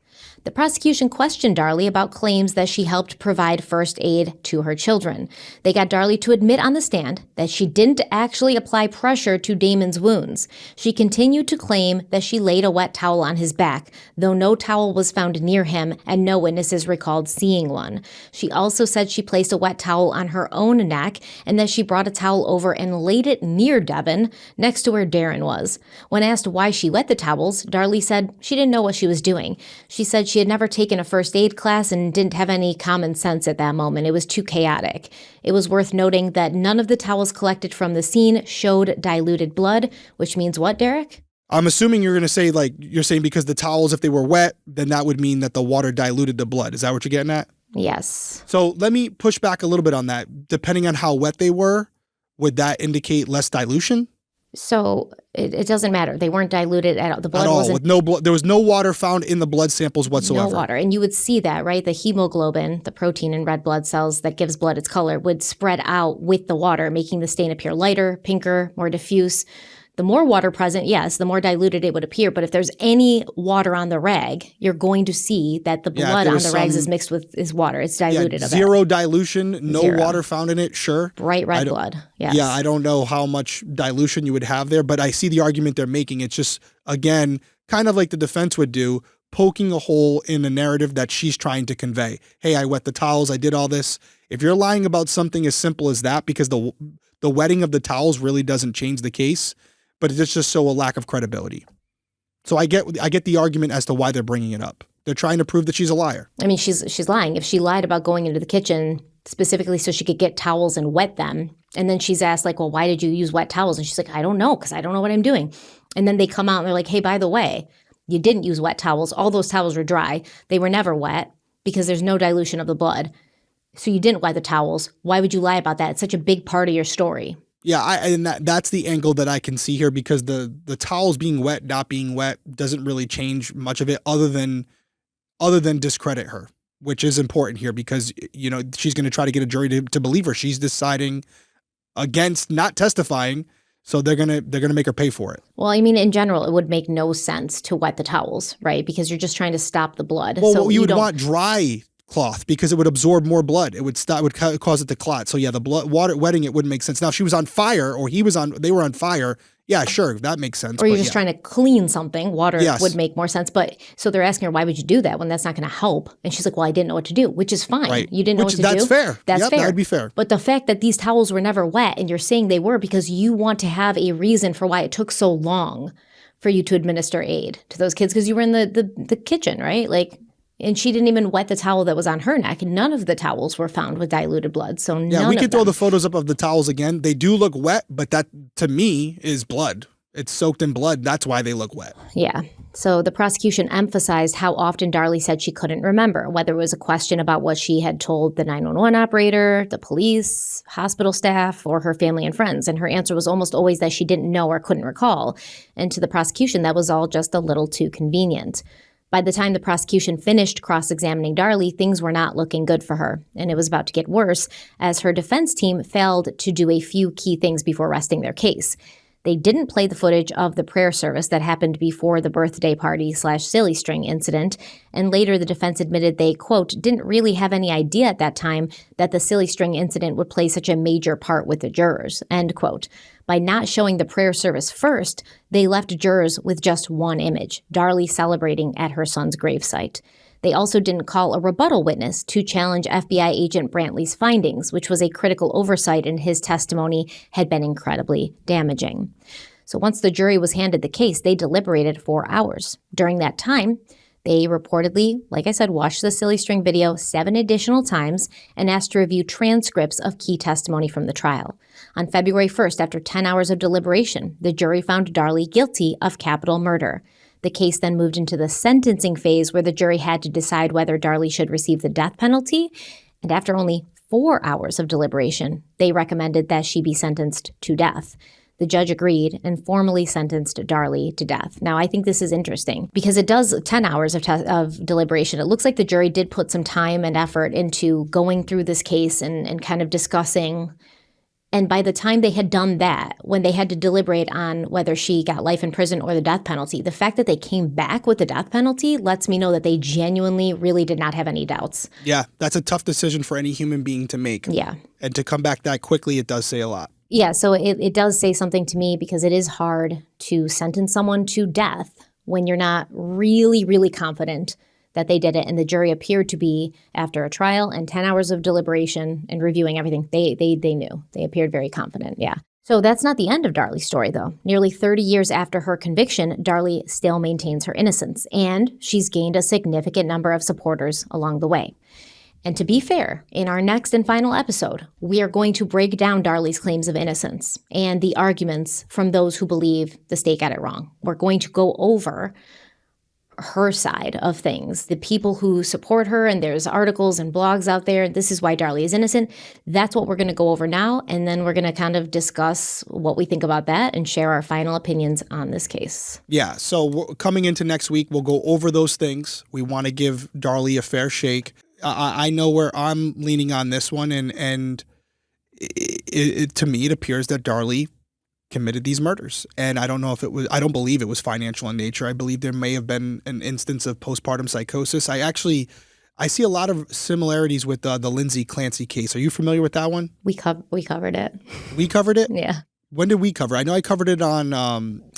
The prosecution questioned Darlie about claims that she helped provide first aid to her children. They got Darlie to admit on the stand that she didn't actually apply pressure to Damon's wounds. She continued to claim that she laid a wet towel on his back, though no towel was found near him and no witnesses recalled seeing one. She also said she placed a wet towel on her own neck and that she brought a towel over and laid it near Devon, next to where Darren was. When asked why she wet the towels, Darlie said she didn't know what she was doing. She said she she had never taken a first aid class and didn't have any common sense at that moment. It was too chaotic. It was worth noting that none of the towels collected from the scene showed diluted blood, which means what, Derek? I'm assuming you're going to say, like, you're saying because the towels, if they were wet, then that would mean that the water diluted the blood. Is that what you're getting at? Yes. So let me push back a little bit on that. Depending on how wet they were, would that indicate less dilution? So it doesn't matter. They weren't diluted at all. The blood at all, wasn't. with no blood. There was no water found in the blood samples whatsoever. No water. And you would see that, right? The hemoglobin, the protein in red blood cells that gives blood its color, would spread out with the water, making the stain appear lighter, pinker, more diffuse. The more water present, yes, the more diluted it would appear. But if there's any water on the rag, you're going to see that the blood on the rags is mixed with water. It's diluted. Zero dilution, no water found in it, sure. Bright red blood, yes. Yeah, I don't know how much dilution you would have there, but I see the argument they're making. It's just, again, kind of like the defense would do, poking a hole in the narrative that she's trying to convey. Hey, I wet the towels, I did all this. If you're lying about something as simple as that, because the wetting of the towels really doesn't change the case, but it's just so a lack of credibility. So I get the argument as to why they're bringing it up. They're trying to prove that she's a liar. I mean, she's lying. If she lied about going into the kitchen specifically so she could get towels and wet them, and then she's asked, like, well, why did you use wet towels? And she's like, I don't know, because I don't know what I'm doing. And then they come out and they're like, hey, by the way, you didn't use wet towels. All those towels were dry. They were never wet because there's no dilution of the blood. So you didn't wet the towels. Why would you lie about that? It's such a big part of your story. Yeah, and that's the angle that I can see here, because the towels being wet, not being wet doesn't really change much of it other than discredit her, which is important here because, you know, she's going to try to get a jury to believe her. She's deciding against not testifying, so they're going to make her pay for it. Well, I mean, in general, it would make no sense to wet the towels, right? Because you're just trying to stop the blood. Well, you would want dry cloth because it would absorb more blood. It would cause it to clot. So yeah, the water wetting it wouldn't make sense. Now, if she was on fire or they were on fire, yeah, sure, that makes sense. Or you're just trying to clean something. Water would make more sense. But so they're asking her, why would you do that when that's not going to help? And she's like, well, I didn't know what to do, which is fine. Right. You didn't know what to do. That's fair. That's fair. That would be fair. But the fact that these towels were never wet and you're saying they were because you want to have a reason for why it took so long for you to administer aid to those kids because you were in the kitchen, right? Like, and she didn't even wet the towel that was on her neck. And none of the towels were found with diluted blood. So yeah, we could throw the photos up of the towels again. They do look wet, but that to me is blood. It's soaked in blood. That's why they look wet. Yeah. So the prosecution emphasized how often Darlie said she couldn't remember, whether it was a question about what she had told the 911 operator, the police, hospital staff, or her family and friends. And her answer was almost always that she didn't know or couldn't recall. And to the prosecution, that was all just a little too convenient. By the time the prosecution finished cross-examining Darlie, things were not looking good for her, and it was about to get worse as her defense team failed to do a few key things before resting their case. They didn't play the footage of the prayer service that happened before the birthday party/silly string incident, and later the defense admitted they, quote, didn't really have any idea at that time that the silly string incident would play such a major part with the jurors, end quote. By not showing the prayer service first, they left jurors with just one image, Darlie celebrating at her son's gravesite. They also didn't call a rebuttal witness to challenge FBI agent Brantley's findings, which was a critical oversight, and his testimony had been incredibly damaging. So once the jury was handed the case, they deliberated for hours. During that time, they reportedly, like I said, watched the silly string video 7 additional times and asked to review transcripts of key testimony from the trial. On February 1st, after 10 hours of deliberation, the jury found Darlie guilty of capital murder. The case then moved into the sentencing phase where the jury had to decide whether Darlie should receive the death penalty. And after only 4 hours of deliberation, they recommended that she be sentenced to death. The judge agreed and formally sentenced Darlie to death. Now, I think this is interesting because it does 10 hours of deliberation. It looks like the jury did put some time and effort into going through this case and kind of discussing. And by the time they had done that, when they had to deliberate on whether she got life in prison or the death penalty, the fact that they came back with the death penalty lets me know that they genuinely really did not have any doubts. Yeah, that's a tough decision for any human being to make. Yeah. And to come back that quickly, it does say a lot. Yeah, so it does say something to me because it is hard to sentence someone to death when you're not really, really confident that they did it. And the jury appeared to be, after a trial and 10 hours of deliberation and reviewing everything, they knew. They appeared very confident, yeah. So that's not the end of Darlie's story, though. Nearly 30 years after her conviction, Darlie still maintains her innocence, and she's gained a significant number of supporters along the way. And to be fair, in our next and final episode, we are going to break down Darlie's claims of innocence and the arguments from those who believe the state got it wrong. We're going to go over her side of things, the people who support her, and there's articles and blogs out there. This is why Darlie is innocent. That's what we're going to go over now, and then we're going to kind of discuss what we think about that and share our final opinions on this case. Yeah, so coming into next week, we'll go over those things. We want to give Darlie a fair shake. I know where I'm leaning on this one, and to me, it appears that Darlie committed these murders. And I don't believe it was financial in nature. I believe there may have been an instance of postpartum psychosis. I see a lot of similarities with the Lindsay Clancy case. Are you familiar with that one? We covered it. We covered it? Yeah. When did we cover it? I know I covered it on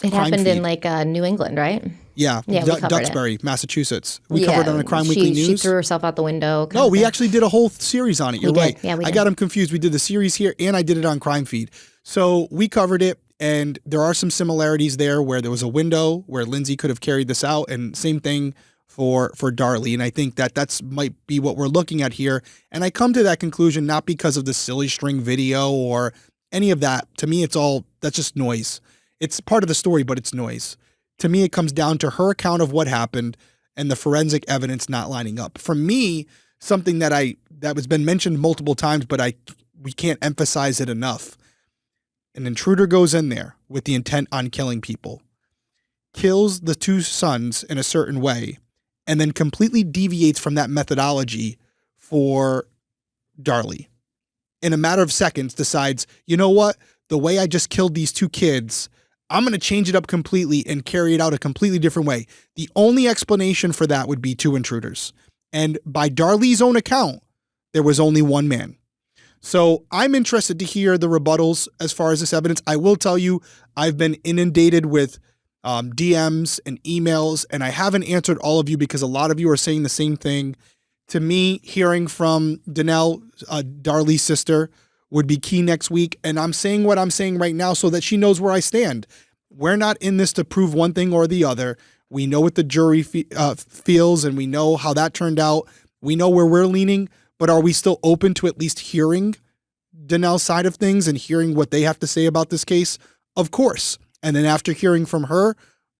It happened in New England, right? Yeah, we covered Duxbury, Massachusetts. We covered it on a Crime Weekly News. She threw herself out the window. No, we actually did a whole series on it. You're right. Yeah, we did. I got them confused. We did the series here, and I did it on Crime Feed. So we covered it, and there are some similarities there where there was a window where Lindsay could have carried this out, and same thing for Darlie. And I think that's might be what we're looking at here. And I come to that conclusion not because of the silly string video or any of that. To me, that's just noise. It's part of the story, but it's noise. To me, it comes down to her account of what happened and the forensic evidence not lining up. For me, something that has been mentioned multiple times, but we can't emphasize it enough. An intruder goes in there with the intent on killing people, kills the two sons in a certain way, and then completely deviates from that methodology for Darlie. In a matter of seconds, decides, you know what? The way I just killed these two kids, I'm going to change it up completely and carry it out a completely different way. The only explanation for that would be two intruders. And by Darlie's own account, there was only one man. So I'm interested to hear the rebuttals as far as this evidence. I will tell you, I've been inundated with DMs and emails, and I haven't answered all of you because a lot of you are saying the same thing. To me, hearing from Danelle, Darlie's sister, would be key next week. And I'm saying what I'm saying right now so that she knows where I stand. We're not in this to prove one thing or the other. We know what the jury feels, and we know how that turned out. We know where we're leaning. But are we still open to at least hearing Danelle's side of things and hearing what they have to say about this case? Of course. And then after hearing from her,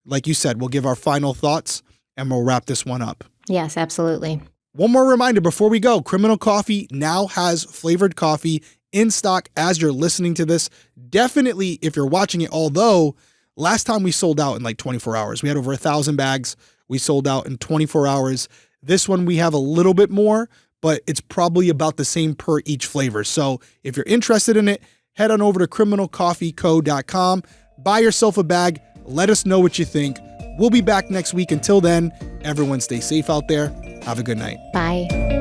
like you said, we'll give our final thoughts and we'll wrap this one up. Yes, absolutely. One more reminder before we go, Criminal Coffee now has flavored coffee in stock as you're listening to this. Definitely if you're watching it, although last time we sold out in like 24 hours. We had over 1,000 bags. We sold out in 24 hours. This one we have a little bit more, but it's probably about the same per each flavor. So if you're interested in it, head on over to criminalcoffeeco.com, buy yourself a bag, let us know what you think. We'll be back next week. Until then, everyone stay safe out there. Have a good night. Bye.